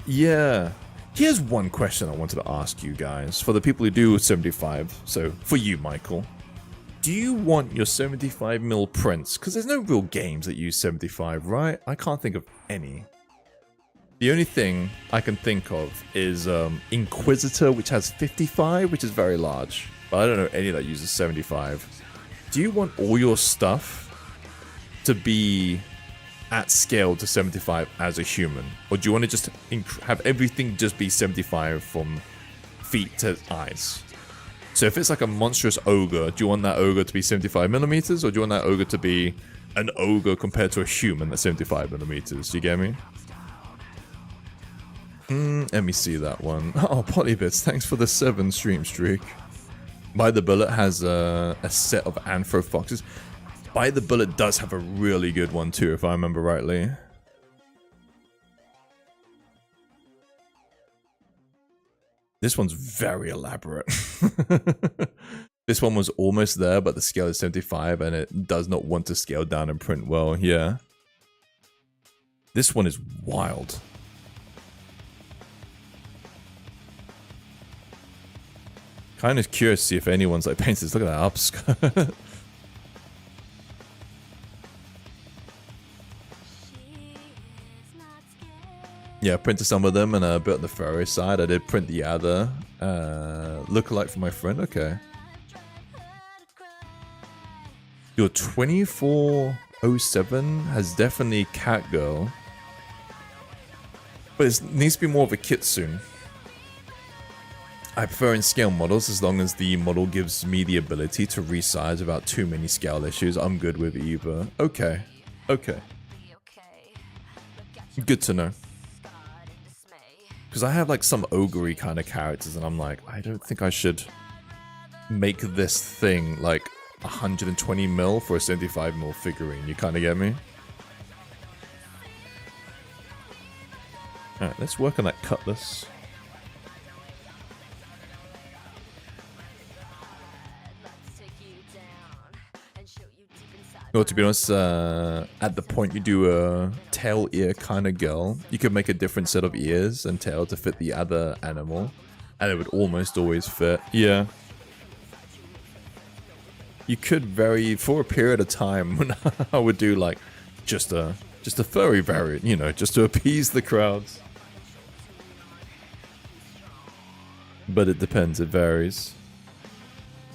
Yeah. Here's one question I wanted to ask you guys. For the people who do 75, so for you, Michael. Do you want your 75mm prints? Because there's no real games that use 75, right? I can't think of any. The only thing I can think of is Inquisitor, which has 55, which is very large. But I don't know any that uses 75. Do you want all your stuff to be at scale to 75 as a human? Or do you want to just have everything just be 75 from feet to eyes? So if it's like a monstrous ogre, do you want that ogre to be 75mm? Or do you want that ogre to be an ogre compared to a human that's 75mm? Do you get me? Let me see that one. Oh, Polybits, thanks for the 7 stream streak. By the Bullet has a set of Anthro Foxes. By the Bullet does have a really good one too, if I remember rightly. This one's very elaborate. This one was almost there, but the scale is 75 and it does not want to scale down and print well. Yeah. This one is wild. Kind of curious to see if anyone's like painted this. Look at that upskirt. Yeah, I printed some of them and I built the furry side. I did print the other lookalike for my friend. Okay. Your 2407 has definitely Catgirl. But it needs to be more of a kitsune. I prefer in scale models as long as the model gives me the ability to resize without too many scale issues. I'm good with either. Okay. Okay. Good to know. Because I have like some ogre-y kind of characters and I'm like, I don't think I should make this thing like 120mm for a 75mm figurine. You kind of get me? Alright, let's work on that cutlass. Well, to be honest, at the point you do a tail ear kind of girl, you could make a different set of ears and tail to fit the other animal, and it would almost always fit. Yeah. You could vary for a period of time when I would do like just a furry variant, you know, just to appease the crowds. But it depends, it varies.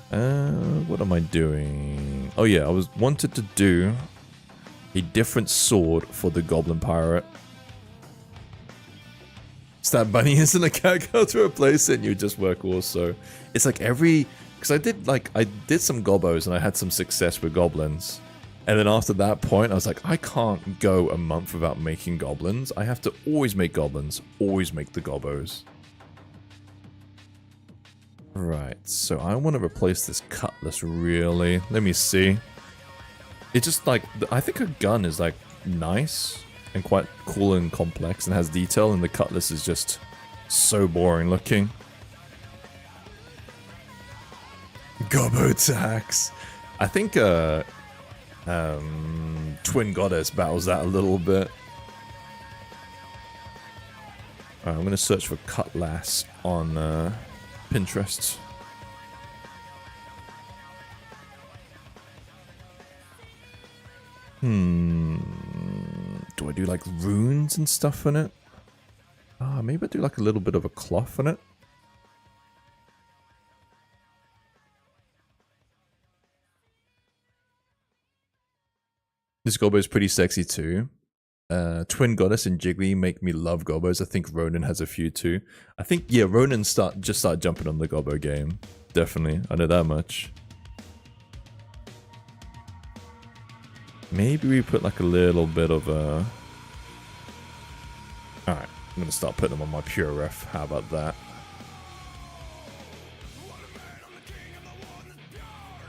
What am I doing? Oh yeah, I wanted to do a different sword for the Goblin Pirate. Stab Bunny isn't a cat girl to replace it, and you just work also. It's like every... Because I did some gobos and I had some success with goblins. And then after that point, I was like, I can't go a month without making goblins. I have to always make goblins. Always make the gobos. Right, so I want to replace this cutlass, really. Let me see. It's just like... I think a gun is like nice and quite cool and complex and has detail, and the cutlass is just so boring looking. Gobbo attacks. I think Twin Goddess battles that a little bit. Alright, I'm gonna search for cutlass on Pinterest. Do I do like runes and stuff in it? Maybe I do like a little bit of a cloth in it. This Gobbo is pretty sexy too. Twin Goddess and Jiggly make me love Gobbos. I think Ronan has a few too. I think, yeah, Ronan just started jumping on the Gobbo game. Definitely, I know that much. Maybe we put like a little bit of a... Alright, I'm gonna start putting them on my pure ref. How about that?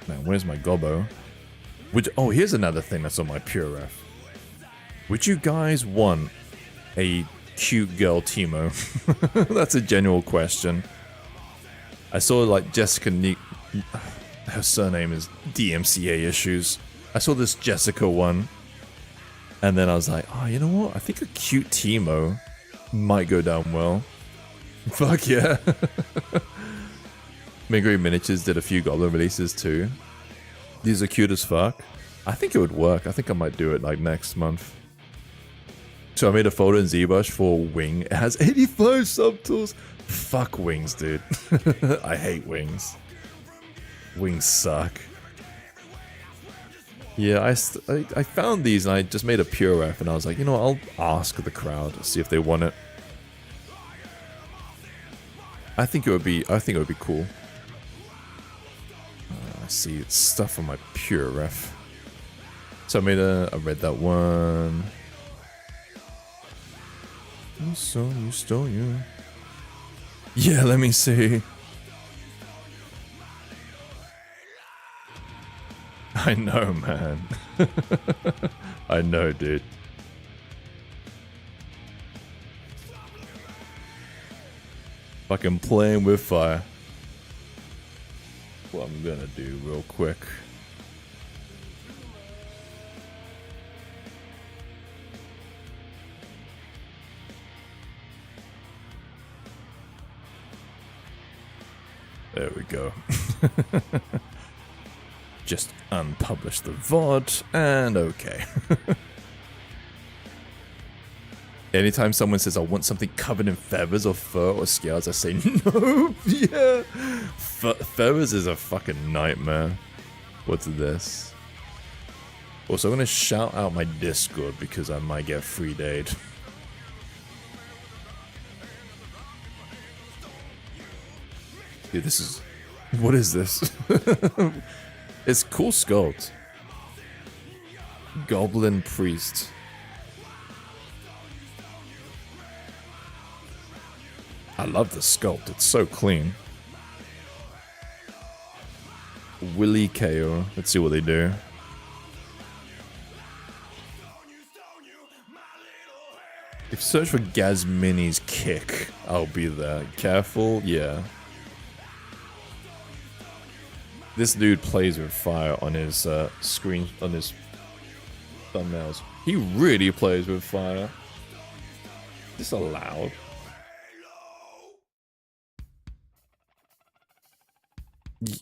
Man, where's my Gobbo? Oh, here's another thing that's on my pure ref. Would you guys want a cute girl Teemo? That's a general question. I saw like Jessica her surname is DMCA issues. I saw this Jessica one, and then I was like, oh, you know what? I think a cute Teemo might go down well. Fuck yeah. Mingry Miniatures did a few Goblin releases too. These are cute as fuck. I think it would work. I think I might do it like next month. So I made a folder in ZBrush for Wing. It has 85 subtools. Fuck wings, dude. I hate wings. Wings suck. Yeah, I found these and I just made a pure ref and I was like, you know what, I'll ask the crowd, see if they want it. I think it would be cool. I see it's stuff on my pure ref. So I read that one. You stole you. Yeah, let me see. I know, man. I know, dude. Fucking playing with fire. What I'm gonna do real quick. There we go. Just unpublish the VOD, and okay. Anytime someone says I want something covered in feathers or fur or scales, I say no. Yeah, feathers is a fucking nightmare. What's this? Also, I'm gonna shout out my Discord because I might get free date. Dude, this is... What is this? It's cool sculpt. Goblin Priest. I love the sculpt, it's so clean. Willy KO. Let's see what they do. If you search for Gazmini's kick, I'll be there. Careful, yeah. This dude plays with fire on his screen, on his thumbnails. He really plays with fire. Is this allowed?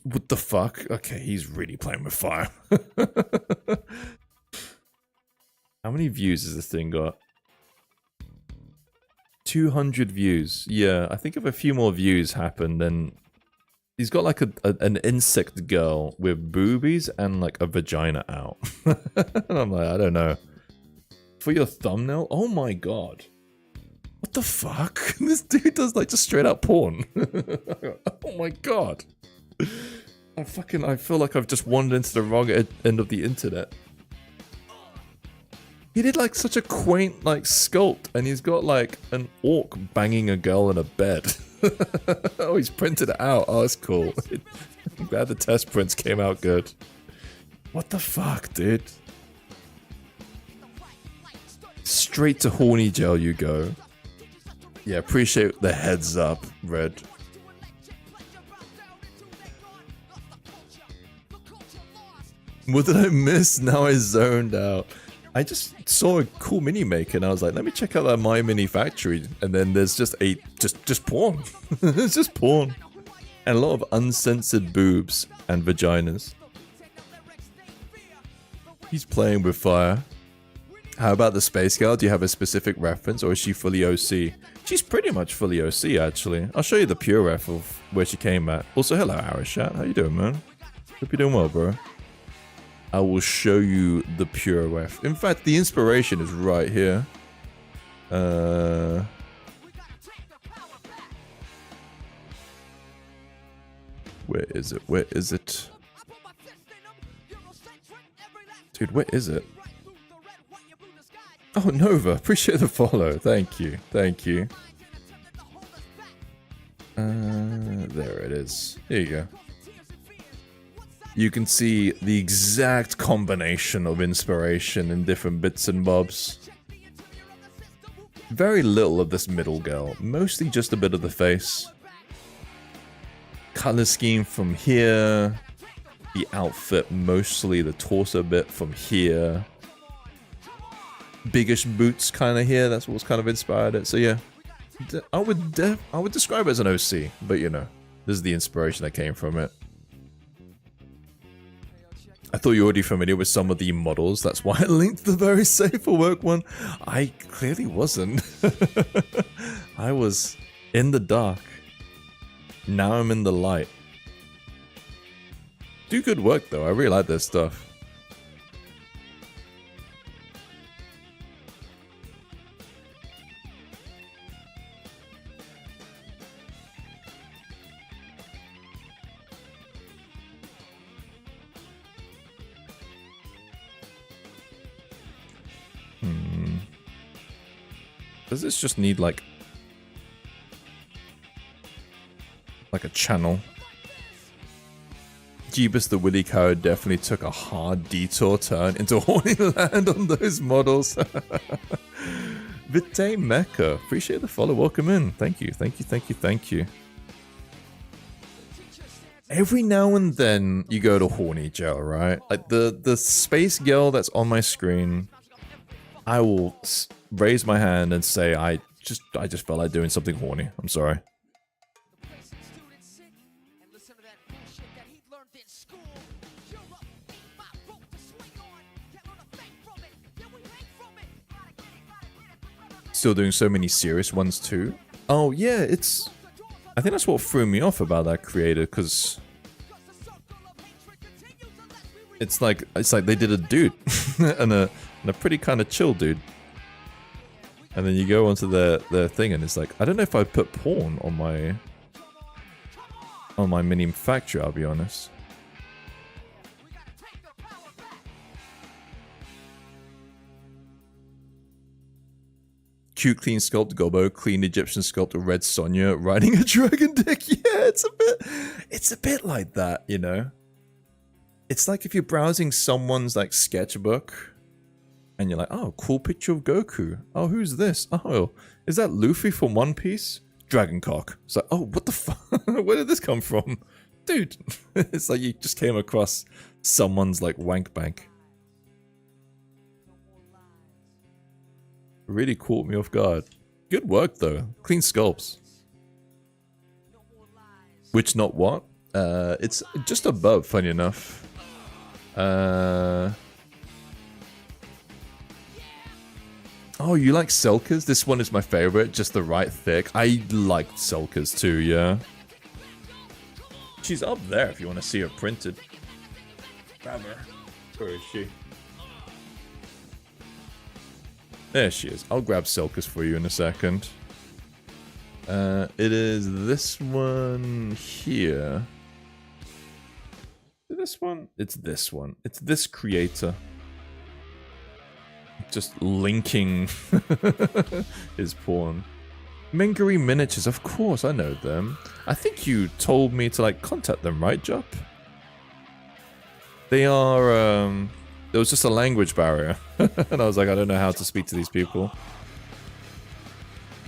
What the fuck? Okay, he's really playing with fire. How many views has this thing got? 200 views. Yeah, I think if a few more views happen, then... He's got like an insect girl with boobies and like a vagina out. And I'm like, I don't know. for your thumbnail? Oh my god. What the fuck? This dude does like just straight up porn. Oh my god. I feel like I've just wandered into the wrong end of the internet. He did like such a quaint like sculpt, and he's got like an orc banging a girl in a bed. Oh, he's printed it out. Oh, that's cool. I'm glad the test prints came out good. What the fuck, dude? Straight to horny gel you go. Yeah, appreciate the heads up, Red. What did I miss? Now I zoned out. I just saw a cool mini maker and I was like, let me check out that My Mini Factory. And then there's just porn. It's just porn. And a lot of uncensored boobs and vaginas. He's playing with fire. How about the Space Girl? Do you have a specific reference or is she fully OC? She's pretty much fully OC actually. I'll show you the pure ref of where she came at. Also, hello Arishat. How you doing, man? Hope you're doing well, bro. I will show you the pure ref. In fact, the inspiration is right here. Where is it? Where is it? Dude, where is it? Oh, Nova. Appreciate the follow. Thank you. Thank you. There it is. Here you go. You can see the exact combination of inspiration in different bits and bobs. Very little of this middle girl, mostly just a bit of the face. Color scheme from here. The outfit, mostly the torso bit from here. Biggish boots kind of here, that's what's kind of inspired it. So yeah, I would describe it as an OC, but you know, this is the inspiration that came from it. I thought you were already familiar with some of the models. That's why I linked the very safe for work one. I clearly wasn't. I was in the dark. Now I'm in the light. Do good work though. I really like this stuff. Does this just need like a channel? Jeebus the Willy Cow definitely took a hard detour turn into horny land on those models. Vite Mecca, appreciate the follow. Welcome in. Thank you, thank you, thank you, thank you. Every now and then you go to horny gel, right? Like the space girl that's on my screen, I will raise my hand and say I just felt like doing something horny. I'm sorry. Still doing so many serious ones too. Oh yeah, I think that's what threw me off about that creator, because it's like they did a dude and a pretty kind of chill dude. And then you go onto their thing and it's like, I don't know if I'd put porn on my mini factory, I'll be honest. Cute clean sculpt Gobbo, clean Egyptian sculpt Red Sonja riding a dragon dick. Yeah, it's a bit like that, you know. It's like if you're browsing someone's like sketchbook and you're like, oh, cool picture of Goku. Oh, who's this? Oh, is that Luffy from One Piece? Dragon cock. It's like, oh, what the fuck? Where did this come from? Dude, it's like you just came across someone's like wank bank. Really caught me off guard. Good work though. Clean sculpts. Which not what? It's just above, funny enough. Oh, you like Selkers? This one is my favorite, just the right thick. I liked Selkers too, yeah. She's up there if you want to see her printed. Grab her. Where is she? There she is. I'll grab Selkis for you in a second. It is this one here. This one? It's this one. It's this creator. Just linking his porn. Mingary Miniatures, of course, I know them. I think you told me to, like, contact them, right, Jup? They are, there was just a language barrier. And I was like, I don't know how to speak to these people.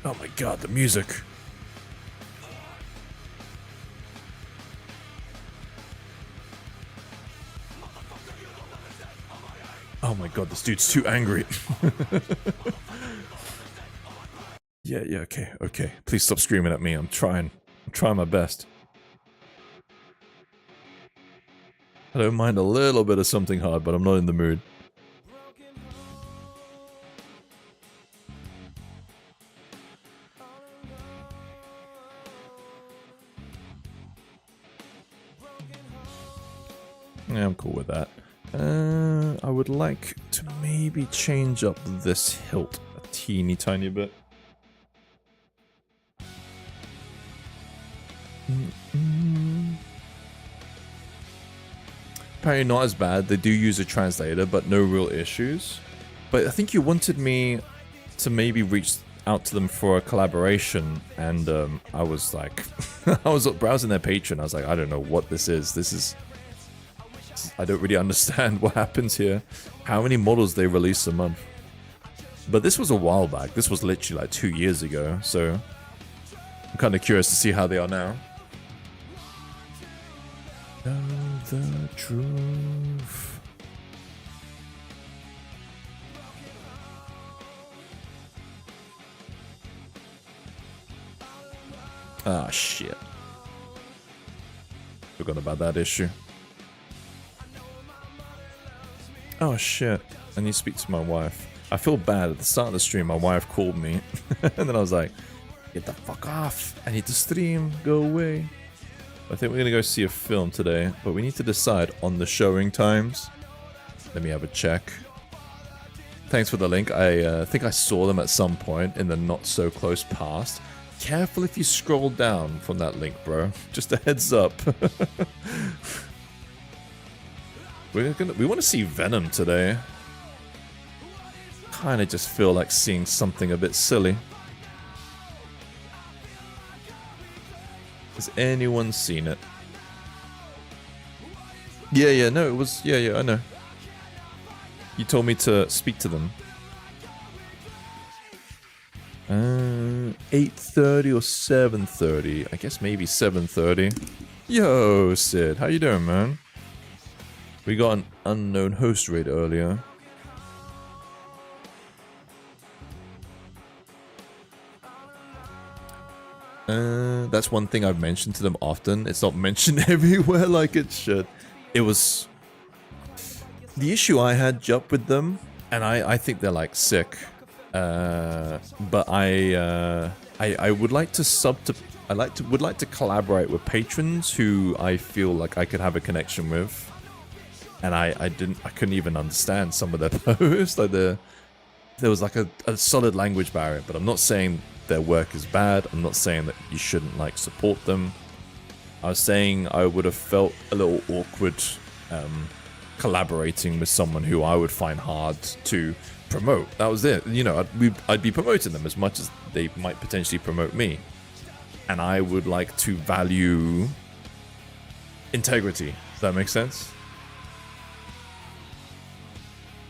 Oh my god, the music. Oh my god, this dude's too angry. Yeah, okay. Please stop screaming at me. I'm trying my best. I don't mind a little bit of something hard, but I'm not in the mood. Yeah, I'm cool with that. I would like to maybe change up this hilt a teeny tiny bit. Apparently not as bad. They do use a translator, but no real issues. But I think you wanted me to maybe reach out to them for a collaboration, and I was like, I was browsing their Patreon. I was like, I don't know what this is. I don't really understand what happens here. How many models they release a month? But this was a while back. This was literally like 2 years ago. So I'm kind of curious to see how they are now. Know the truth. Ah, shit. Forgot about that issue. Oh shit, I need to speak to my wife. I feel bad. At the start of the stream, my wife called me. And then I was like, get the fuck off. I need to stream. Go away. I think we're gonna go see a film today, but we need to decide on the showing times. Let me have a check. Thanks for the link. I think I saw them at some point in the not so close past. Careful if you scroll down from that link, bro. Just a heads up. We want to see Venom today. Kind of just feel like seeing something a bit silly. Has anyone seen it? Yeah, no, it was... Yeah, I know. You told me to speak to them. 8:30 or 7:30. I guess maybe 7:30. Yo, Sid. How you doing, man? We got an unknown host raid earlier. That's one thing I've mentioned to them often. It's not mentioned everywhere like it should. It was... The issue I had, Jup, with them, and I think they're like sick. But I would like to would like to collaborate with patrons who I feel like I could have a connection with. And I couldn't even understand some of their posts. Like there was like a solid language barrier. But I'm not saying their work is bad. I'm not saying that you shouldn't like support them. I was saying I would have felt a little awkward collaborating with someone who I would find hard to promote. That was it. You know, I'd be promoting them as much as they might potentially promote me. And I would like to value integrity. Does that make sense?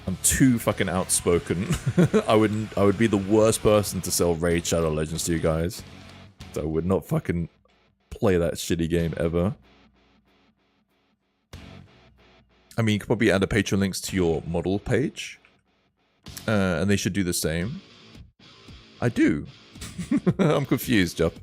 I'm too fucking outspoken. I would be the worst person to sell Raid Shadow Legends to you guys. So I would not fucking play that shitty game ever. I mean, you could probably add a Patreon links to your model page. And they should do the same. I do. I'm confused, Jup.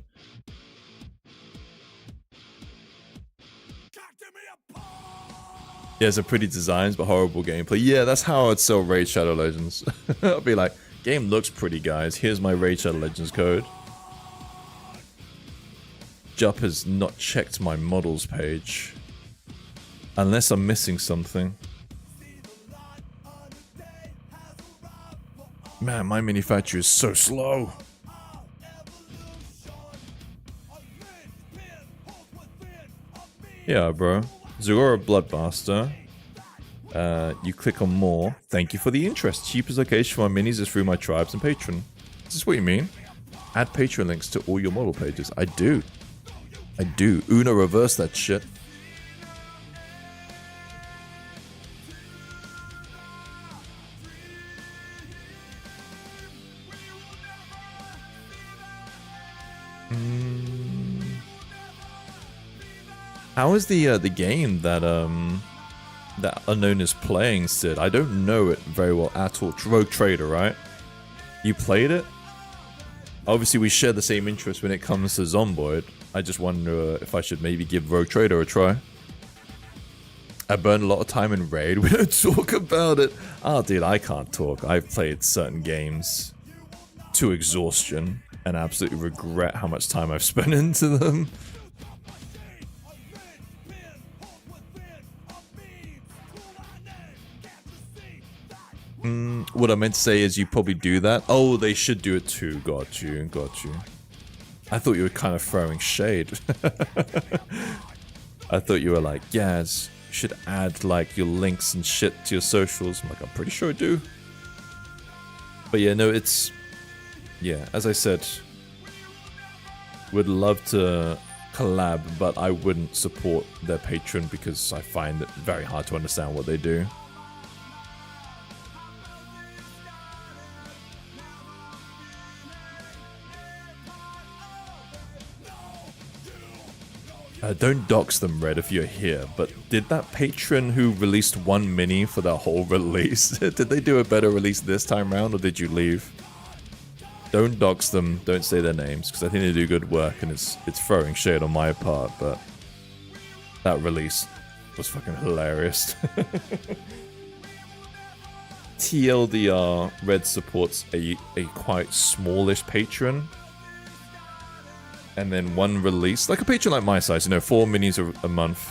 Yeah, some pretty designs, but horrible gameplay. Yeah, that's how I'd sell Raid Shadow Legends. I'd be like, game looks pretty, guys. Here's my Raid Shadow Legends code. Jup has not checked my models page. Unless I'm missing something. Man, my manufacturer is so slow. Yeah, bro. Zagora Bloodmaster. You click on more. Thank you for the interest. Cheapest location for my minis is through my tribes and Patreon. Is this what you mean? Add Patreon links to all your model pages. I do. I do. Uno reverse that shit. How is the game that that Unknown is playing, Sid? I don't know it very well at all. Rogue Trader, right? You played it? Obviously, we share the same interest when it comes to Zomboid. I just wonder if I should maybe give Rogue Trader a try. I burned a lot of time in Raid. We don't talk about it. Oh, dude, I can't talk. I've played certain games to exhaustion and absolutely regret how much time I've spent into them. What I meant to say is you probably do that. Oh, they should do it too. Got you, got you. I thought you were kind of throwing shade. I thought you were like, yeah, you should add like your links and shit to your socials. I'm like, I'm pretty sure I do. But yeah, no, it's... Yeah, as I said, would love to collab, but I wouldn't support their Patreon because I find it very hard to understand what they do. Don't dox them, Red, if you're here, but did that patron who released one mini for that whole release, did they do a better release this time round, or did you leave? Don't dox them, don't say their names, because I think they do good work, and it's throwing shade on my part, but that release was fucking hilarious. TLDR, Red supports a quite smallish patron. And then one release, like a patron like my size, you know, 4 minis a month.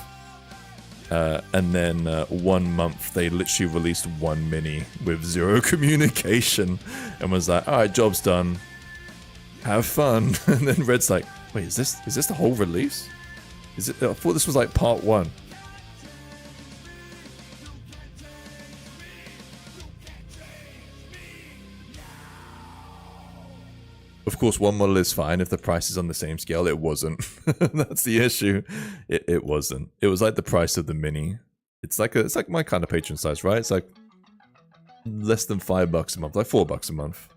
And then 1 month, they literally released 1 mini with 0 communication. And was like, alright, job's done. Have fun. And then Red's like, wait, is this the whole release? Is it? I thought this was like part 1. Of course, one model is fine if the price is on the same scale. It wasn't. That's the issue. It wasn't. It was like the price of the mini. It's like my kind of patron size, right? It's like less than $5 a month, like $4 a month.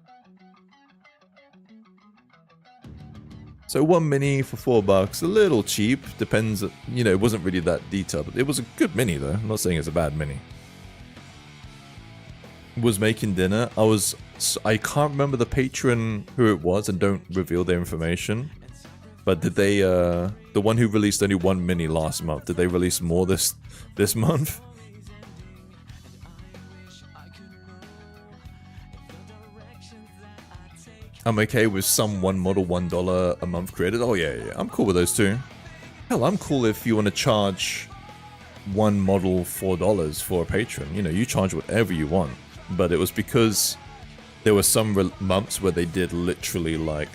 So 1 mini for $4, a little cheap. Depends. You know, it wasn't really that detailed, but it was a good mini though. I'm not saying it's a bad mini. Was making dinner. I can't remember the patron who it was, and don't reveal their information. But did they, the one who released only 1 mini last month, did they release more this month? I'm okay with some one model $1 a month created. Oh yeah, I'm cool with those too. Hell, I'm cool if you want to charge one model $4 for a patron. You know, you charge whatever you want. But it was because there were some months where they did literally like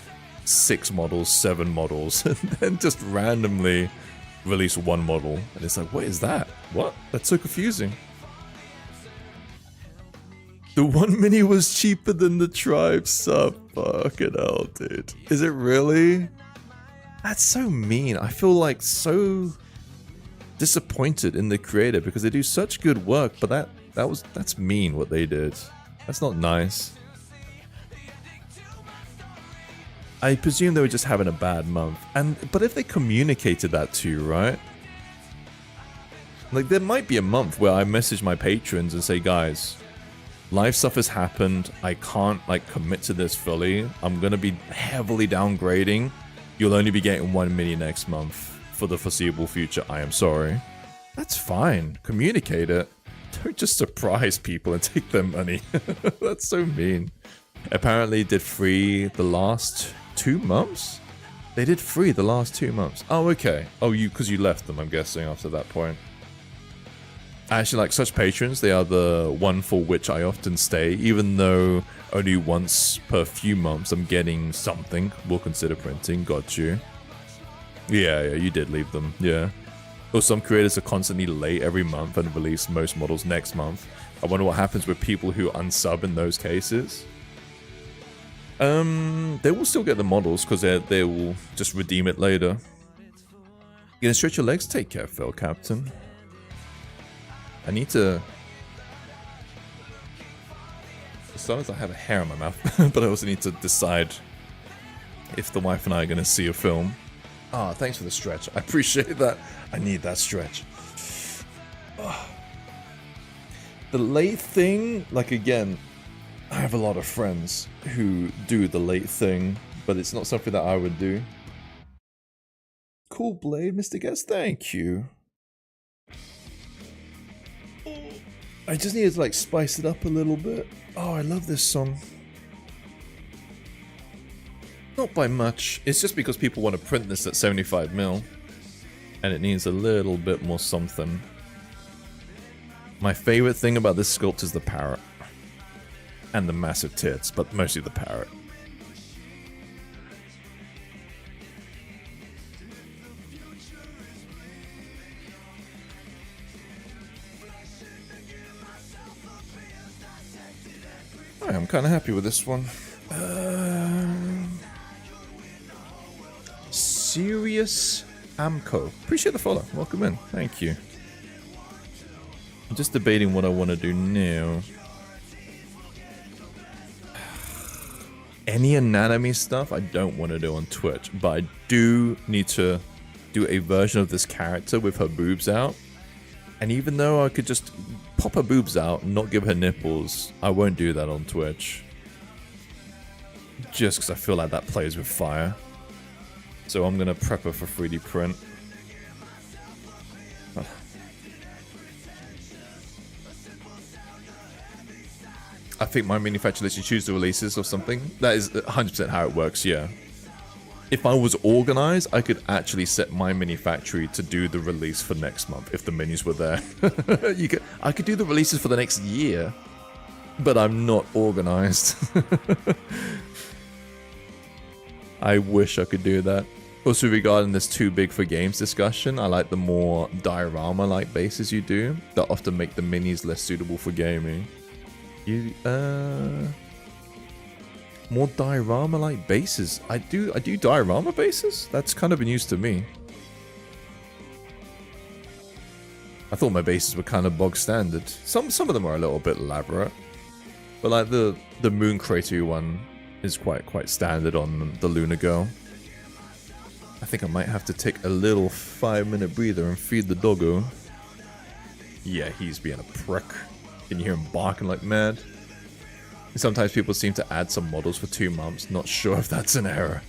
6 models, 7 models, and then just randomly release 1 model. And it's like, what is that? What? That's so confusing. The 1 mini was cheaper than the tribe sub. Fucking hell, dude. Is it really? That's so mean. I feel like so disappointed in the creator because they do such good work, but that's mean what they did. That's not nice. I presume they were just having a bad month. But if they communicated that to you, right? Like, there might be a month where I message my patrons and say, guys, life stuff has happened. I can't, like, commit to this fully. I'm gonna be heavily downgrading. You'll only be getting 1 mini next month for the foreseeable future. I am sorry. That's fine. Communicate it. Don't just surprise people and take their money. That's so mean. Apparently did free the last 2 months? They did free the last 2 months. Oh, okay. Oh, because you left them, I'm guessing, after that point. Actually, like such patrons, they are the one for which I often stay, even though only once per few months I'm getting something. We'll consider printing. Got you. Yeah, you did leave them. Yeah. Or some creators are constantly late every month and release most models next month. I wonder what happens with people who unsub in those cases. They will still get the models because they will just redeem it later. You gonna stretch your legs? Take care, Phil, Captain. I need to... As long as I have a hair in my mouth, but I also need to decide if the wife and I are gonna see a film. Ah, thanks for the stretch. I appreciate that. I need that stretch. Oh. The late thing, like again, I have a lot of friends who do the late thing, but it's not something that I would do. Cool blade, Mr. Guest. Thank you. I just needed to like spice it up a little bit. Oh, I love this song. Not by much. It's just because people want to print this at 75mm. And it needs a little bit more something. My favorite thing about this sculpt is the parrot. And the massive tits, but mostly the parrot. I'm kind of happy with this one. Serious Amco. Appreciate the follow. Welcome in. Thank you. I'm just debating what I want to do now. Any anatomy stuff I don't want to do on Twitch, but I do need to do a version of this character with her boobs out. And even though I could just pop her boobs out and not give her nipples, I won't do that on Twitch. Just because I feel like that plays with fire. So I'm going to prep her for 3D print. I think my manufacturer lets you choose the releases or something. That is 100% how it works, yeah. If I was organized, I could actually set my mini factory to do the release for next month if the minis were there. I could do the releases for the next year, but I'm not organized. I wish I could do that. Also, regarding this too big for games discussion, I like the more diorama-like bases you do that often make the minis less suitable for gaming. More diorama-like bases. I do diorama bases? That's kind of news to me. I thought my bases were kind of bog standard. Some of them are a little bit elaborate. But like the moon crater one is quite standard on the Lunar Girl. I think I might have to take a little 5-minute breather and feed the doggo. Yeah, he's being a prick. Can you hear him barking like mad? Sometimes people seem to add some models for 2 months, not sure if that's an error.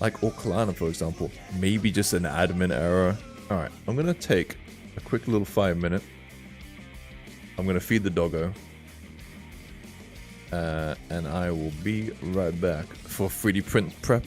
Like Orklana, for example. Maybe just an admin error. Alright, I'm gonna take a quick little 5-minute. I'm gonna feed the doggo. And I will be right back for 3D print prep.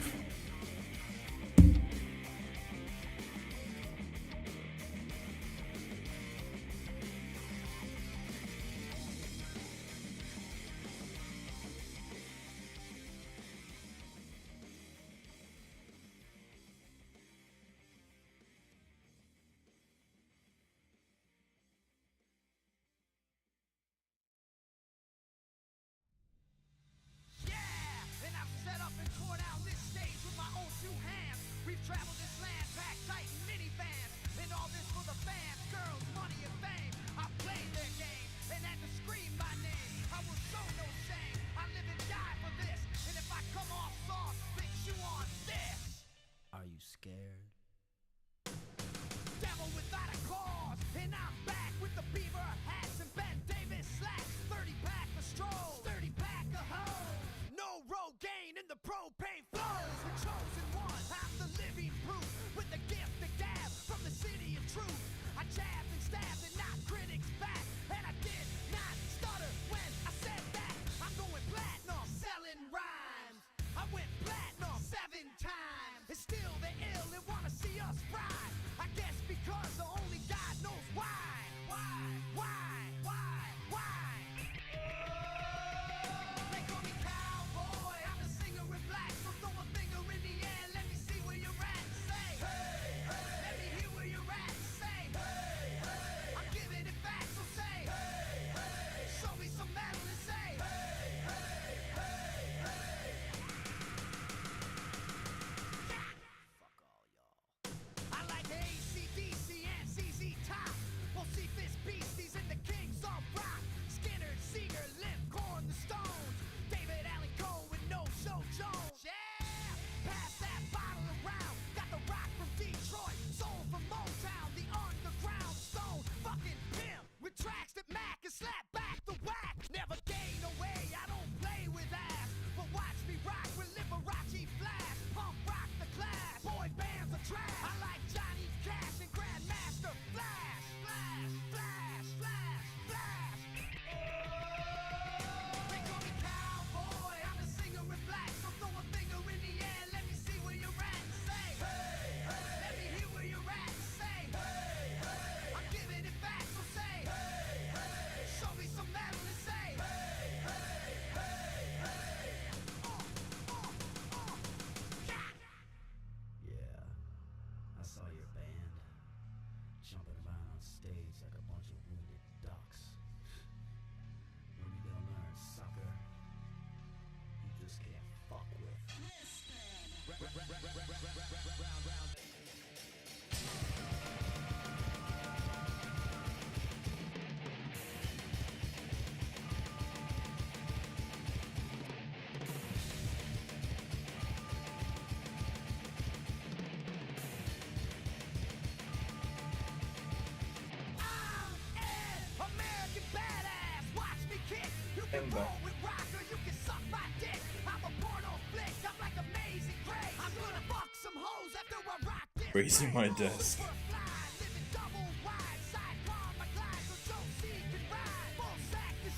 Raising my desk.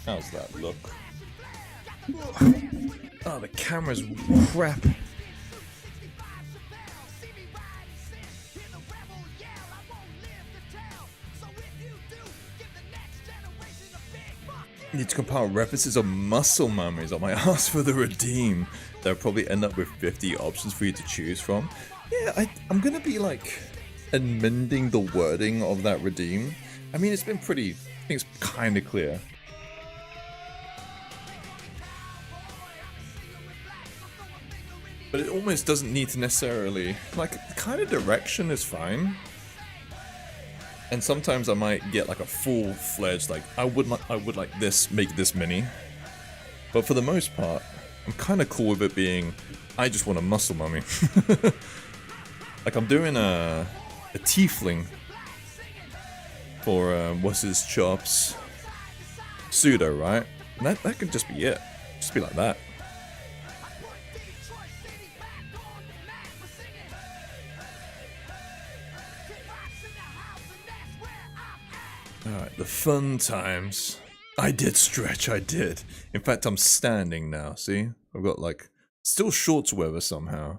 How's that look? Oh, the camera's crap. Need to compile references of muscle mummies on my ass for the redeem. They'll probably end up with 50 options for you to choose from. Yeah, I'm gonna be like amending the wording of that redeem. I mean, it's been pretty, I think it's kind of clear. But it almost doesn't need to necessarily, like, the kind of direction is fine. And sometimes I might get like a full-fledged, like, I would like this, make this mini. But for the most part, I'm kind of cool with it being, I just want a muscle mummy. Like, I'm doing a tiefling for, what's his chops? Pseudo, right? And that could just be it. Just be like that. Alright, the fun times. I did stretch, I did. In fact, I'm standing now, see? I've got like, still shorts weather somehow.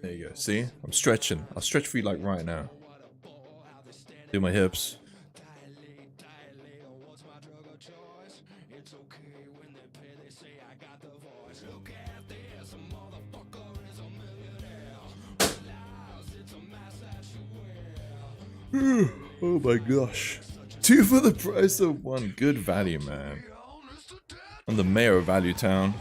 There you go, see? I'm stretching. I'll stretch for you like right now. Do my hips. Oh my gosh. 2 for the price of 1. Good value, man. I'm the mayor of Value Town.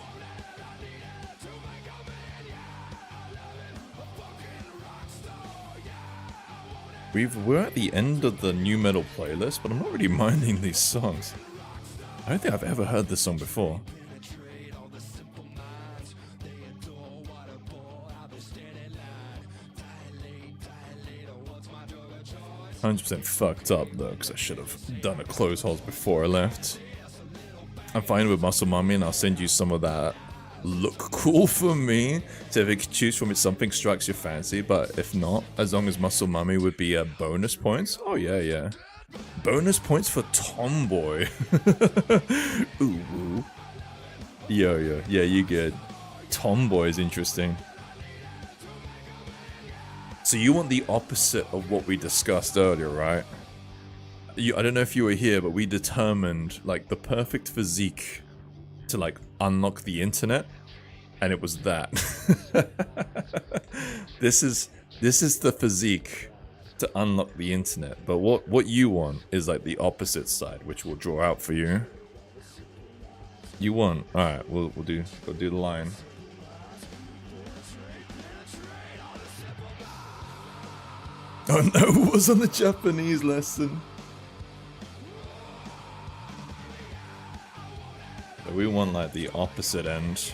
We're at the end of the new metal playlist, but I'm not really minding these songs. I don't think I've ever heard this song before. 100% fucked up though, because I should have done a close hold before I left. I'm fine with Muscle Mummy, and I'll send you some of that look cool for me. So if you could choose from it, something strikes your fancy, but if not, as long as Muscle Mummy would be bonus points. Oh yeah, yeah. Bonus points for Tomboy. Ooh, ooh. Yo, yeah, you good. Tomboy is interesting. So you want the opposite of what we discussed earlier, right? I don't know if you were here, but we determined like the perfect physique to like unlock the internet, and it was that. This is the physique to unlock the internet, but what you want is like the opposite side, which we'll draw out for you. You want, all right? We'll do the line. Oh no, it was on the Japanese lesson. So we want like the opposite end.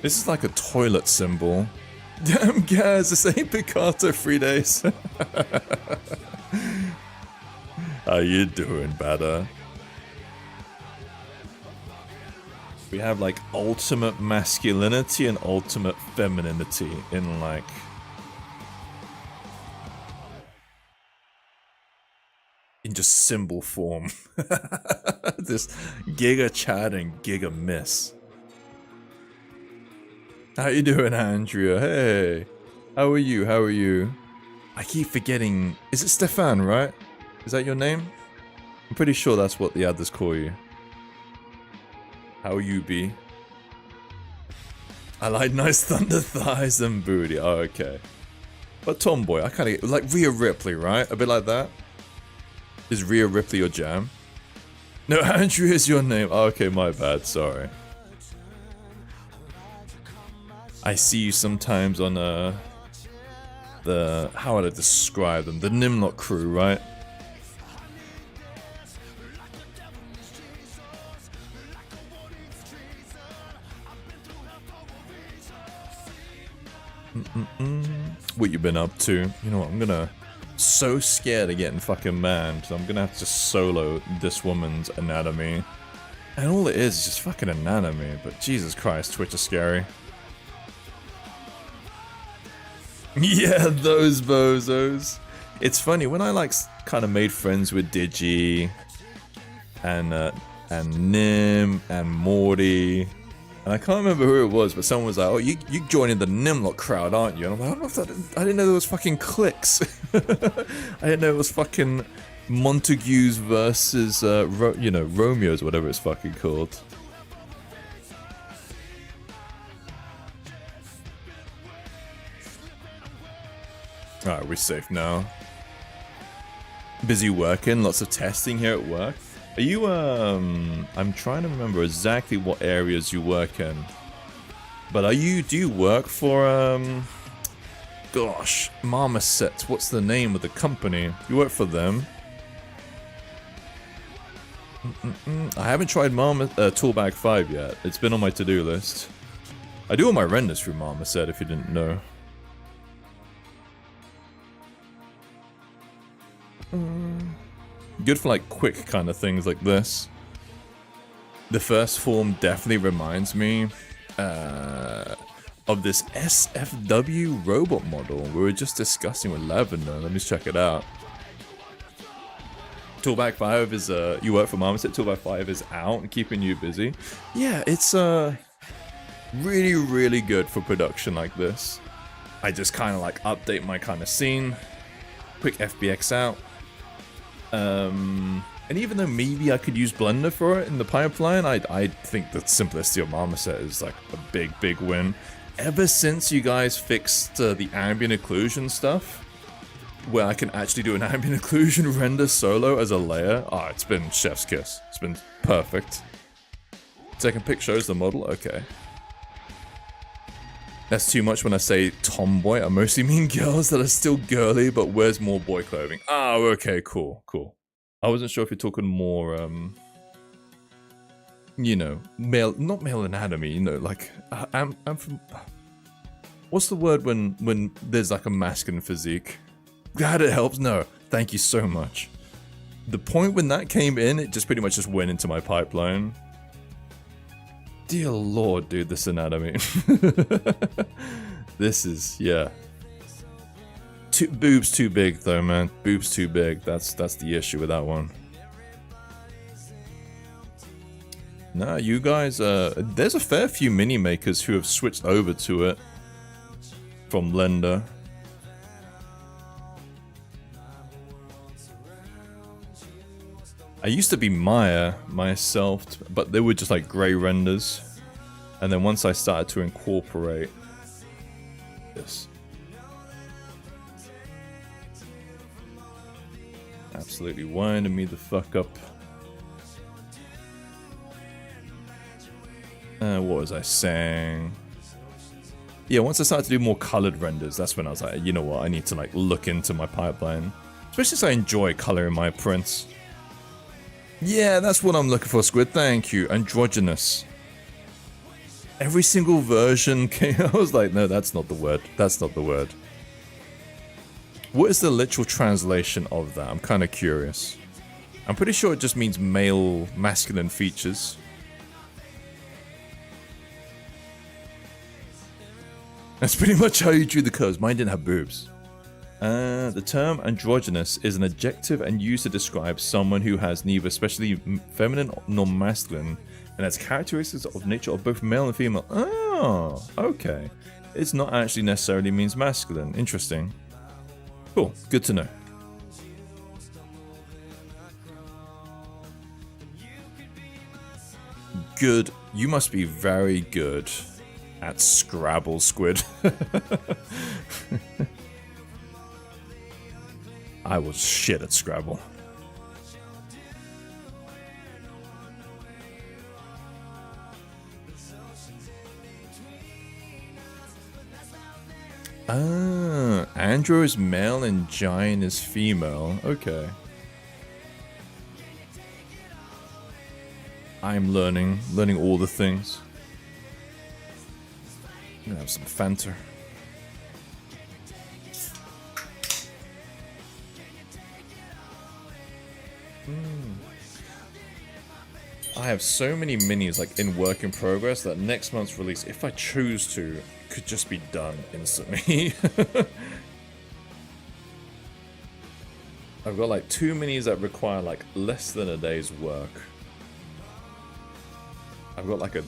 This is like a toilet symbol. Damn guys, this ain't Picasso 3 days. How you doing, better? We have like ultimate masculinity and ultimate femininity in like in just symbol form. This Giga Chad and Giga Miss. How you doing, Andrea? Hey, how are you? How are you? I keep forgetting. Is it Stefan, right? Is that your name? I'm pretty sure that's what the others call you. How you be? I like nice thunder thighs and booty. Oh, okay. But Tomboy, I kind of like Rhea Ripley, right? A bit like that. Is Rhea Ripley your jam? No, Andrew is your name. Oh, okay, my bad. Sorry. I see you sometimes on the how would I describe them? The Nimlock crew, right? What you been up to? You know what, I'm gonna... So scared of getting fucking mad, so I'm gonna have to just solo this woman's anatomy. And all it is just fucking anatomy, but Jesus Christ, Twitch is scary. Yeah, those bozos. It's funny, when I like kind of made friends with Digi and Nim and Morty, and I can't remember who it was, but someone was like, "Oh, you joining the Nimlock crowd, aren't you?" And I'm like, "I don't know if that, I didn't know there was fucking cliques. I didn't know it was fucking Montagues versus you know, Romeo's, whatever it's fucking called." Alright, we're safe now. Busy working, lots of testing here at work. Are you, I'm trying to remember exactly what areas you work in. But do you work for, gosh, Marmoset, what's the name of the company? You work for them. I haven't tried Toolbag 5 yet. It's been on my to-do list. I do all my renders through Marmoset, if you didn't know. Good for like quick kind of things like this. The first form definitely reminds me of this SFW robot model we were just discussing with Lavender. Let me check it out. Toolbag 5 is you work for Marmoset. Toolbag 5 is out and keeping you busy. Yeah, it's really, really good for production like this. I just kind of like update my kind of scene, quick FBX out. And even though maybe I could use Blender for it in the pipeline, I think the simplicity of Marmoset is like a big win. Ever since you guys fixed the ambient occlusion stuff, where I can actually do an ambient occlusion render solo as a layer, it's been chef's kiss. It's been perfect. Second pic shows the model, okay. That's too much when I say tomboy. I mostly mean girls that are still girly but wears more boy clothing. Oh, okay, cool. I wasn't sure if you're talking more, you know, not male anatomy, you know, like, I'm from... What's the word when there's like a masculine physique? Glad it helps? No, thank you so much. The point when that came in, it just pretty much just went into my pipeline. Dear Lord, dude, this anatomy. This is, yeah. Boobs too big though, man. Boobs too big. That's the issue with that one. Nah, you guys, there's a fair few mini makers who have switched over to it from Blender. I used to be Maya myself, but they were just like grey renders. And then once I started to incorporate this. Absolutely winding me the fuck up. What was I saying? Yeah, once I started to do more colored renders, that's when I was like, you know what, I need to like look into my pipeline. Especially since I enjoy coloring my prints. Yeah, that's what I'm looking for, Squid. Thank you. Androgynous. Every single version came... I was like, no, that's not the word. That's not the word. What is the literal translation of that? I'm kind of curious. I'm pretty sure it just means male, masculine features. That's pretty much how you drew the curves. Mine didn't have boobs. The term androgynous is an adjective and used to describe someone who has neither especially feminine nor masculine and has characteristics of nature of both male and female. Oh, okay. It's not actually necessarily means masculine. Interesting. Cool. Good to know. Good. You must be very good at Scrabble, Squid. I was shit at Scrabble. Andro is male and Giant is female. Okay. I'm learning all the things. I'm gonna have some Fanta. I have so many minis like in work in progress that next month's release, if I choose to, could just be done instantly. I've got like 2 minis that require like less than a day's work. I've got like a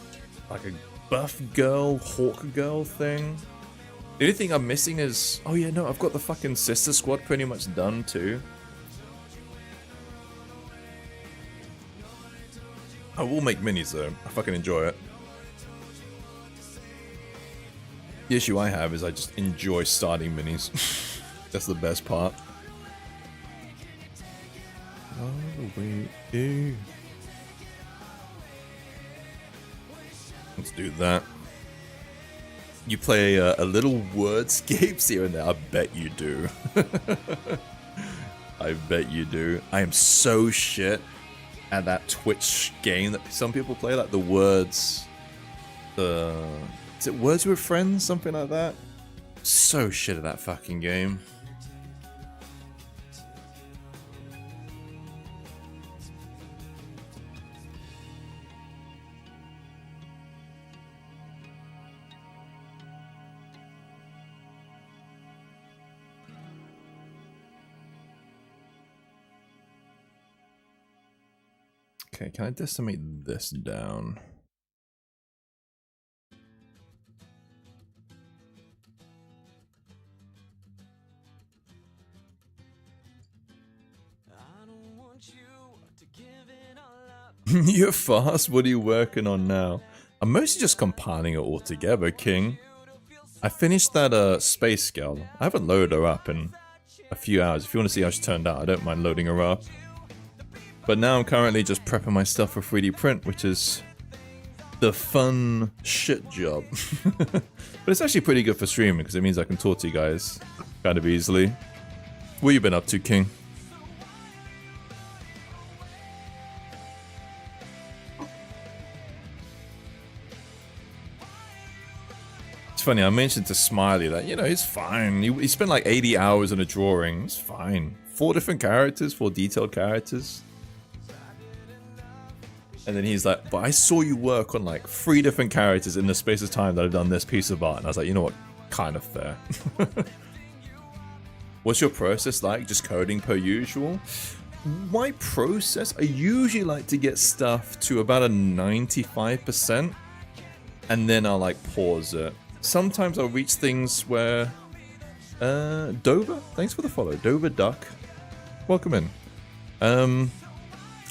buff girl, hawk girl thing. The only thing I'm missing is, oh yeah, no, I've got the fucking sister squad pretty much done too. I will make minis though. I fucking enjoy it. The issue I have is I just enjoy starting minis. That's the best part. Oh, wait. Let's do that. You play a little wordscapes here and there. I bet you do. I bet you do. I am so shit at that Twitch game that some people play, like the words. Is it Words with Friends? Something like that? So shit at that fucking game. Okay, can I decimate this down? You're fast? What are you working on now? I'm mostly just compiling it all together, King. I finished that space gal. I haven't loaded her up in a few hours. If you want to see how she turned out, I don't mind loading her up. But now I'm currently just prepping my stuff for 3D print, which is the fun shit job. But it's actually pretty good for streaming because it means I can talk to you guys kind of easily. What you been up to, King? It's funny, I mentioned to Smiley that, you know, he's fine. He spent like 80 hours on a drawing. It's fine. 4 different characters, 4 detailed characters. And then he's like, but I saw you work on like 3 different characters in the space of time that I've done this piece of art. And I was like, you know what? Kind of fair. What's your process like? Just coding per usual? My process, I usually like to get stuff to about a 95%. And then I'll like pause it. Sometimes I'll reach things where... Dover? Thanks for the follow. Dover Duck. Welcome in.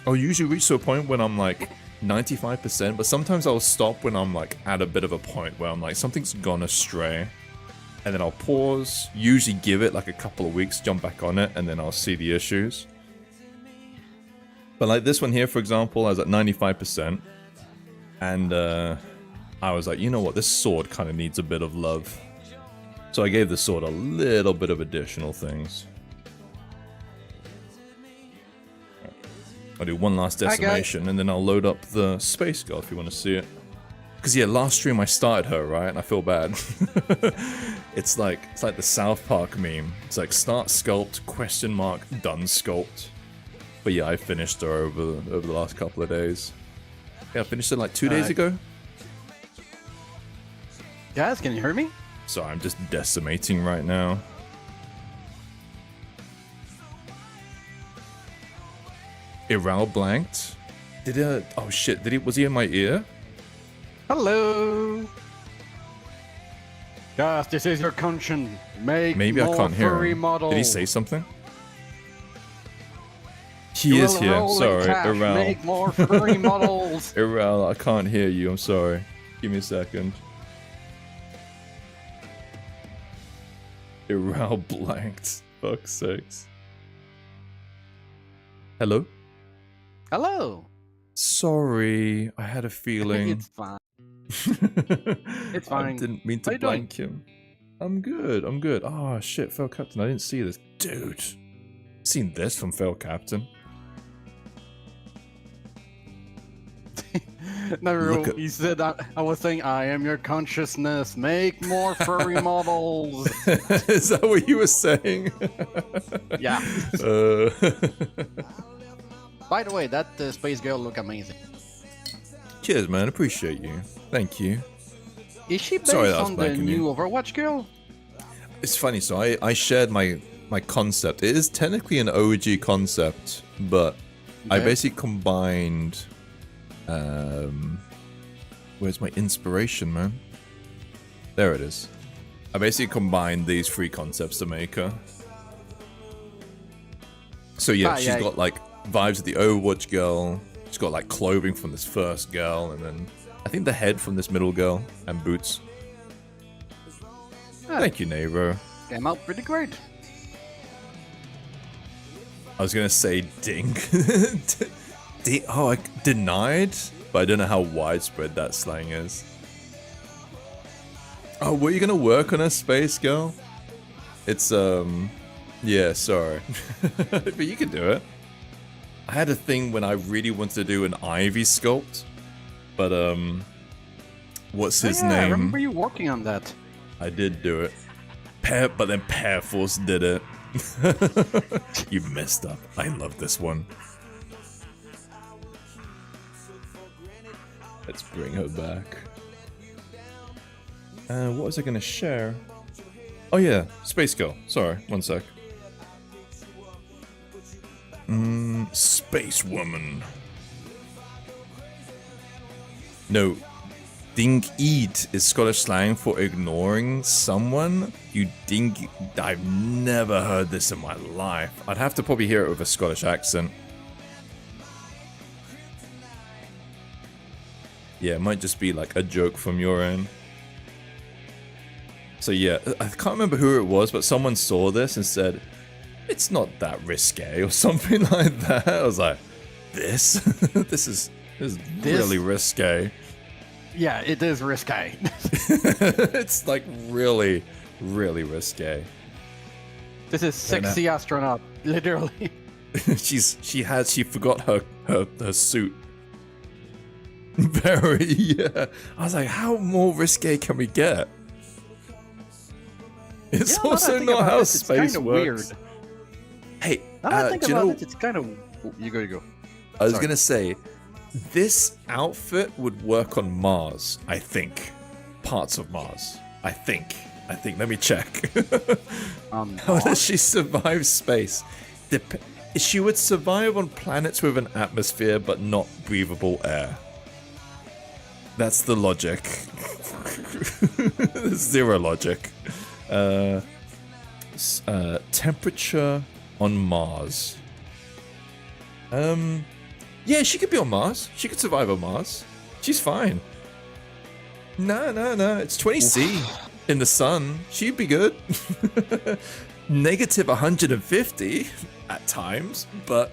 I'll usually reach to a point when I'm like 95%, but sometimes I'll stop when I'm like at a bit of a point where I'm like, something's gone astray. And then I'll pause, usually give it like a couple of weeks, jump back on it, and then I'll see the issues. But like this one here, for example, I was at 95%. And I was like, you know what, this sword kind of needs a bit of love. So I gave the sword a little bit of additional things. I'll do one last decimation, and then I'll load up the space girl if you want to see it. Because yeah, last stream I started her, right? And I feel bad. It's like the South Park meme. It's like start sculpt, question mark, done sculpt. But yeah, I finished her over the last couple of days. Yeah, I finished it like 2 days ago. Guys, can you hear me? Sorry, I'm just decimating right now. Iral blanked. Oh shit, was he in my ear? Hello. Guys, this is your conscience. Maybe I can't hear him. Models. Did he say something? He is here. Sorry, Iral. Make more furry models. Iral, I can't hear you. I'm sorry. Give me a second. Iral blanked. Fuck's sakes. Hello? Hello. Sorry, I had a feeling. It's fine. It's fine. I didn't mean to blank him. I'm good. Oh shit, Fail Captain, I didn't see this. Dude. Seen this from Fail Captain. No, he said that I was saying, I am your consciousness. Make more furry models. Is that what you were saying? Yeah. By the way, that space girl look amazing. Cheers, man. Appreciate you. Thank you. Is she based Sorry, that was on the blanking new you. Overwatch girl? It's funny, so I shared my concept. It is technically an OG concept, but I Okay. basically combined where's my inspiration, man? There it is. I basically combined these three concepts to make her. So yeah, she's got like vibes of the Overwatch girl. She's got like clothing from this first girl, and then I think the head from this middle girl, and boots. Thank you, Nero. Came out pretty great. I was gonna say ding. Oh, I denied, but I don't know how widespread that slang is. Oh, were you gonna work on a space girl? It's yeah, sorry, but you can do it. I had a thing when I really wanted to do an Ivy sculpt, but what's his I name? remember you working on that. I did do it. But then Pear Force did it. You messed up. I love this one. Let's bring her back. What was I gonna share? Oh yeah, Space Girl. Sorry, one sec. Space Woman. No. Ding eat is Scottish slang for ignoring someone. You ding. I've never heard this in my life. I'd have to probably hear it with a Scottish accent. Yeah, it might just be like a joke from your end. So yeah, I can't remember who it was, but someone saw this and said, it's not that risque or something like that. I was like, this? this is really risque. Yeah, it is risque. It's like really, really risque. This is sexy astronaut, literally. she forgot her suit. Very, yeah. I was like, how more risque can we get? It's Yeah, now that I also think not about how it, it's space kinda works. weird. Hey, Now that I think do you about know? it, it's kind of... You go. I was Sorry. gonna say, this outfit would work on Mars. I think, parts of Mars. I think. Let me check. How does she survive space? She would survive on planets with an atmosphere, but not breathable air. That's the logic. Zero logic. Temperature on Mars. Yeah, she could be on Mars. She could survive on Mars. She's fine. No. It's 20C in the sun. She'd be good. Negative 150 at times, but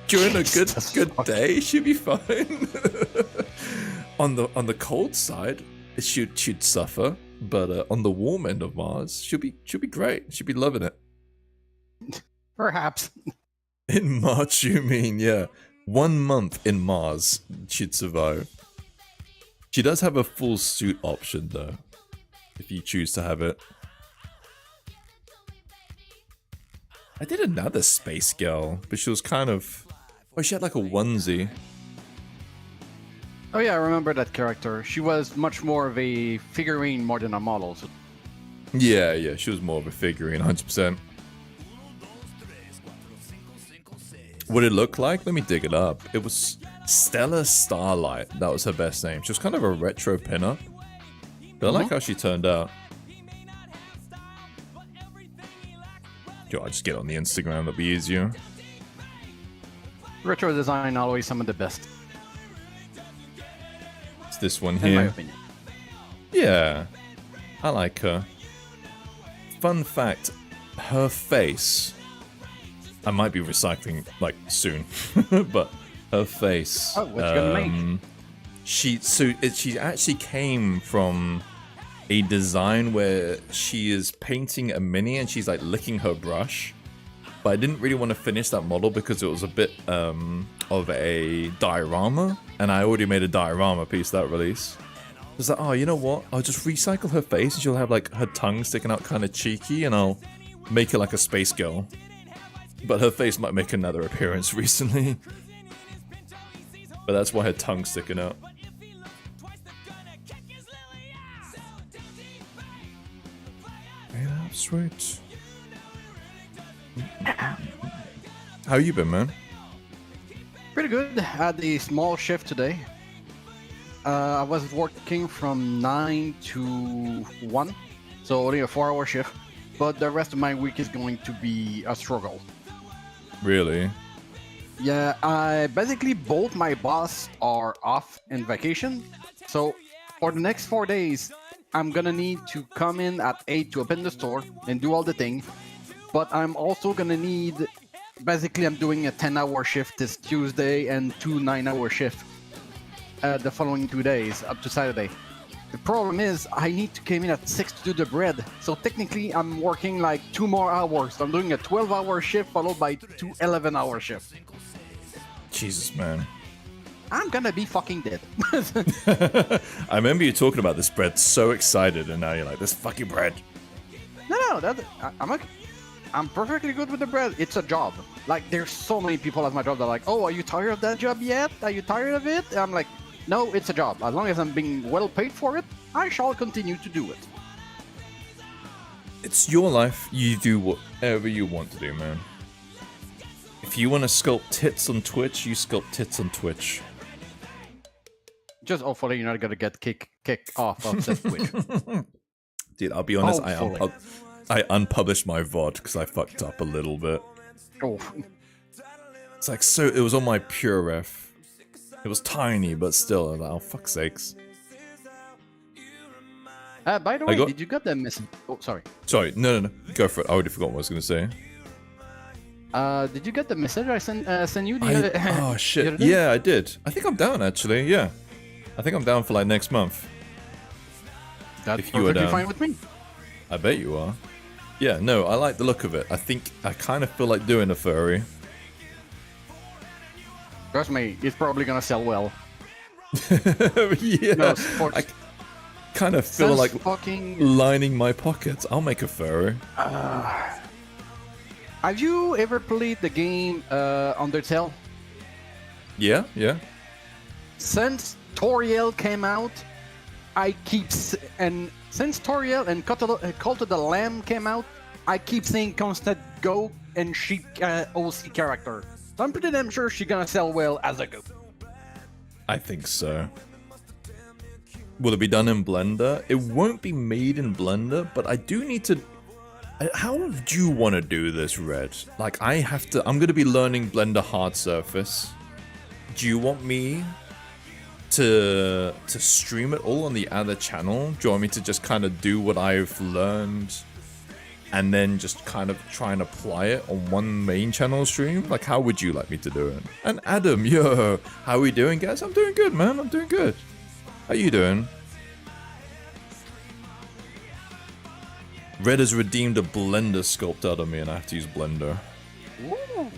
during a good day, she'd be fine. On the cold side, she'd suffer, but on the warm end of Mars, she'll be great. She'd be loving it. Perhaps. In March, you mean? Yeah. 1 month in Mars, she'd survive. She does have a full suit option, though, if you choose to have it. I did another space girl, but she was kind of... Oh, she had like a onesie. Oh yeah, I remember that character. She was much more of a figurine more than a model. So... Yeah, she was more of a figurine, 100%. What it looked like? Let me dig it up. It was Stella Starlight. That was her best name. She was kind of a retro pinup. But I like how she turned out. Yo, I'll just get on the Instagram. That'll be easier. Retro design always some of the best, It's this one in my here. opinion. Yeah, I like her. Fun fact, her face... I might be recycling, like, soon. But her face... Oh, what you gonna make? She actually came from a design where she is painting a mini and she's, like, licking her brush. But I didn't really want to finish that model because it was a bit of a diorama. And I already made a diorama piece that release. I was like, oh, you know what? I'll just recycle her face and she'll have, like, her tongue sticking out kind of cheeky and I'll make her like a space girl. But her face might make another appearance recently. But that's why her tongue's sticking out. Yeah, sweet. How you been, man? Pretty good. Had a small shift today. I was working from 9 to 1, so only a 4-hour shift. But the rest of my week is going to be a struggle. Really? Yeah, I basically both my boss are off in vacation. So for the next 4 days, I'm gonna need to come in at 8 to open the store and do all the things. But I'm also gonna need, basically I'm doing a 10-hour shift this Tuesday and 2 9-hour shifts the following 2 days up to Saturday. The problem is I need to come in at 6 to do the bread. So technically I'm working like 2 more hours. I'm doing a 12-hour shift followed by 2 11-hour shifts. Jesus, man. I'm gonna be fucking dead. I remember you talking about this bread so excited, and now you're like, this fucking bread. No, I'm perfectly good with the bread. It's a job. Like, there's so many people at my job that are like, oh, are you tired of that job yet? Are you tired of it? And I'm like, no, it's a job. As long as I'm being well paid for it, I shall continue to do it. It's your life. You do whatever you want to do, man. If you want to sculpt tits on Twitch, you sculpt tits on Twitch. Just hopefully you're not gonna get kicked off of the Twitch. Dude, I'll be honest, Hopefully. I unpublished my VOD because I fucked up a little bit. Oh. It's like, so it was on my pure ref. It was tiny, but still, I was like, oh, fuck's sakes. By the way, did you get the message? Oh, sorry. Sorry, no. Go for it. I already forgot what I was going to say. Did you get the message I sent you? Oh, shit. the other day? Yeah, I did. I think I'm down, actually. Yeah. I think I'm down for, like, next month. That's if you were perfectly down. fine with me. I bet you are. Yeah, no, I like the look of it. I think I kind of feel like doing a furry. Trust me, it's probably gonna sell well. Yeah. No, sports. I kind of feel Sounds like fucking. lining my pockets. I'll make a furry. Have you ever played the game Undertale? Yeah. Since Toriel came out, since Toriel and Cult of the Lamb came out, I keep seeing constant goat and sheep OC character. So I'm pretty damn sure she's gonna sell well as a goat. I think so. Will it be done in Blender? It won't be made in Blender, but I do need to... How do you want to do this, Red? Like, I'm going to be learning Blender Hard Surface. Do you want me to stream it all on the other channel? Do you want me to just kind of do what I've learned and then just kind of try and apply it on one main channel stream? Like, how would you like me to do it? And Adam, yo, how are we doing, guys? I'm doing good, man. I'm doing good. How you doing? Red has redeemed a Blender sculpt out of me, and I have to use Blender. Ooh.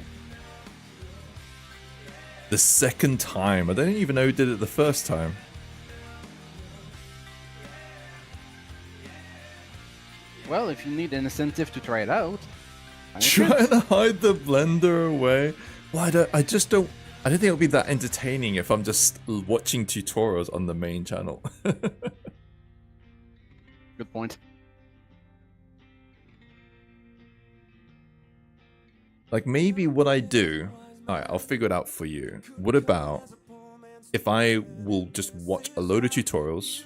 The second time. I don't even know who did it the first time. Well, if you need an incentive to try it out. Trying to hide the Blender away. Well, I don't think it'll be that entertaining if I'm just watching tutorials on the main channel. Good point. Like, maybe what I do... Alright, I'll figure it out for you. What about if I will just watch a load of tutorials,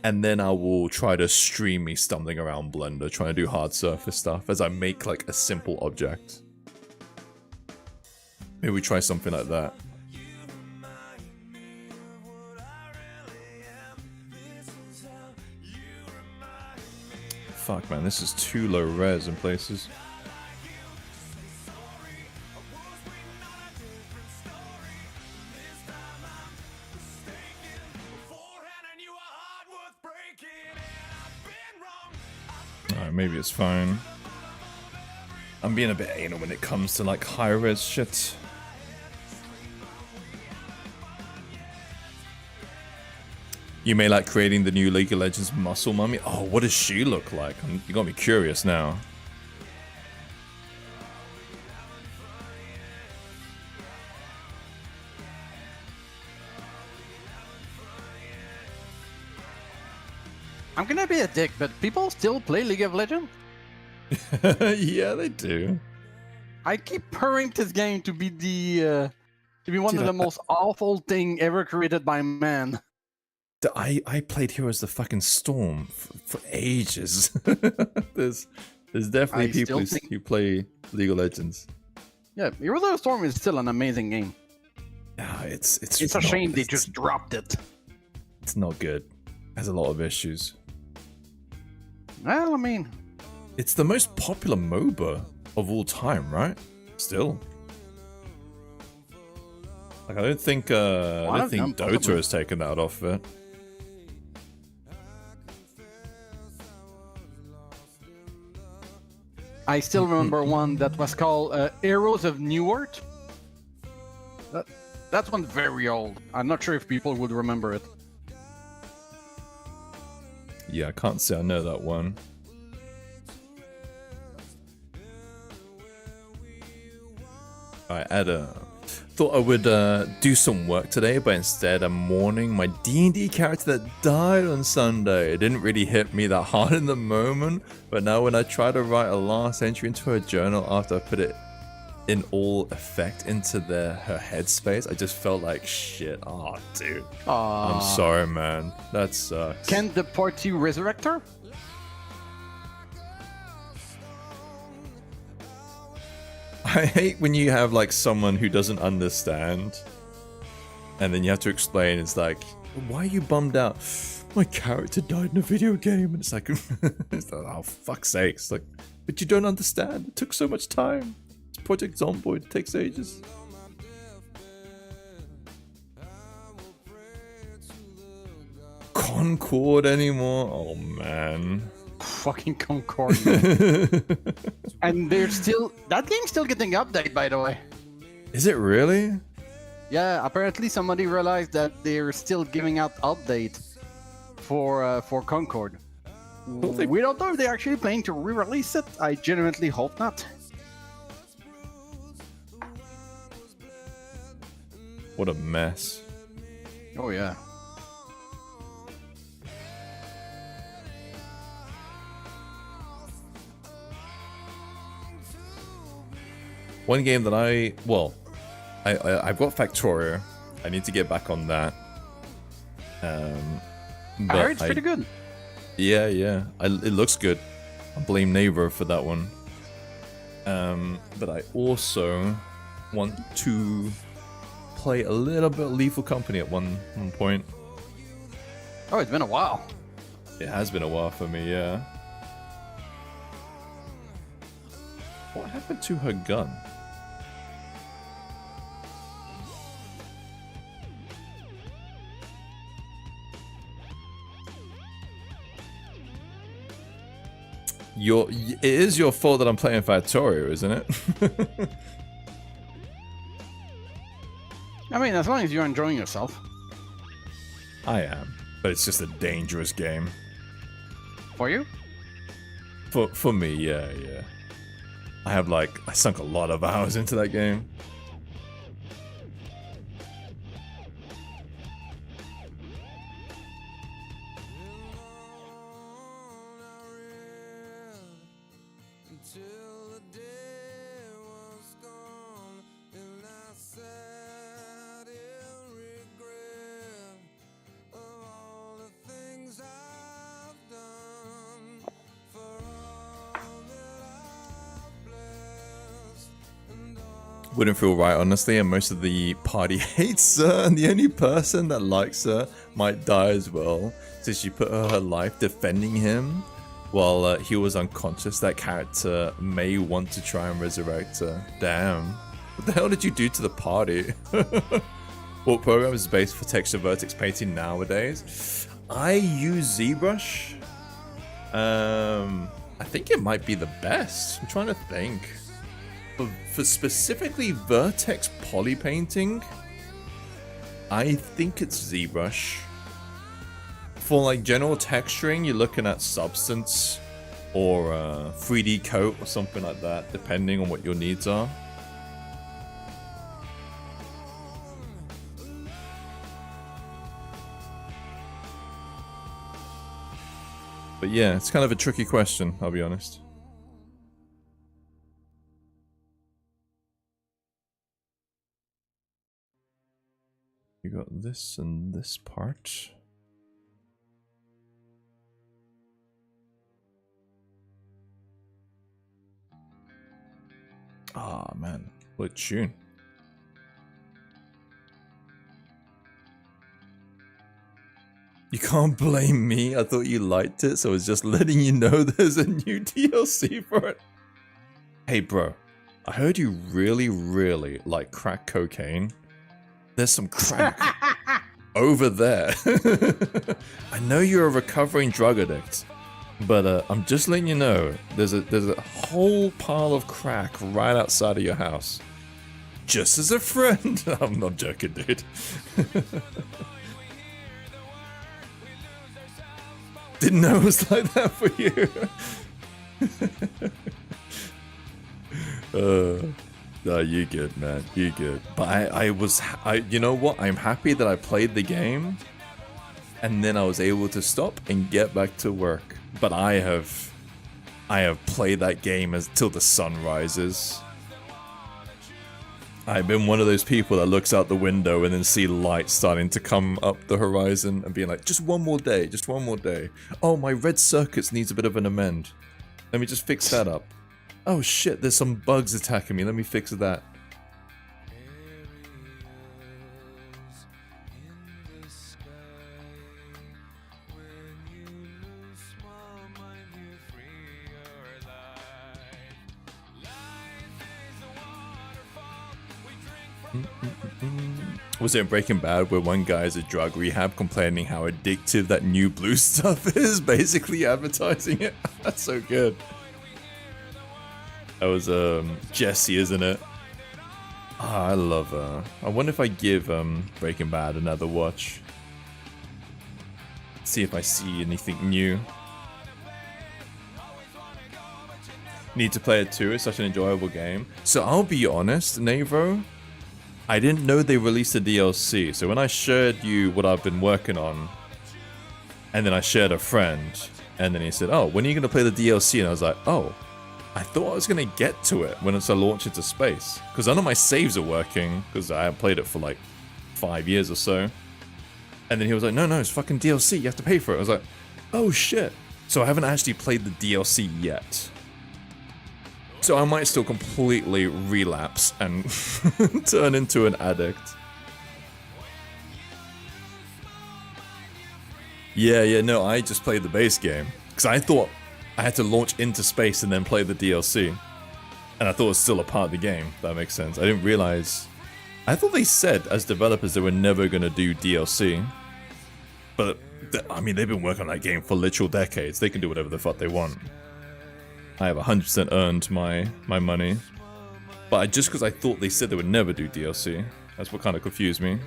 and then I will try to stream me stumbling around Blender, trying to do hard surface stuff as I make, like, a simple object. Maybe we try something like that. Fuck, man, this is too low res in places. Alright, maybe it's fine. I'm being a bit anal when it comes to, like, high-res shit. You may like creating the new League of Legends muscle mummy. Oh, what does she look like? You got me curious now. I'm gonna be a dick, but people still play League of Legends. Yeah, they do. I keep purring this game to be one Dude, of the most awful thing ever created by man. I played Heroes the fucking Storm for ages. there's definitely I people still think- who play League of Legends. Yeah, Heroes of the Storm is still an amazing game. Yeah, it's It's a shame they just dropped it. It's not good. It has a lot of issues. Well, I mean, It's the most popular MOBA of all time, right? Still. Like I don't think One of them, Dota possibly. has taken that off it. I still remember one that was called Heroes of Newark. That one's very old. I'm not sure if people would remember it. Yeah, I can't say I know that one. I thought I would do some work today, but instead I'm mourning my D&D character that died on Sunday. It didn't really hit me that hard in the moment, but now when I try to write a last entry into her journal after I put it in all effect into her headspace, I just felt like shit. Oh, dude. I'm sorry, man. That sucks. Can the party resurrect her? I hate when you have like someone who doesn't understand and then you have to explain. It's like, why are you bummed out? My character died in a video game. And it's like, oh, fuck's sakes. Like, but you don't understand. It took so much time. It's Project Zomboid. It takes ages. Concord anymore? Oh, man. Fucking Concord. And they're still... That game's still getting updated, by the way. Is it really? Yeah, apparently somebody realized that they're still giving out update for Concord. they- We don't know if they're actually planning to re-release it. I genuinely hope not. What a mess. Oh yeah. One game that I've got Factorio. I need to get back on that. I But heard it's pretty good. Yeah, yeah. It looks good. I blame Neighbor for that one. But I also want to play a little bit of Lethal Company at one point. Oh, it's been a while. It has been a while for me, yeah. What happened to her gun? It is your fault that I'm playing Factorio, isn't it? I mean, as long as you're enjoying yourself. I am, but it's just a dangerous game. For you? For me, yeah. I sunk a lot of hours into that game. Wouldn't feel right, honestly, and most of the party hates her, and the only person that likes her might die as well, so she put her life defending him while he was unconscious. That character may want to try and resurrect her. Damn. What the hell did you do to the party? What program is based for texture vertex painting nowadays? I use ZBrush. I think it might be the best. I'm trying to think. For specifically vertex poly painting, I think it's ZBrush. For like general texturing, you're looking at Substance or 3D Coat or something like that, depending on what your needs are. But yeah, it's kind of a tricky question, I'll be honest. You got this and this part. Ah, man. What a tune. You can't blame me. I thought you liked it, so I was just letting you know there's a new DLC for it. Hey, bro. I heard you really, really like crack cocaine. There's some crack over there. I know you're a recovering drug addict, but I'm just letting you know there's a whole pile of crack right outside of your house. Just as a friend. I'm not joking, dude. Didn't know it was like that for you. No, you good, man. You good. But you know what? I'm happy that I played the game, and then I was able to stop and get back to work. But I have played that game till the sun rises. I've been one of those people that looks out the window and then see light starting to come up the horizon and being like, just one more day, just one more day. Oh, my red circuits needs a bit of an amend. Let me just fix that up. Oh shit, there's some bugs attacking me. Let me fix that. Was it in Breaking Bad where one guy is a drug rehab complaining how addictive that new blue stuff is, basically advertising it? That's so good. That was Jesse, isn't it? Ah, I love her. I wonder if I give Breaking Bad another watch. See if I see anything new. Need to play it too. It's such an enjoyable game. So I'll be honest, Navro, I didn't know they released a DLC. So when I shared you what I've been working on, and then I shared a friend, and then he said, "Oh, when are you going to play the DLC?" And I was like, "Oh, I thought I was going to get to it when it's a launch into space, because none of my saves are working because I haven't played it for like 5 years or so." And then he was like, "No, it's fucking DLC. You have to pay for it." I was like, "Oh shit!" So I haven't actually played the DLC yet. So I might still completely relapse and turn into an addict. Yeah, no, I just played the base game. Because I thought I had to launch into space and then play the DLC. And I thought it was still a part of the game, if that makes sense. I didn't realize... I thought they said, as developers, they were never going to do DLC. But, I mean, they've been working on that game for literal decades. They can do whatever the fuck they want. I have 100% earned my money. But just because I thought they said they would never do DLC. That's what kind of confused me.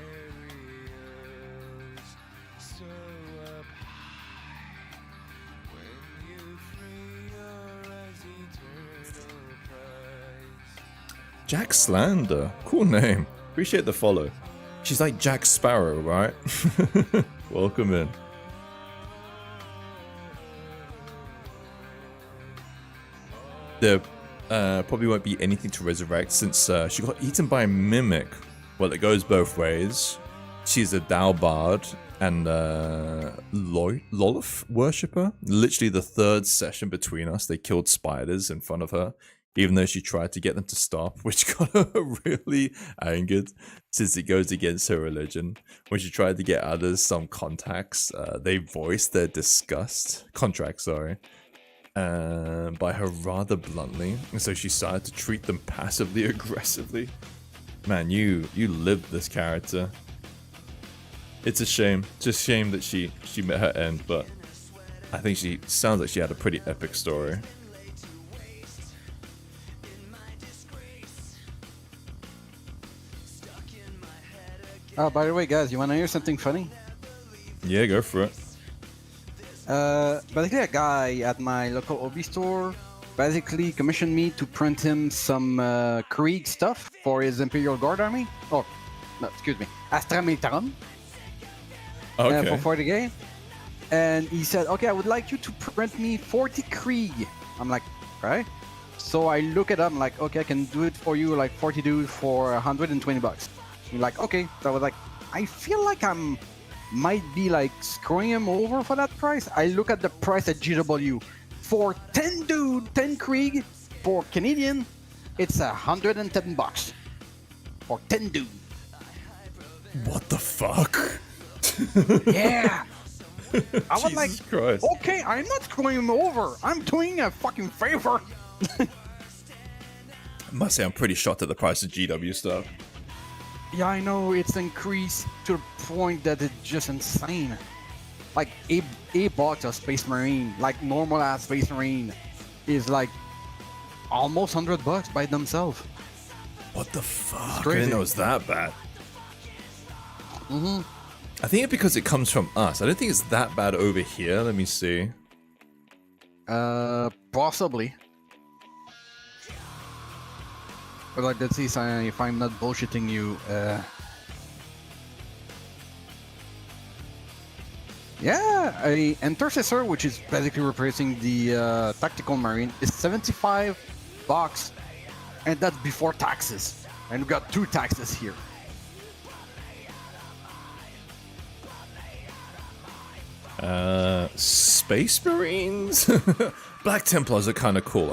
Jack Slander. Cool name. Appreciate the follow. She's like Jack Sparrow, right? Welcome in. There probably won't be anything to resurrect since she got eaten by a mimic. Well, it goes both ways. She's a Dao Bard and Lolith worshipper. Literally the third session between us, they killed spiders in front of her, even though she tried to get them to stop, which got her really angered since it goes against her religion. When she tried to get others some contacts, they voiced their disgust. Contracts, sorry. By her rather bluntly, and so she started to treat them passively aggressively. Man, you lived this character. It's a shame. It's a shame that she met her end, but I think she sounds like she had a pretty epic story. Oh, by the way, guys, you want to hear something funny? Yeah, go for it. Basically, a guy at my local hobby store basically commissioned me to print him some Krieg stuff for his Imperial Guard army. Oh, no, excuse me, Astra Militarum. Okay. For the game. and he said, okay, I would like you to print me 40 Krieg. I'm like, right. So I look at him like, okay, I can do it for you, like 40 dudes for $120. He's like, okay. So I was like, I feel like I'm might be like screwing him over for that price. I look at the price at GW for 10 dude, 10 Krieg for Canadian. It's $110 for 10 dude. What the fuck? Yeah. I was like, Jesus Christ. okay, I'm not screwing him over. I'm doing a fucking favor. I must say, I'm pretty shocked at the price of GW stuff. Yeah, I know it's increased to the point that it's just insane. Like a box of Space Marine, like normal ass Space Marine, is like almost $100 by themselves. What the fuck? I crazy. didn't know it was that bad. Mm-hmm. I think it's because it comes from us. I don't think it's that bad over here. Let me see. Possibly. But like, let's see if I'm not bullshitting you. Yeah, a intercessor, which is basically replacing the tactical marine, is $75, and that's before taxes. And we got 2 taxes here. Space Marines? Black Templars are kind of cool.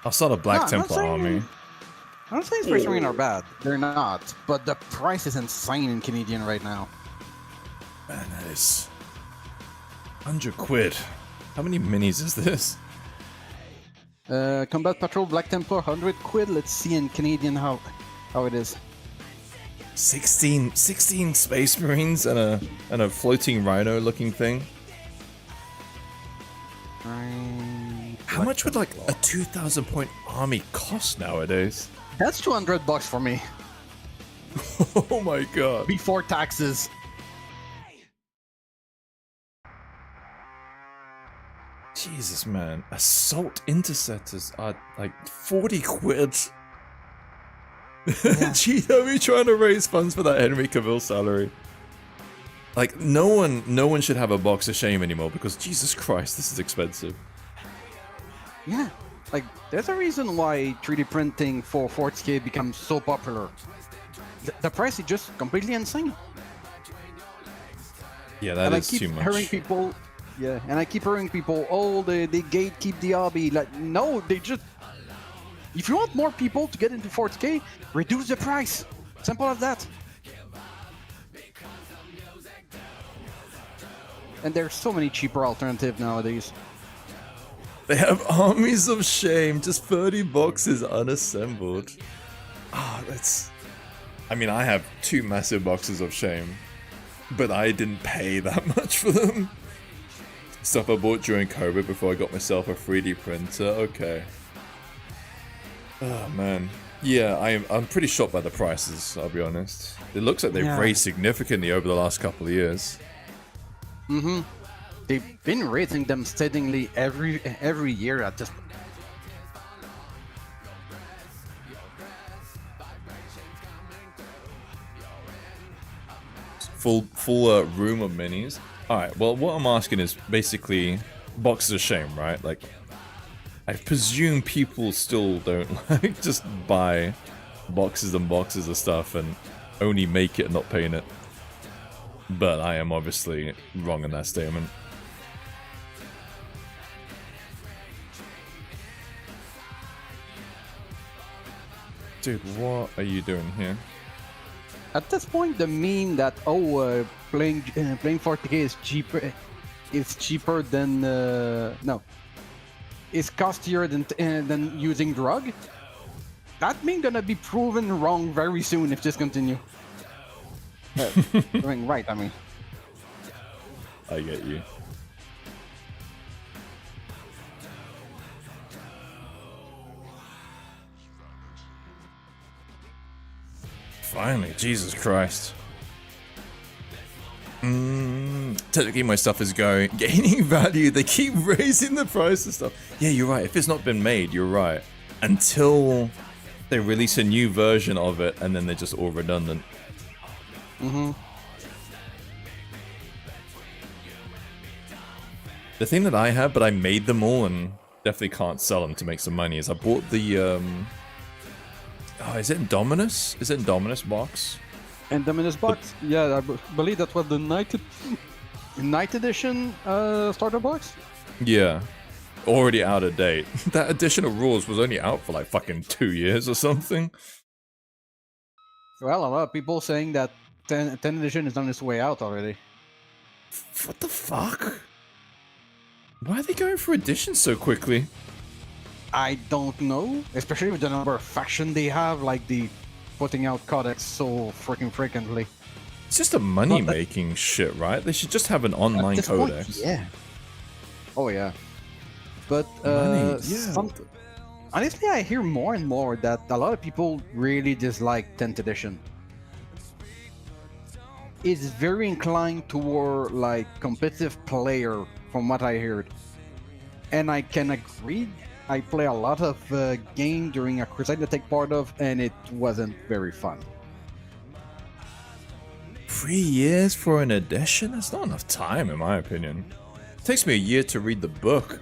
I'll start a Black Templar army. I'm not saying Space Marine are bad. They're not. But the price is insane in Canadian right now. Man, that is 100 quid. How many minis is this? Combat Patrol Black Templar, 100 quid. Let's see in Canadian how it is. 16 Space Marines and a floating rhino looking thing. How much would like a 2,000 point army cost nowadays? That's $200 for me Oh my god. before taxes. Jesus, man. Assault interceptors are like 40 quid. GW trying to raise funds for that Henry Cavill salary. Like, no one should have a box of shame anymore because Jesus Christ, this is expensive. Yeah, like there's a reason why 3D printing for 40K becomes so popular. The price is just completely insane. Yeah, that And is too much. hearing people, yeah, and I keep hearing people, oh, they gatekeep the hobby. Like, no, they just. If you want more people to get into 40K, reduce the price. Simple as that. And there's so many cheaper alternatives nowadays. They have armies of shame, just 30 boxes unassembled. Ah, that's... I mean, I have 2 massive boxes of shame, but I didn't pay that much for them. Stuff I bought during COVID before I got myself a 3D printer, okay. Oh man. Yeah, I'm pretty shocked by the prices, I'll be honest. It looks like they've raised significantly over the last couple of years. Mm-hmm. They've been raising them steadily every year at this. Full room of minis. Alright, well what I'm asking is basically boxes of shame, right? Like, I presume people still don't like just buy boxes and boxes of stuff and only make it and not paint it. But I am obviously wrong in that statement. Dude, what are you doing here? At this point, the meme that playing 40K is cheaper than no, is costlier than using drug. That meme gonna be proven wrong very soon if this continue. Doing right, I mean. I get you. Finally, Jesus Christ. Technically my stuff is gaining value. They keep raising the price of stuff. Yeah, you're right. If it's not been made, you're right. Until they release a new version of it and then they're just all redundant. Mm-hmm. The thing that I have, but I made them all and definitely can't sell them to make some money, is I bought the, oh, is it Indominus? Is it Indominus box? And Dominus box, yeah, I believe that was the Night Edition starter box. Yeah. Already out of date. That edition of Rules was only out for like fucking 2 years or something. Well, a lot of people saying that 10 edition is on its way out already. What the fuck? Why are they going for editions so quickly? I don't know, especially with the number of faction they have, like the putting out codex so freaking frequently. It's just a money-making shit, right? They should just have an online At this point, codex. yeah. Oh yeah. But Money, yeah. honestly, I hear more and more that a lot of people really dislike 10th edition. It's very inclined toward like competitive player, from what I heard, and I can agree. I play a lot of game during a crusade to take part of, and it wasn't very fun. 3 years for an edition? That's not enough time, in my opinion. It takes me a year to read the book.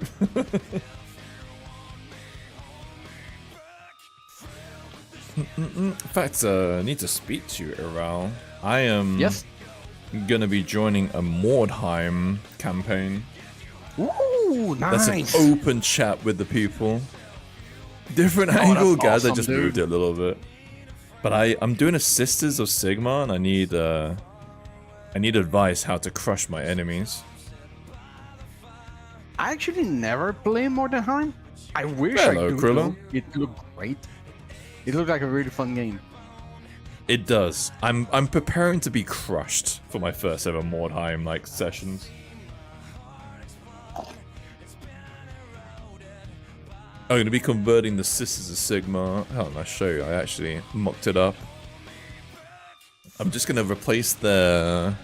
In fact, I need to speak to you, Iral. I am gonna be joining a Mordheim campaign. Ooh, That's nice. an open chat with the people. Different angle, that's guys. I awesome, just dude. moved it a little bit. But I'm doing a Sisters of Sigma, and I need advice how to crush my enemies. I actually never play Mordheim. I wish Hello, I could. Krillin. It looked great. It looked like a really fun game. It does. I'm preparing to be crushed for my first ever Mordheim like sessions. I'm going to be converting the Sisters of Sigma. How can I show you? I actually mocked it up. I'm just going to replace their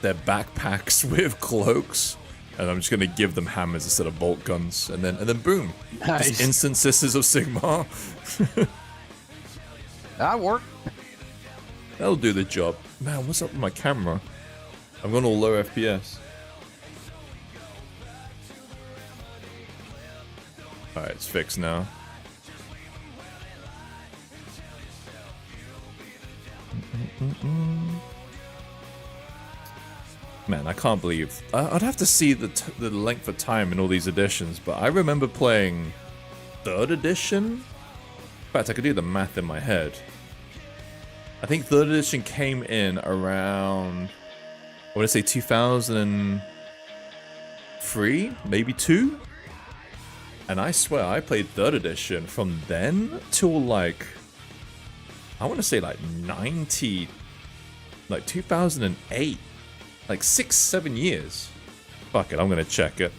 backpacks with cloaks, and I'm just going to give them hammers instead of bolt guns, and then boom, Nice. just instant Sisters of Sigma. That worked. That'll do the job. Man, what's up with my camera? I'm going all low FPS. Alright, it's fixed now. Man, I can't believe... I'd have to see the length of time in all these editions, but I remember playing 3rd edition? In fact, I could do the math in my head. I think 3rd edition came in around... I want to say 2003? Maybe 2? And I swear, I played 3rd edition from then till like... I want to say like 90... Like 2008. Like 6-7 years. Fuck it, I'm gonna check it.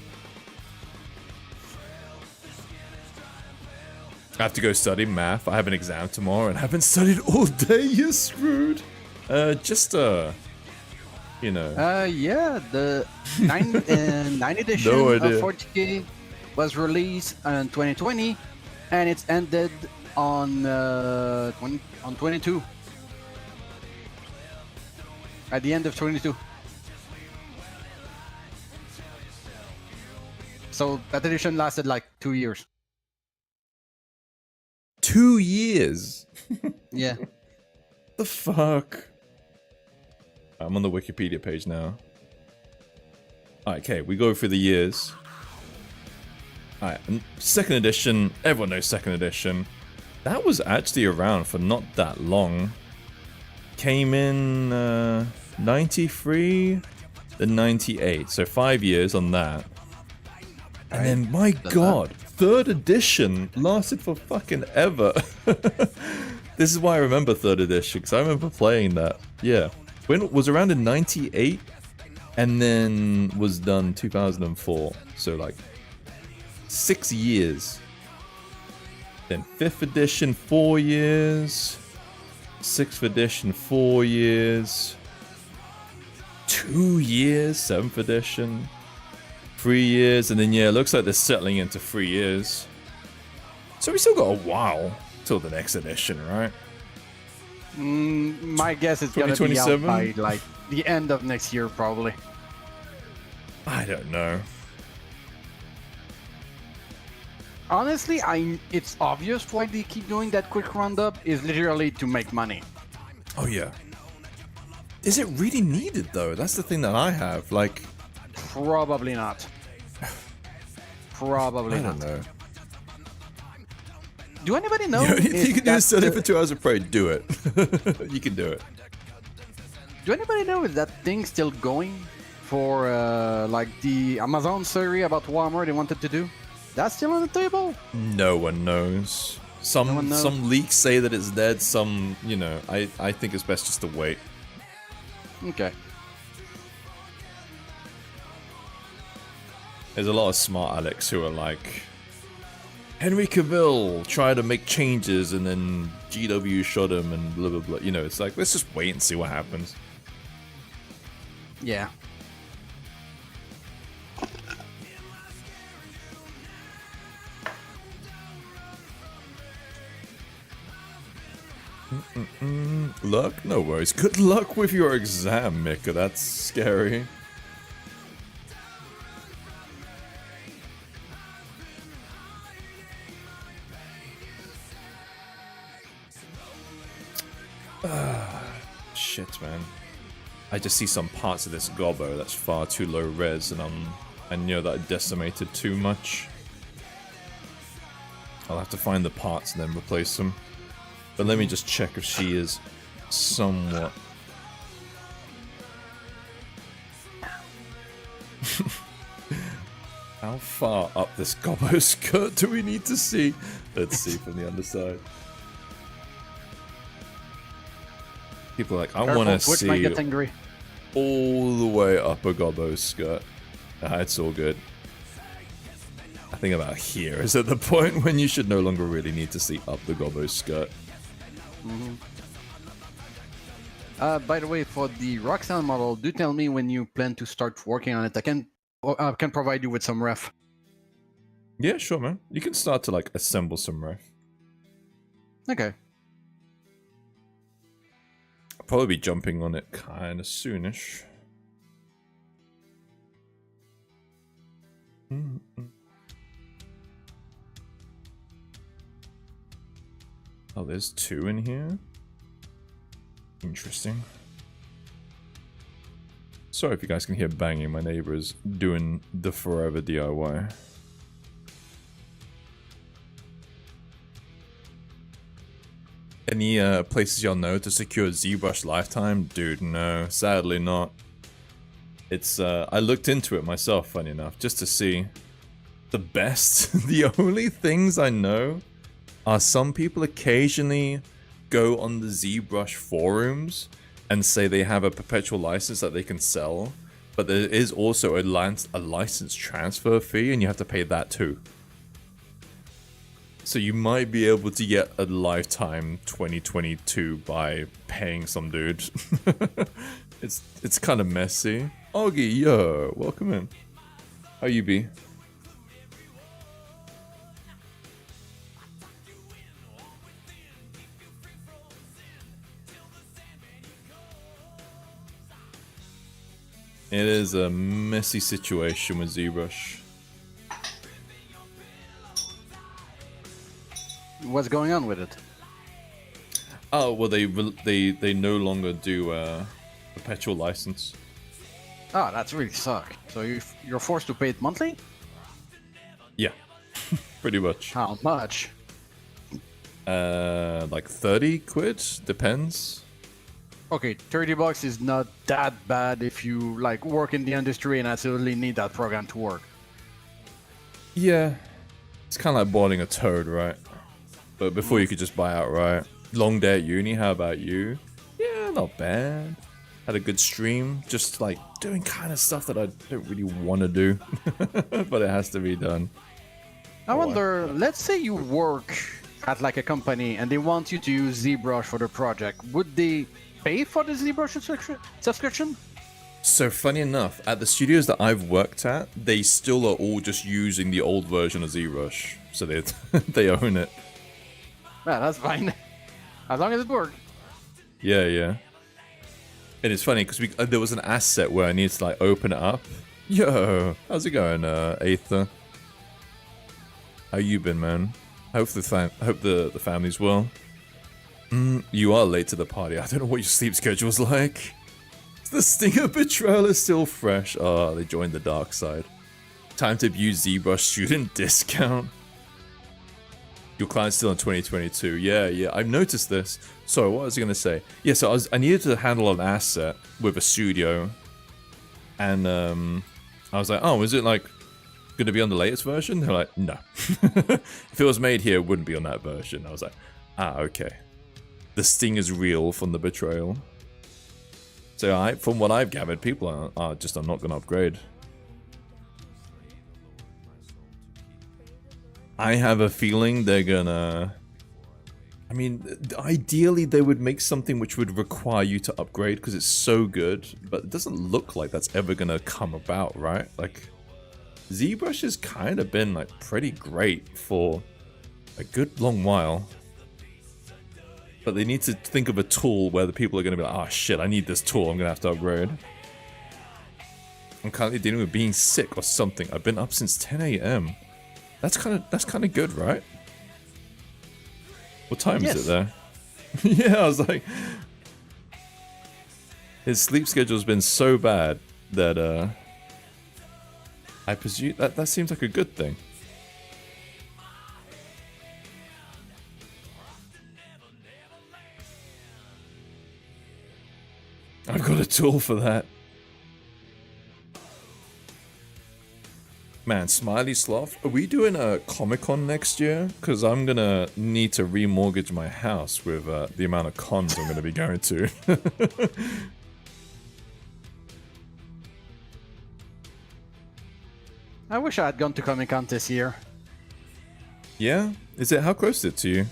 I have to go study math. I have an exam tomorrow and haven't studied all day. You're screwed. You know. Yeah, the 9 edition No of idea. 40K was released in 2020, and it's ended on 22. At the end of 22. So that edition lasted like 2 years. 2 years? Yeah. The fuck? I'm on the Wikipedia page now. Alright, okay, we go through the years. Alright, 2nd edition, everyone knows 2nd edition. That was actually around for not that long. Came in 93, then 98, so 5 years on that. And then, my god, 3rd edition lasted for fucking ever. This is why I remember 3rd edition, because I remember playing that. Yeah. When it was around in 98, and then was done 2004. So like 6 years. Then 5th edition, 4 years. 6th edition, 4 years. 2 years, 7th edition. 3 years, and then yeah, it looks like they're settling into 3 years. So we still got a while till the next edition, right? My guess is gonna be out 2027? by like the end of next year, probably. I don't know. Honestly, it's obvious why they keep doing that quick roundup is literally to make money. Oh yeah. Is it really needed though? That's the thing that I have. Like, Probably not. Probably I not. don't know. Do anybody know? You if can that, just set it for 2 hours of prey. Do it. You can do it. Do anybody know if that thing's still going for like the Amazon series about Walmart they wanted to do? That's still on the table? No one knows. No one knows. Some leaks say that it's dead. Some, you know, I think it's best just to wait. Okay. There's a lot of smart Alex who are like, Henry Cavill tried to make changes and then GW shot him and blah blah blah. You know, it's like, let's just wait and see what happens. Yeah. Luck? No worries. Good luck with your exam, Mika. That's scary. Shit, man. I just see some parts of this gobbo that's far too low res, and I know that I decimated too much. I'll have to find the parts and then replace them. But let me just check if she is somewhat... How far up this gobbo skirt do we need to see? Let's see from the underside. People are like, I want to Twitch might see get angry. all the way up a gobbo skirt. It's all good. I think about here is at the point when you should no longer really need to see up the gobbo skirt. By the way, for the Roxanne model, do tell me when you plan to start working on it. I can provide you with some ref. Yeah, sure, man. You can start to like assemble some ref. Okay. I'll probably be jumping on it kind of soonish. Oh, there's 2 in here? Interesting. Sorry if you guys can hear banging. My neighbor is doing the forever DIY. Any places y'all know to secure ZBrush lifetime? Dude, no. Sadly not. It's, I looked into it myself, funny enough, just to see. The best, the only things I know are some people occasionally go on the ZBrush forums and say they have a perpetual license that they can sell, but there is also a license transfer fee and you have to pay that too. So you might be able to get a lifetime 2022 by paying some dude. It's kind of messy. Augie, yo, welcome in. How you be? It is a messy situation with ZBrush. What's going on with it? Oh well, they no longer do perpetual license. Oh, that's really suck. So you're forced to pay it monthly? Yeah, pretty much. How much? Like 30 quid, depends. Okay, $30 is not that bad if you like work in the industry and absolutely need that program to work. Yeah, it's kind of like boiling a toad, right? But before you could just buy outright. Long day at uni, how about you? Yeah, not bad. Had a good stream, just like doing kind of stuff that I don't really want to do, but it has to be done. I wonder, let's say you work at like a company and they want you to use ZBrush for the project. Would they pay for the ZBrush subscription? So funny enough, at the studios that I've worked at, they still are all just using the old version of ZBrush. So they they own it. Yeah, that's fine. As long as it works. Yeah, yeah. And it's funny because there was an asset where I needed to like open it up. Yo, how's it going, Aether? How you been, man? Hope the family's well. You are late to the party. I don't know what your sleep schedule's like. The Stinger betrayal is still fresh. Oh, they joined the dark side. Time to abuse ZBrush student discount. Your client's still in 2022. Yeah, I've noticed this. Sorry, what was I gonna say? Yeah, so I needed to handle an asset with a studio, and I was like, oh, is it like gonna be on the latest version? They're like, no. If it was made here, it wouldn't be on that version. I was like, ah, okay. The sting is real from the betrayal. So from what I've gathered, people are just not gonna upgrade. I have a feeling they're gonna... I mean, ideally they would make something which would require you to upgrade because it's so good, but it doesn't look like that's ever gonna come about, right? Like, ZBrush has kind of been like pretty great for a good long while. But they need to think of a tool where the people are gonna be like, oh shit, I need this tool, I'm gonna have to upgrade. I'm currently dealing with being sick or something. I've been up since 10 AM. That's kind of good, right? What time is it there? Yeah, I was like... His sleep schedule's been so bad that, I presume that seems like a good thing. I've got a tool for that. Man, Smiley Sloth, are we doing a Comic-Con next year? Because I'm gonna need to remortgage my house with the amount of cons I'm gonna be going to. I wish I had gone to Comic-Con this year. Yeah? Is it, how close is it to you?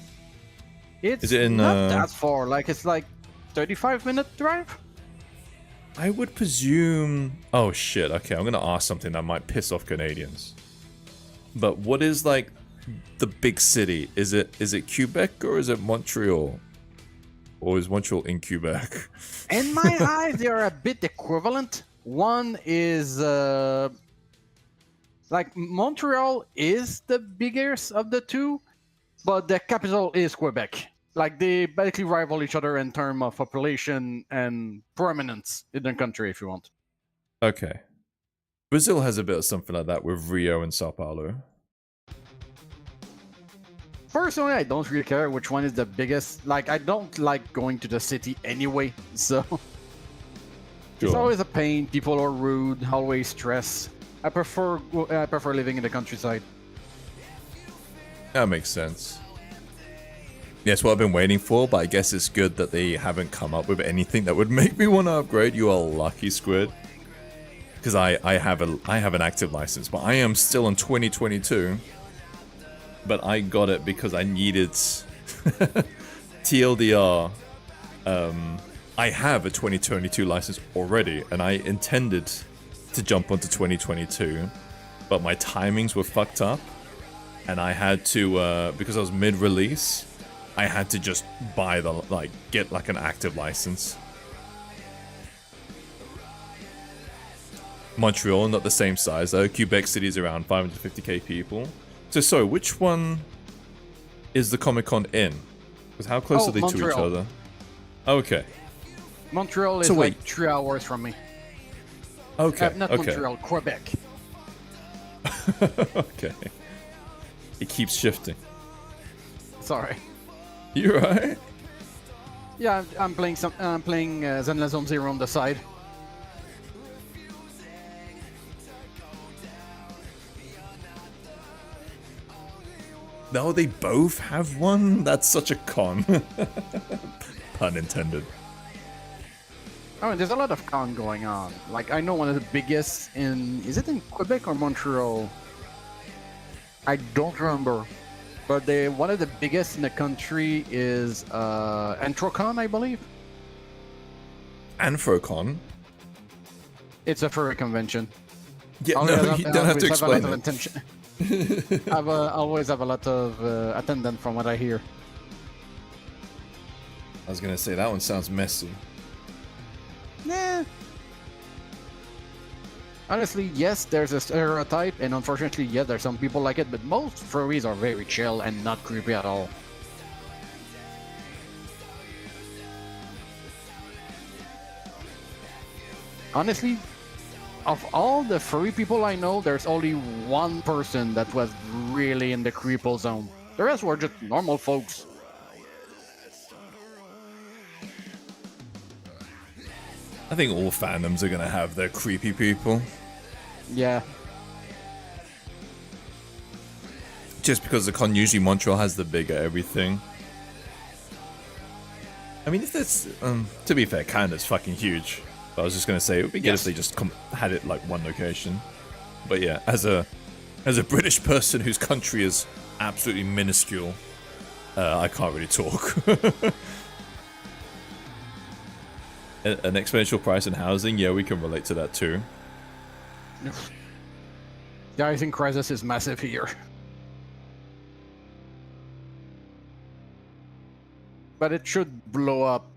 It's Is it in, not that far. Like, it's like 35-minute drive. I would presume... Oh shit, okay, I'm gonna ask something that might piss off Canadians. But what is, like, the big city? Is it Quebec or is it Montreal? Or is Montreal in Quebec? In my eyes, they are a bit equivalent. One is... like, Montreal is the biggest of the two, but the capital is Quebec. Like, they basically rival each other in terms of population and prominence in the country, if you want. Okay. Brazil has a bit of something like that with Rio and Sao Paulo. Personally, I don't really care which one is the biggest. Like, I don't like going to the city anyway, so... It's always a pain, people are rude, always stress. I prefer living in the countryside. That makes sense. Yes, what I've been waiting for, but I guess it's good that they haven't come up with anything that would make me want to upgrade. You are lucky, Squid. Because I have an active license, but I am still in 2022. But I got it because I needed TLDR. I have a 2022 license already, and I intended to jump onto 2022, but my timings were fucked up, and I had to because I was mid-release, I had to just buy get like an active license. Montreal, not the same size though. Quebec City is around 550k people. So sorry, which one is the Comic-Con in? Because how close are they to each other? Okay. Montreal is So like 3 hours from me. Okay. Not okay. Montreal, Quebec. Okay. It keeps shifting. Sorry. You right? Yeah, I'm playing Zenless Zone Zero on the side. No, they both have one? That's such a con. Pun intended. I mean, there's a lot of con going on. Like, I know one of the biggest in... Is it in Quebec or Montreal? I don't remember. But one of the biggest in the country is Anthrocon, I believe. Anthrocon? It's a furry convention. Yeah, no, you don't have to explain it. I always have a lot of attendance from what I hear. I was gonna say, that one sounds messy. Nah. Honestly, yes, there's a stereotype, and unfortunately, yes, there's some people like it, but most furries are very chill and not creepy at all. Honestly, of all the furry people I know, there's only one person that was really in the creeple zone. The rest were just normal folks. I think all fandoms are gonna have their creepy people. Yeah. Just because the con usually Montreal has the bigger everything. I mean, if that's to be fair, Canada's fucking huge. But I was just gonna say it would be good if they just had it like one location. But yeah, as a British person whose country is absolutely minuscule, I can't really talk. An exponential price in housing, yeah, we can relate to that too. The housing crisis is massive here. But it should blow up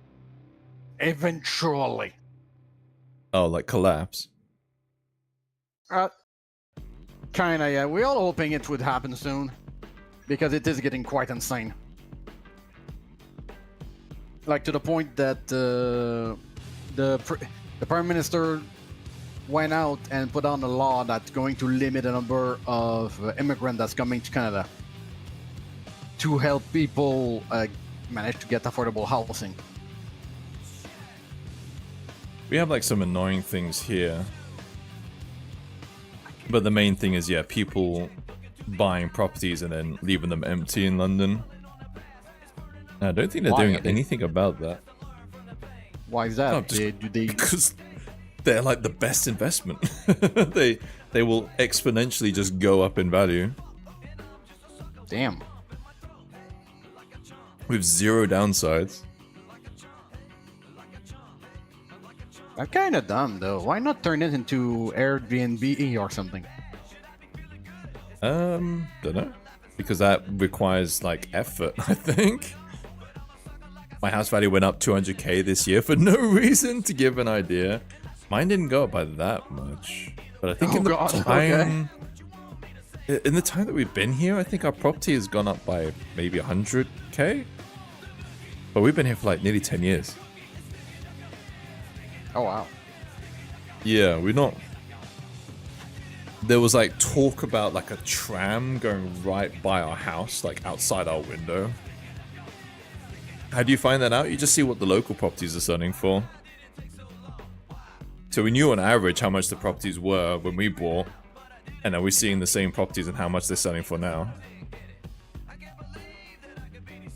eventually. Oh, like collapse? Kinda, yeah. We're all hoping it would happen soon. Because it is getting quite insane. Like to the point that the Prime Minister went out and put on a law that's going to limit the number of immigrants that's coming to Canada to help people manage to get affordable housing. We have like some annoying things here. But the main thing is, yeah, people buying properties and then leaving them empty in London. I don't think they're doing anything about that. Why is that? No, because they're like the best investment. they will exponentially just go up in value. Damn. With zero downsides. That's kind of dumb, though. Why not turn it into Airbnb or something? Don't know. Because that requires, like, effort, I think. My house value went up 200k this year for no reason, to give an idea. Mine didn't go up by that much. But I think in the time... Okay. In the time that we've been here, I think our property has gone up by maybe 100k? But we've been here for, like, nearly 10 years. Oh, wow. Yeah, we're not... There was like talk about like a tram going right by our house, like outside our window. How do you find that out? You just see what the local properties are selling for. So we knew on average how much the properties were when we bought, and then we're seeing the same properties and how much they're selling for now.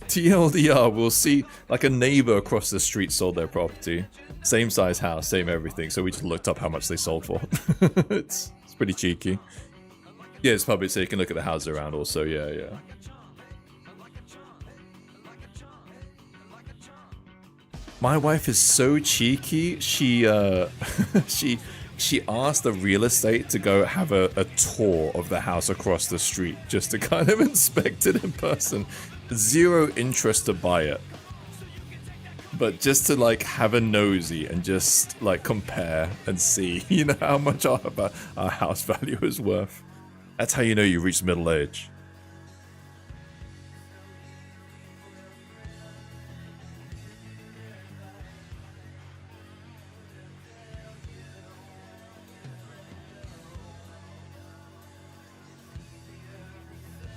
TLDR, we'll see like a neighbor across the street sold their property. Same size house, same everything, so we just looked up how much they sold for. It's pretty cheeky. Yeah, it's public, so you can look at the houses around also, yeah. My wife is so cheeky, she asked the real estate to go have a tour of the house across the street, just to kind of inspect it in person. Zero interest to buy it. But just to like have a nosy and just like compare and see, you know, how much our house value is worth. That's how you know you reached middle age.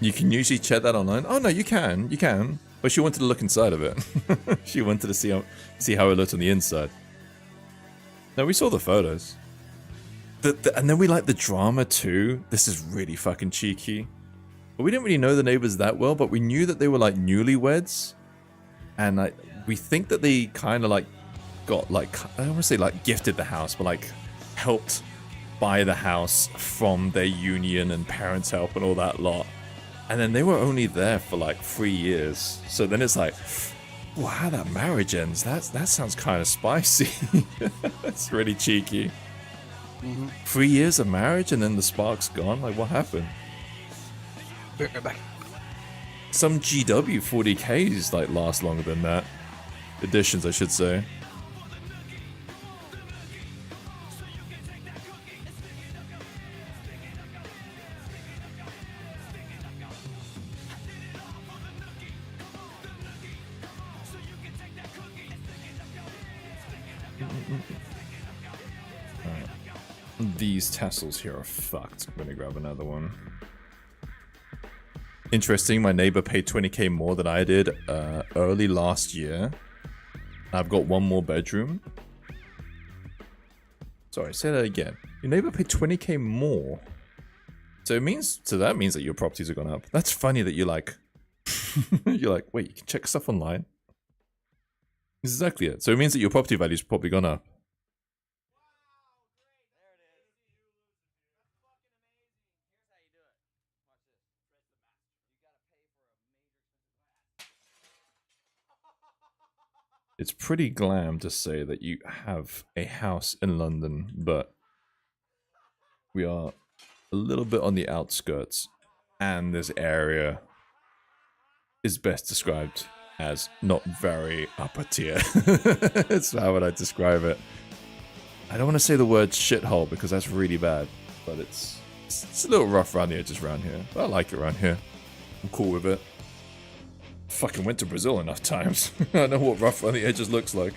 You can usually check that online. Oh no, you can. But she wanted to look inside of it. She wanted to see how it looked on the inside. No, we saw the photos. And then we like the drama too. This is really fucking cheeky. But we didn't really know the neighbors that well, but we knew that they were like newlyweds. And like we think that they kind of like got like, I don't want to say like gifted the house, but like helped buy the house from their union and parents' help and all that lot. And then they were only there for like 3 years. So then it's like, wow, how that marriage ends. That sounds kind of spicy. That's really cheeky. 3 years of marriage and then the spark's gone? Like, what happened? Some GW 40Ks like last longer than that. Editions, I should say. These tassels here are fucked. I'm gonna grab another one. Interesting, my neighbor paid 20k more than I did early last year. I've got one more bedroom. Sorry, say that again. Your neighbor paid 20k more. So that means that your properties have gone up. That's funny that you're like, you're like, wait, you can check stuff online. Exactly it. So it means that your property value's probably gone up. It's pretty glam to say that you have a house in London, but we are a little bit on the outskirts, and this area is best described as not very upper tier. That's how would I describe it. I don't want to say the word shithole because that's really bad, but it's a little rough around the edges around here. But I like it around here. I'm cool with it. Fucking went to Brazil enough times. I know what rough around the edges looks like.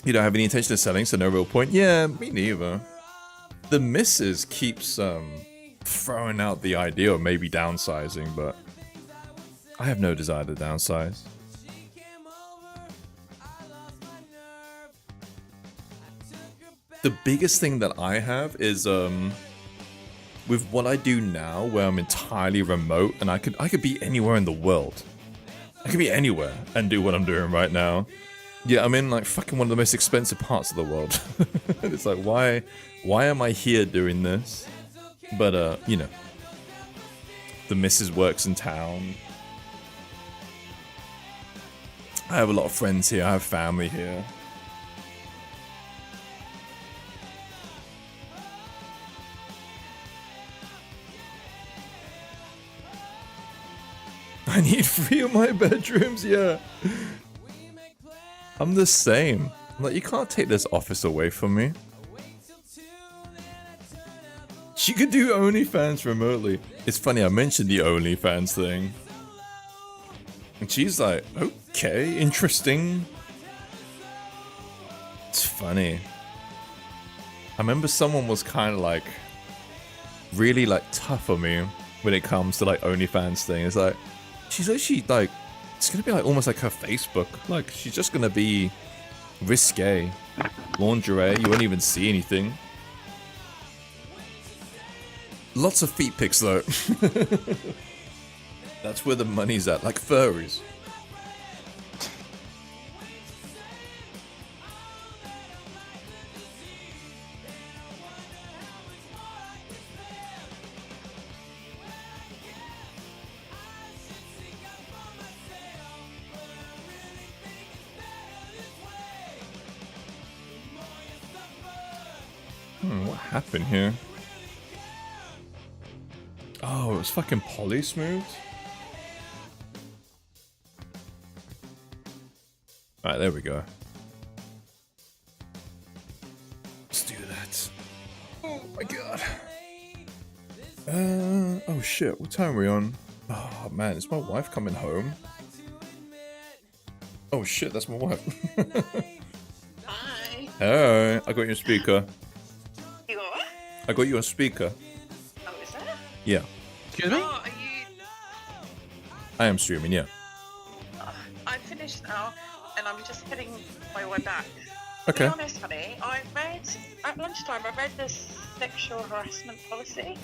You don't have any intention of selling, so no real point. Yeah, me neither. The missus keeps throwing out the idea of maybe downsizing, but I have no desire to downsize. The biggest thing that I have is with what I do now, where I'm entirely remote, and I could be anywhere in the world. I could be anywhere and do what I'm doing right now. Yeah, I'm in like fucking one of the most expensive parts of the world. It's like, why am I here doing this? But you know, the missus works in town. I have a lot of friends here. I have family here. I need 3 of my bedrooms, yeah. I'm the same. Like, you can't take this office away from me. She could do OnlyFans remotely. It's funny, I mentioned the OnlyFans thing. And she's like, okay, interesting. It's funny. I remember someone was kind of like, really like tough on me when it comes to like OnlyFans thing. It's like, she's actually like, it's gonna be like almost like her Facebook. Like, she's just gonna be risque. Lingerie, you won't even see anything. Lots of feet pics though. That's where the money's at, like furries. What happened here? Oh, it was fucking poly smooth? Alright, there we go. Let's do that. Oh my god. Oh shit, what time are we on? Oh man, is my wife coming home? Oh shit, that's my wife. Hi. Hey, I got you on speaker. You got what? I got you on speaker. Oh, is that? Yeah, Excuse me? Oh, are you... I am streaming, yeah. I'm finished now, and I'm just heading my way back. Okay. To be honest, honey, I read, at lunchtime, I read the sexual harassment policy.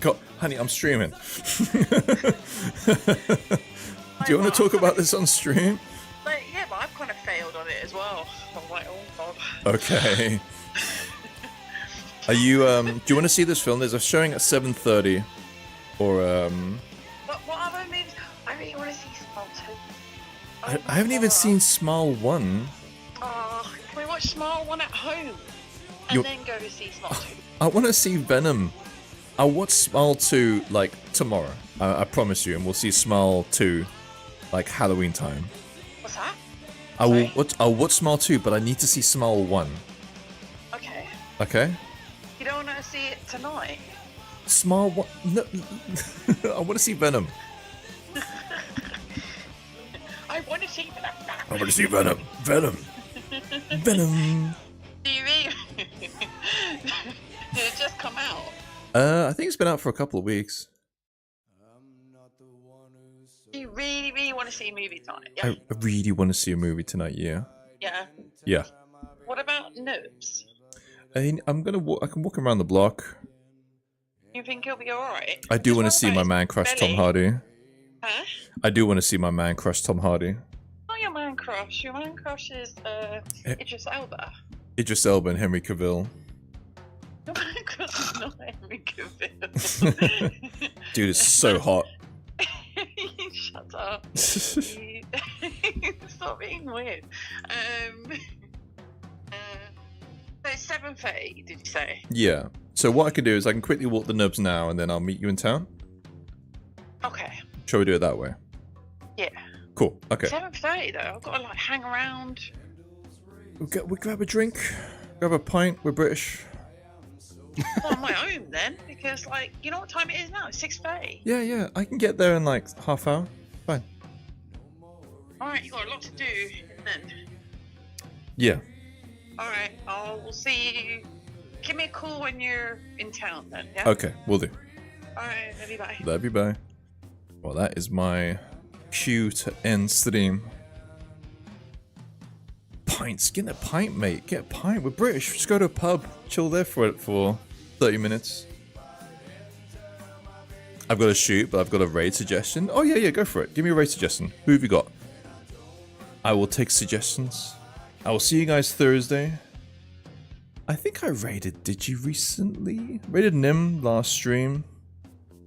God, honey, I'm streaming. Do you want to talk about this on stream? But yeah, but I've kind of failed on it as well. I'm like, oh god. Okay. Are you, do you want to see this film? There's a showing at 7:30. Or, What other movies? I really want to see Smile 2. I haven't even seen Smile 1. Oh, can we watch Smile 1 at home? And You- then go to see Smile 2? I want to see Venom. I'll watch Smile 2, like, tomorrow. I promise you, and we'll see Smile 2, like, Halloween time. What's that? I'll watch Smile 2, but I need to see Smile 1. Okay. Okay? You don't want to see it tonight? Smile 1... No, I want to see Venom. I want to see Venom. I want to see Venom. Venom. Venom. Do you really? Did it just come out? I think it's been out for a couple of weeks. Do you really, really want to see a movie tonight? Yeah. I really want to see a movie tonight. Yeah. Yeah. Yeah. What about Noobs? I mean, I can walk around the block. You think he'll be alright? I do want to see my man crush Tom Hardy. Huh? I do want to see my man crush Tom Hardy. Not your man crush. Your man crush is Idris Elba. Idris Elba and Henry Cavill. Your man crush is not Henry Cavill. Dude, it's so hot. Shut up. Stop being weird. So it's 7:30, did you say? Yeah. So what I can do is I can quickly walk the nubs now, and then I'll meet you in town. Okay. Shall we do it that way? Yeah. Cool. Okay. 7:30 though. I've got to like hang around. We'll grab a drink, grab a pint. We're British. Well, on my own then, because like you know what time it is now? It's 6:30. Yeah, yeah. I can get there in like half hour. Fine. All right, you got a lot to do then. Yeah. All right, I'll see you. Give me a call when you're in town then. Yeah. Okay, we'll do. All right, love you, bye. Love you, bye. Well, that is my cue to end stream. Pints. Get a pint, mate. Get a pint. We're British. Just go to a pub. Chill there for 30 minutes. I've got a shoot, but I've got a raid suggestion. Oh, yeah, go for it. Give me a raid suggestion. Who have you got? I will take suggestions. I will see you guys Thursday. I think I raided Digi recently. Raided Nim last stream.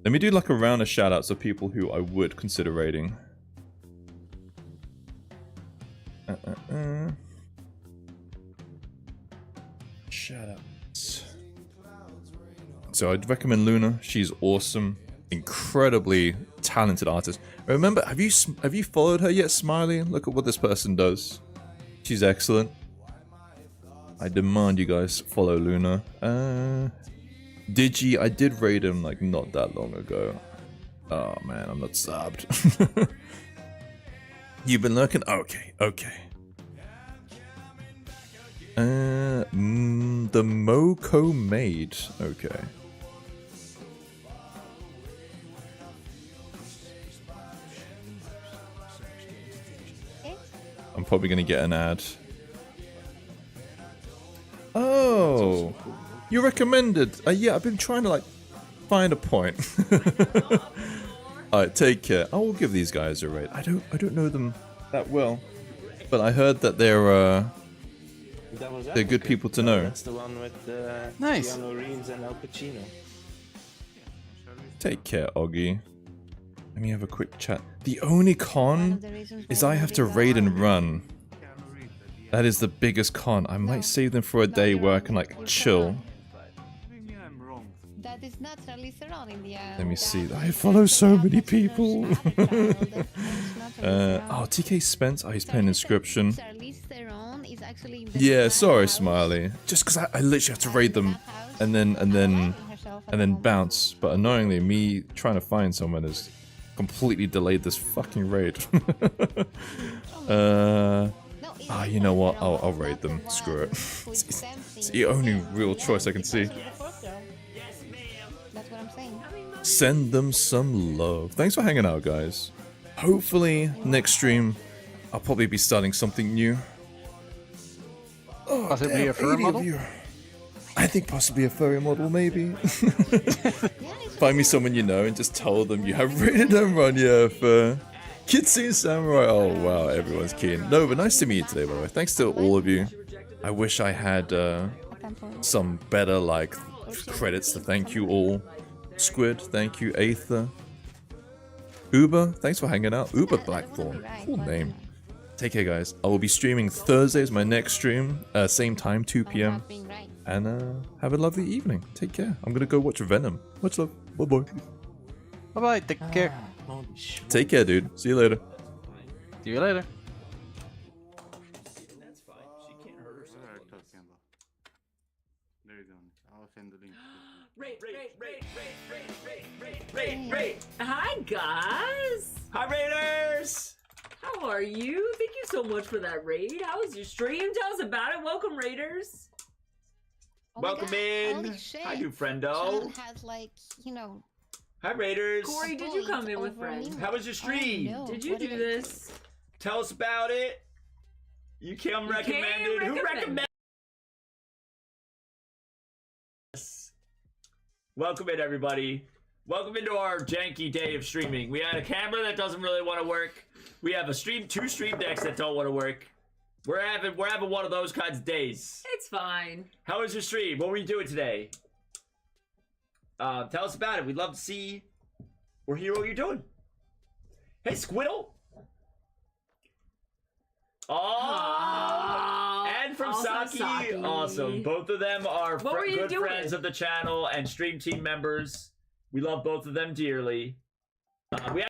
Let me do like a round of shoutouts of people who I would consider raiding. Shoutouts. So I'd recommend Luna. She's awesome, incredibly talented artist. Remember, have you followed her yet, Smiley? Look at what this person does. She's excellent. I demand you guys follow Luna. Digi, I did raid him like not that long ago. Oh man, I'm not subbed. You've been lurking? Okay. The Moko Maid. Okay. I'm probably gonna get an ad. Oh, you recommended. Yeah, I've been trying to like find a point. All right, take care. I will give these guys a rate. I don't know them that well, but I heard that they're good people to know. That's the one with Nice. Keanu Reeves and Al Pacino. Take care, Oggy. Let me have a quick chat. The only con is I have to raid and run. That is the biggest con. I might save them for a day where I can like chill. That is naturally surrounding Let me see. I follow so many people. Oh, TK Spence. Oh, he's playing Inscription. Yeah, sorry, Smiley. Just because I literally have to raid them and then bounce. But annoyingly, me trying to find someone has completely delayed this fucking raid. You know what? I'll raid them. Screw it. It's the only real choice I can see. That's what I'm saying. Send them some love. Thanks for hanging out, guys. Hopefully, next stream, I'll probably be starting something new. Oh, Possibly damn, a fur 80 of model? you. I think possibly a furry model, maybe. Find me someone you know and just tell them you have rated and run, yeah, for Kitsune Samurai. Oh, wow, everyone's keen. No, but nice to meet you today, by the way. Thanks to all of you. I wish I had some better, like, credits to thank you all. Squid, thank you. Aether. Uber, thanks for hanging out. Uber Blackthorn. Cool name. Take care, guys. I will be streaming Thursday as my next stream. Same time, 2 p.m. And have a lovely evening. Take care. I'm gonna go watch Venom. Much love. Bye-bye. Bye-bye. Take care. Take care, dude. See you later. See you later. That's fine. She can't hurt herself. There you go. I'll send the link. Hi guys! Hi, Raiders! How are you? Thank you you so much for that raid. How was your stream? Tell us about it. Welcome, raiders. Oh my Welcome God, in. holy shit. Hi, new friendo. Chad has like, you know. Hi, raiders. Corey, did you come in with over friends? me. How was your stream? Oh, no. Did you What do did I this? Tell us about it. You came recommended. Who recommended? Welcome in, everybody. Welcome into our janky day of streaming. We had a camera that doesn't really want to work. We have a two stream decks that don't want to work. We're having one of those kinds of days. It's fine. How was your stream? What were you doing today? Tell us about it. We'd love to see or hear what you're doing. Hey, Squiddle. Oh, and from Also Saki. Saki. Awesome. Both of them are What were you good doing? friends of the channel and stream team members. We love both of them dearly. We